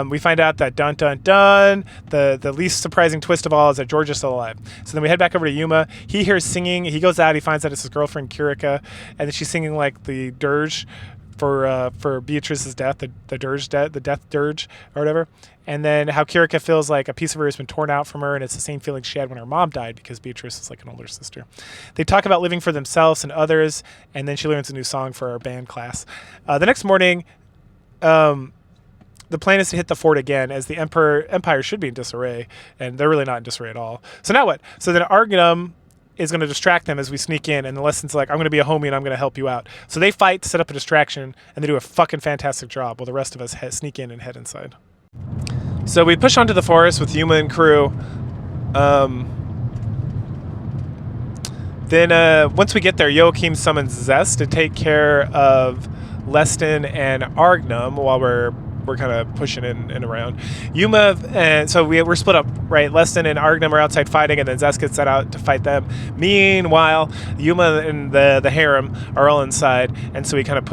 we find out that dun dun dun, the least surprising twist of all is that George is still alive. So then we head back over to Yuma. He hears singing. He goes out. He finds out it's his girlfriend Kirika, and then she's singing like the dirge for Beatrice's death, the death dirge or whatever. And then how Kirika feels like a piece of her has been torn out from her, and it's the same feeling she had when her mom died, because Beatrice is like an older sister. They talk about living for themselves and others, and then she learns a new song for our band class. The next morning, the plan is to hit the fort again, as the Empire should be in disarray, and they're really not in disarray at all. So now what? So then Argonum is going to distract them as we sneak in, and the lesson's like, I'm going to be a homie and I'm going to help you out. So they fight to set up a distraction, and they do a fucking fantastic job while the rest of us sneak in and head inside. So we push onto the forest with Yuma and crew. Then once we get there, Joachim summons Zest to take care of Leston and Argnum while we're kind of pushing in and around. Yuma, and so we're split up, right? Leston and Argnum are outside fighting, and then Zest gets set out to fight them. Meanwhile, Yuma and the harem are all inside, and so we kind of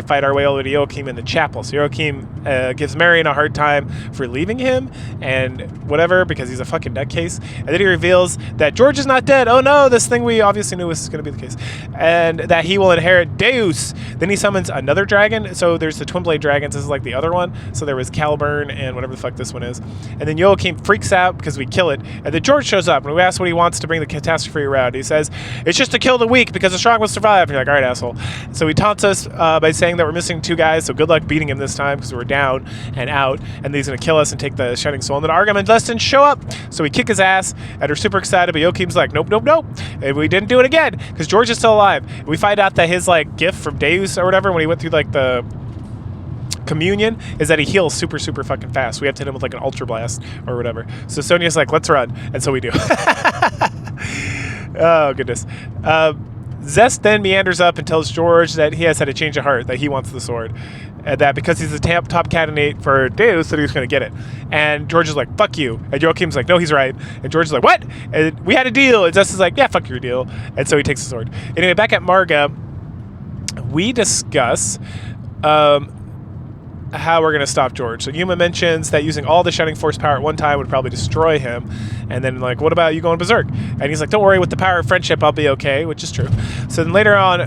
fight our way all the way to Joachim in the chapel. So Joachim gives Marion a hard time for leaving him and whatever, because he's a fucking nutcase. And then he reveals that George is not dead. Oh no, this thing we obviously knew was going to be the case. And that he will inherit Deus. Then he summons another dragon. So there's the Twin Blade dragons. This is like the other one. So there was Caliburn and whatever the fuck this one is. And then Joachim freaks out because we kill it. And then George shows up, and we ask what he wants to bring the catastrophe around. He says, it's just to kill the weak because the strong will survive. And you're like, all right, asshole. So he taunts us by saying that we're missing 2 guys, so good luck beating him this time because we're down and out, and then he's going to kill us and take the Shining Soul. And then Argam and Leston show up. So we kick his ass, and we're super excited, but Joachim's like, nope, nope, nope. And we didn't do it again because George is still alive. And we find out that his like gift from Deus or whatever, when he went through like the communion, is that he heals super fucking fast. We have to hit him with like an ultra blast or whatever. So Sonia's like, let's run, and so we do. Oh goodness. Zest then meanders up and tells George that he has had a change of heart, that he wants the sword, and that because he's the top candidate for Deus, that he's going to get it. And George is like, fuck you. And Joachim's like, no, he's right. And George is like, what? And we had a deal. And Zest is like, yeah, fuck your deal. And so he takes the sword. Anyway, back at Marga, we discuss how we're going to stop George. So Yuma mentions that using all the Shining Force power at one time would probably destroy him. And then like, what about you going berserk? And he's like, don't worry, with the power of friendship, I'll be okay, which is true. So then later on,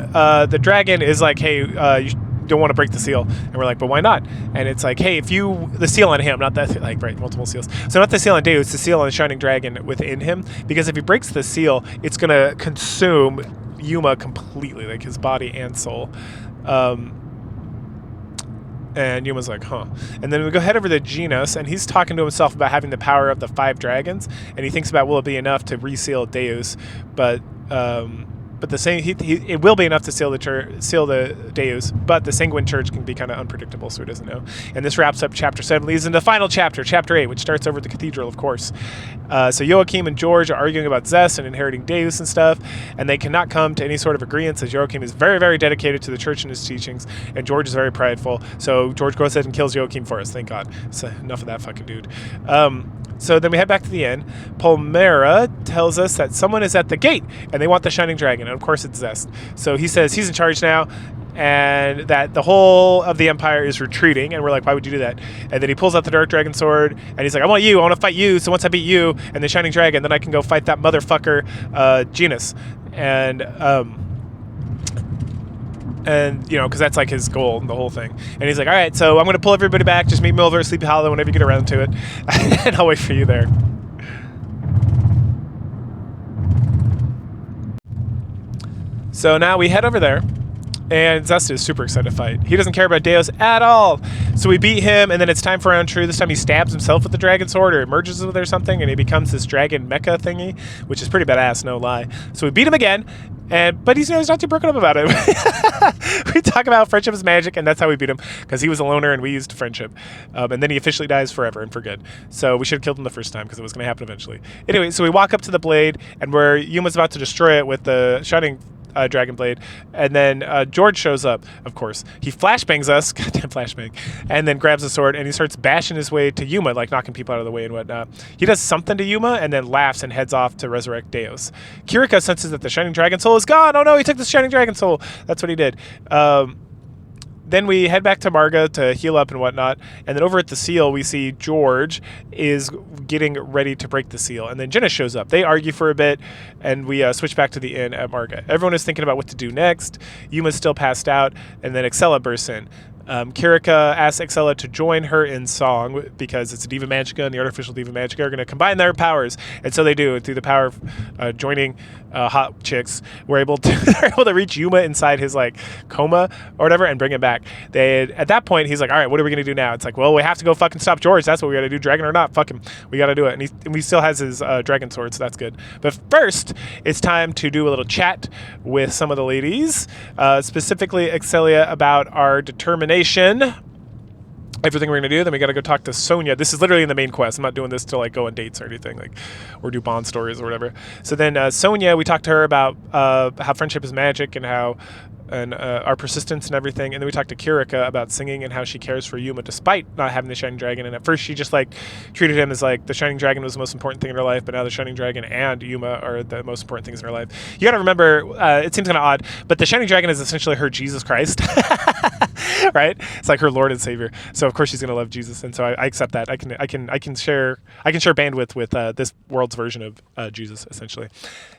the dragon is like, hey, you don't want to break the seal. And we're like, but why not? And it's like, hey, if you, the seal on him, not that, like, right, multiple seals. So not the seal on Deus, the seal on the Shining Dragon within him. Because if he breaks the seal, it's going to consume Yuma completely, like his body and soul. And Yuma's like, huh. And then we go head over to Genos, and he's talking to himself about having the power of the 5 dragons, and he thinks about, will it be enough to reseal Deus? But the same, it will be enough to seal the Deus, but the Sanguine Church can be kind of unpredictable, so he doesn't know. And this wraps up Chapter 7, leads into the final chapter, Chapter 8, which starts over at the Cathedral, of course. So Joachim and George are arguing about Zest and inheriting Deus and stuff, and they cannot come to any sort of agreement, as Joachim is very, very dedicated to the church and his teachings, and George is very prideful. So George goes ahead and kills Joachim for us, thank God. So enough of that fucking dude. So then we head back to the inn. Palmera tells us that someone is at the gate, and they want the Shining Dragon, and of course it's Zest. So he says he's in charge now, and that the whole of the Empire is retreating, and we're like, why would you do that? And then he pulls out the Dark Dragon sword, and he's like, I want to fight you, so once I beat you and the Shining Dragon, then I can go fight that motherfucker, Genos. And you know, because that's like his goal, the whole thing. And he's like, all right, so I'm going to pull everybody back. Just meet me over at Sleepy Hollow whenever you get around to it. And I'll wait for you there. So now we head over there. And Zesta is super excited to fight. He doesn't care about Deus at all. So we beat him, and then it's time for round 2. This time he stabs himself with the dragon sword, or merges with it or something, and he becomes this dragon mecha thingy, which is pretty badass, no lie. So we beat him again, but he's not too broken up about it. We talk about friendship is magic, and that's how we beat him, because he was a loner and we used friendship. And then he officially dies forever and for good. So we should have killed him the first time, because it was going to happen eventually. Anyway, so we walk up to the blade, and where Yuma's about to destroy it with the shining dragon blade, and then George shows up. Of course, he flashbangs us, goddamn flashbang, and then grabs the sword and he starts bashing his way to Yuma, like knocking people out of the way and whatnot. He does something to Yuma and then laughs and heads off to resurrect Deus. Kirika senses that the shining dragon soul is gone. Oh no, he took the shining dragon soul. That's what he did. Then we head back to Marga to heal up and whatnot. And then over at the seal, we see George is getting ready to break the seal. And then Jenna shows up. They argue for a bit, and we switch back to the inn at Marga. Everyone is thinking about what to do next. Yuma's still passed out, and then Excella bursts in. Kirika asks Excella to join her in song because it's a Diva Magica and the artificial Diva Magica are going to combine their powers, and so they do. Through the power of joining hot chicks, they're able to reach Yuma inside his like coma or whatever and bring him back. At that point he's like, all right, what are we going to do now? It's like, well, we have to go fucking stop George. That's what we got to do, dragon or not. Fuck him, we got to do it. And he still has his dragon sword, so that's good. But first, it's time to do a little chat with some of the ladies, specifically Excelia, about our determination. Everything we're gonna do. Then we gotta go talk to Sonia. This is literally in the main quest. I'm not doing this to like go on dates or anything, like, or do Bond stories or whatever. So then Sonia, we talked to her about how friendship is magic and how our persistence and everything. And then we talked to Kirika about singing and how she cares for Yuma despite not having the Shining Dragon. And at first she just like treated him as like the Shining Dragon was the most important thing in her life, but now the Shining Dragon and Yuma are the most important things in her life. You gotta remember, it seems kind of odd, but the Shining Dragon is essentially her Jesus Christ. Right? It's like her Lord and Savior. So of course she's gonna love Jesus, and so I accept that. I can share bandwidth with this world's version of Jesus, essentially.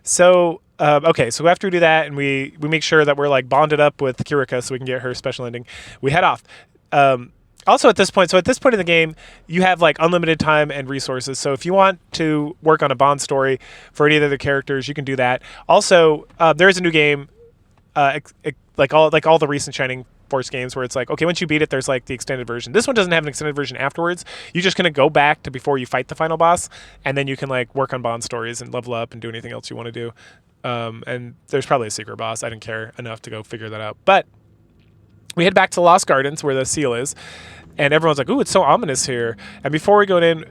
So okay, so after we do that, and we make sure that we're like bonded up with Kirika, so we can get her special ending, we head off. Also at this point in the game, you have like unlimited time and resources. So if you want to work on a Bond story for any of the other characters, you can do that. Also, there is a new game, like all the recent Shining Force games, where it's like, okay, once you beat it, there's like the extended version. This one doesn't have an extended version afterwards. You're just gonna go back to before you fight the final boss, and then you can like work on Bond stories and level up and do anything else you want to do. And there's probably a secret boss. I didn't care enough to go figure that out. But we head back to Lost Gardens where the seal is, and everyone's like, "Ooh, it's so ominous here." And before we go in,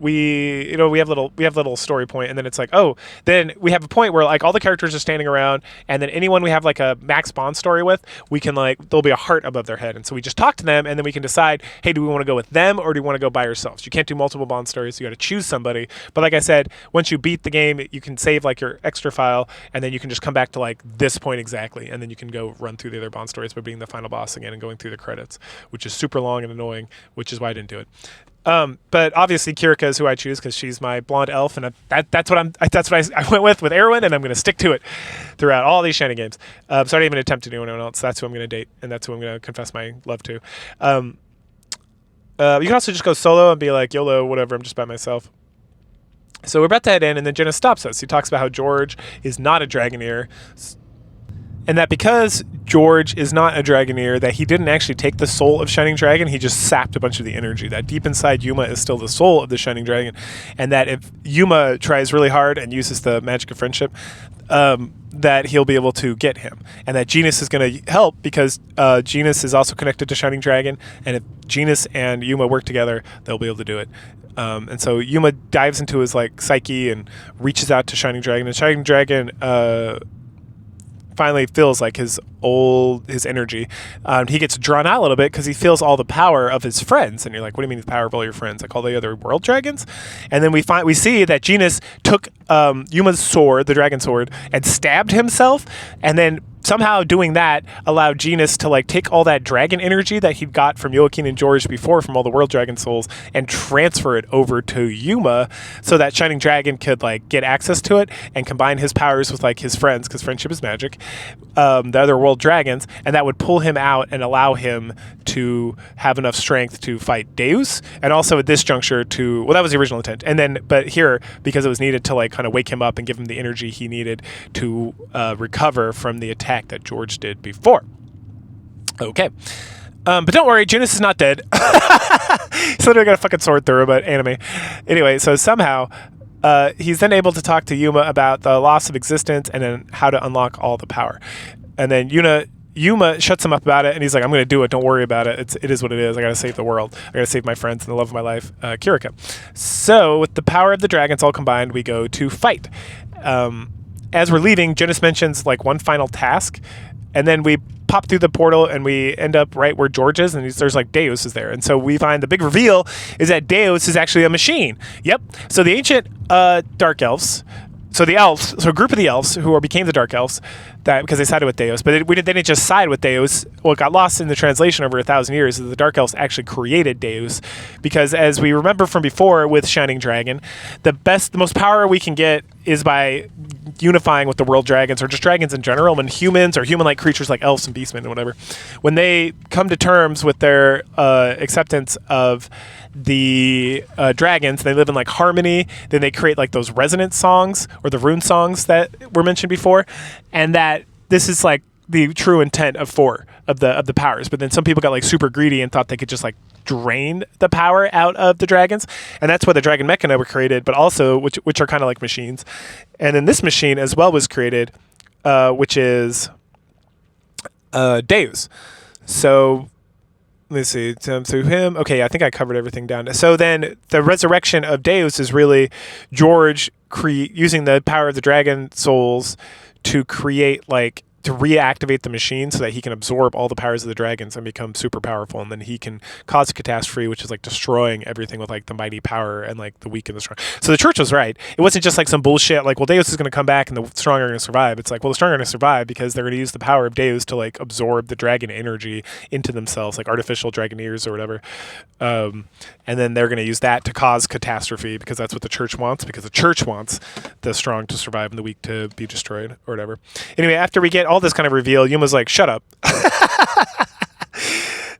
we have little story point, and then it's like, oh, then we have a point where like all the characters are standing around, and then anyone we have like a max Bond story with, we can like there'll be a heart above their head, and so we just talk to them, and then we can decide, hey, do we want to go with them or do we want to go by ourselves? You can't do multiple Bond stories, so you got to choose somebody. But like I said, once you beat the game, you can save like your extra file, and then you can just come back to like this point exactly, and then you can go run through the other Bond stories by being the final boss again and going through the credits, which is super long and annoying, which is why I didn't do it. But obviously Kirika is who I choose because she's my blonde elf, and that's what I went with Erwin, and I'm going to stick to it throughout all these Shining games. So I didn't even attempt to do anyone else. That's who I'm going to date, and that's who I'm going to confess my love to. You can also just go solo and be like, YOLO, whatever, I'm just by myself. So we're about to head in, and then Jenna stops us. He talks about how George is not a Dragoneer, and that because George is not a Dragoneer, that he didn't actually take the soul of Shining Dragon, he just sapped a bunch of the energy. That deep inside Yuma is still the soul of the Shining Dragon, and that if Yuma tries really hard and uses the magic of friendship, that he'll be able to get him. And that Genus is going to help because Genus is also connected to Shining Dragon, and if Genus and Yuma work together, they'll be able to do it. And so Yuma dives into his like psyche and reaches out to Shining Dragon, and Shining Dragon finally feels like his energy. He gets drawn out a little bit because he feels all the power of his friends, and you're like, what do you mean the power of all your friends? Like all the other world dragons? And then we see that Genus took Yuma's sword, the dragon sword, and stabbed himself, and then somehow doing that allowed Genus to like take all that dragon energy that he'd got from Joaquin and George before from all the world dragon souls and transfer it over to Yuma so that Shining Dragon could like get access to it and combine his powers with like his friends, because friendship is magic, the other world dragons, and that would pull him out and allow him to have enough strength to fight Deus, and also at this juncture that was the original intent, and then but here, because it was needed to like kind of wake him up and give him the energy he needed to recover from the attack attack that George did before. Okay. But don't worry, Junus is not dead. So they're gonna fucking sword through him, but anime. Anyway, so somehow he's then able to talk to Yuma about the loss of existence and then how to unlock all the power. And then Yuma shuts him up about it, and he's like, I'm going to do it. Don't worry about it. It is what it is. I got to save the world. I got to save my friends and the love of my life, Kirika. So with the power of the dragons all combined, we go to fight. As we're leaving, Jonas mentions like one final task, and then we pop through the portal and we end up right where George is, and there's like Deus is there. And so we find the big reveal is that Deus is actually a machine. Yep. So the ancient dark elves, so a group of the elves who became the Dark Elves, that because they sided with Deus, but they didn't just side with Deus. Well, it got lost in the translation over 1,000 years. The Dark Elves actually created Deus, because as we remember from before with Shining Dragon, the most power we can get is by unifying with the world dragons, or just dragons in general. When humans or human-like creatures like elves and beastmen and whatever, when they come to terms with their acceptance of the dragons, they live in like harmony, then they create like those resonance songs or the rune songs that were mentioned before, and that this is like the true intent of four of the powers. But then some people got like super greedy and thought they could just like drain the power out of the dragons, and that's why the dragon mechana were created, but also which are kind of like machines. And then this machine as well was created, which is Deus. So let's see, through him. Okay, I think I covered everything down. So then the resurrection of Deus is really George using the power of the dragon souls to create to reactivate the machine so that he can absorb all the powers of the dragons and become super powerful, and then he can cause a catastrophe, which is like destroying everything with like the mighty power and like the weak and the strong. So the church was right. It wasn't just like some bullshit like, well, Deus is going to come back and the strong are going to survive. It's like, well, the strong are going to survive because they're going to use the power of Deus to like absorb the dragon energy into themselves, like artificial dragon ears or whatever. And then they're going to use that to cause catastrophe, because that's what the church wants, because the church wants the strong to survive and the weak to be destroyed or whatever. Anyway, after we get all this kind of reveal, Yuma's like, shut up.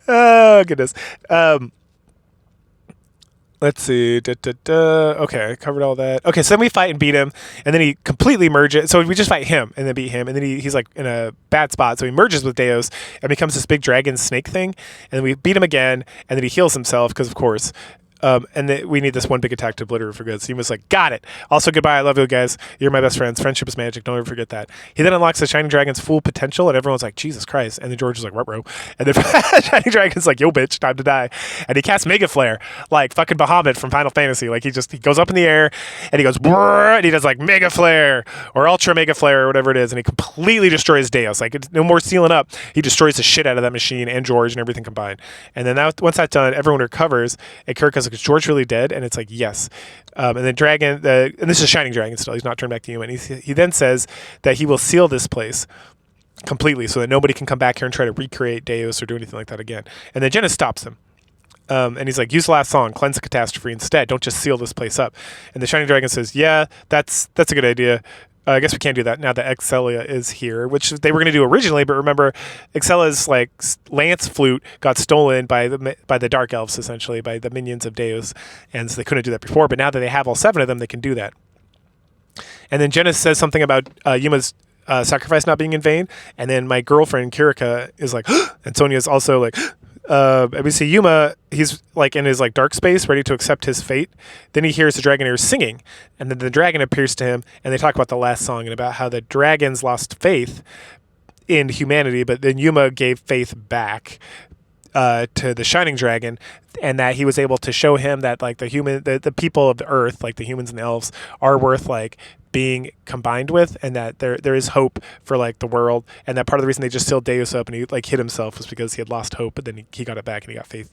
Oh, goodness. Let's see. Okay, I covered all that. Okay, so then we fight and beat him, and then he completely merges. So we just fight him and then beat him, and then he's like in a bad spot. So he merges with Deus and becomes this big dragon snake thing, and then we beat him again, and then he heals himself because, of course. And we need this one big attack to obliterate for good. So he was like, got it. Also, goodbye. I love you guys. You're my best friends. Friendship is magic. Don't ever forget that. He then unlocks the Shining Dragon's full potential, and everyone's like, Jesus Christ. And then George is like, ruh-roh. And then Shining Dragon's like, yo, bitch, time to die. And he casts Mega Flare, like fucking Bahamut from Final Fantasy. Like he goes up in the air, and he goes, brrr, and he does like Mega Flare or Ultra Mega Flare or whatever it is, and he completely destroys Deus. Like, it's no more sealing up. He destroys the shit out of that machine and George and everything combined. And then once that's done, everyone recovers, and Kirk goes like, is George really dead? And it's like, yes. And then Dragon, and this is Shining Dragon still, he's not turned back to human. He then says that he will seal this place completely so that nobody can come back here and try to recreate Deus or do anything like that again. And then Jenna stops him. And he's like, use the last song, cleanse the catastrophe instead. Don't just seal this place up. And the Shining Dragon says, yeah, that's a good idea. I guess we can't do that now that Excelia is here, which they were going to do originally. But remember, Excelia's like lance flute got stolen by the Dark Elves, essentially by the minions of Deus, and so they couldn't do that before. But now that they have all 7 of them, they can do that. And then Jenna says something about Yuma's sacrifice not being in vain, and then my girlfriend Kirika is like, and Sonia's also like. And we see Yuma, he's like in his like dark space, ready to accept his fate. Then he hears the Dragonair singing, and then the dragon appears to him, and they talk about the last song and about how the dragons lost faith in humanity, but then Yuma gave faith back to the Shining Dragon, and that he was able to show him that like the people of the earth, like the humans and the elves, are worth like being combined with, and that there is hope for like the world, and that part of the reason they just sealed Deus up and he like hit himself was because he had lost hope, but then he got it back and he got faith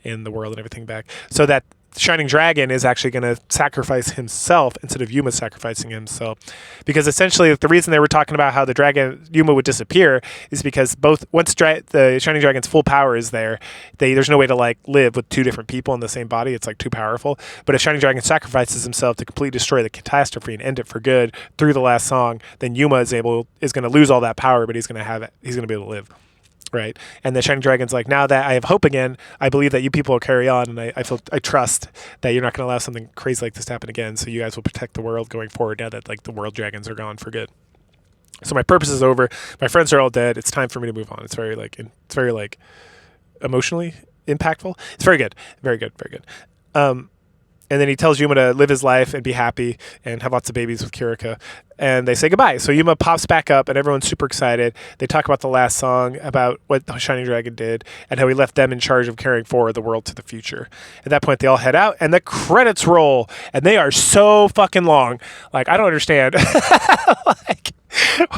in the world and everything back. So that Shining Dragon is actually going to sacrifice himself instead of Yuma sacrificing himself, because essentially the reason they were talking about how the dragon Yuma would disappear is because once the Shining Dragon's full power is there, there's no way to like live with 2 different people in the same body. It's like too powerful. But if Shining Dragon sacrifices himself to completely destroy the catastrophe and end it for good through the last song, then Yuma is going to lose all that power, but he's going to be able to live. Right. And the Shining Dragon's like, now that I have hope again, I believe that you people will carry on, and I trust that you're not going to allow something crazy like this to happen again, so you guys will protect the world going forward now that like the world dragons are gone for good. So my purpose is over. My friends are all dead. It's time for me to move on. It's very like emotionally impactful. It's very good, very good, very good. And then he tells Yuma to live his life and be happy and have lots of babies with Kirika. And they say goodbye. So Yuma pops back up and everyone's super excited. They talk about the last song, about what the Shining Dragon did, and how he left them in charge of carrying forward the world to the future. At that point, they all head out and the credits roll. And they are so fucking long. Like, I don't understand.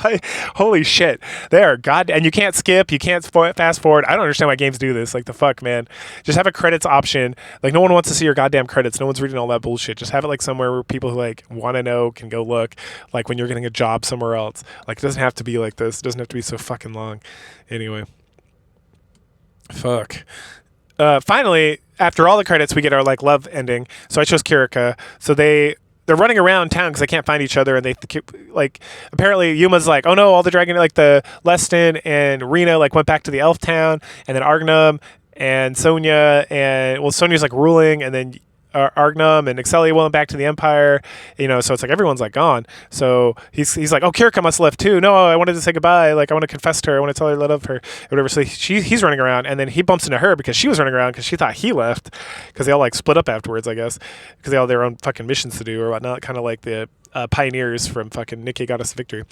like, holy shit. They are and you can't skip, you can't fast forward. I don't understand why games do this. Like, the fuck, man. Just have a credits option. Like, no one wants to see your goddamn credits. No one's reading all that bullshit. Just have it like somewhere where people who like want to know can go look. Like when you're getting a job somewhere else. Like, it doesn't have to be like this. It doesn't have to be so fucking long. Anyway. Fuck. Finally, after all the credits, we get our like love ending. So I chose Kirika. So they're running around town because they can't find each other, and they like apparently Yuma's like, oh no, all the dragon, like the Leston and Rena like went back to the elf town, and then Argnum and Sonya, and well, Sonya's like ruling, and then Argnum and Excelia went back to the Empire, so it's like everyone's like gone. So he's like, oh, Kirika must have left too. No, I wanted to say goodbye. Like, I want to confess to her. I want to tell her I love her, or whatever. So he's running around, and then he bumps into her because she was running around because she thought he left, because they all like split up afterwards, I guess, because they all had their own fucking missions to do or whatnot, kind of like the pioneers from fucking Nikki Got Us Victory.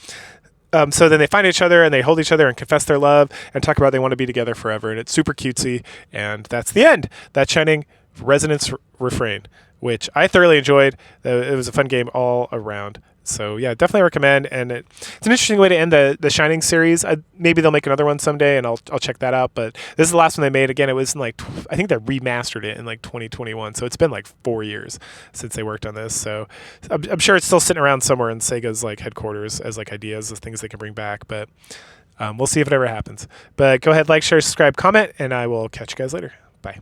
So then they find each other and they hold each other and confess their love and talk about they want to be together forever. And it's super cutesy. And that's the end. That's Shining Resonance Refrain, which I thoroughly enjoyed. It was a fun game all around. So yeah, definitely recommend. And it's an interesting way to end the Shining series. Maybe they'll make another one someday, and I'll check that out. But this is the last one they made. Again, it was in like I think they remastered it in like 2021. So it's been like 4 years since they worked on this. So I'm sure it's still sitting around somewhere in Sega's like headquarters as like ideas of things they can bring back. But we'll see if it ever happens. But go ahead, like, share, subscribe, comment, and I will catch you guys later. Bye.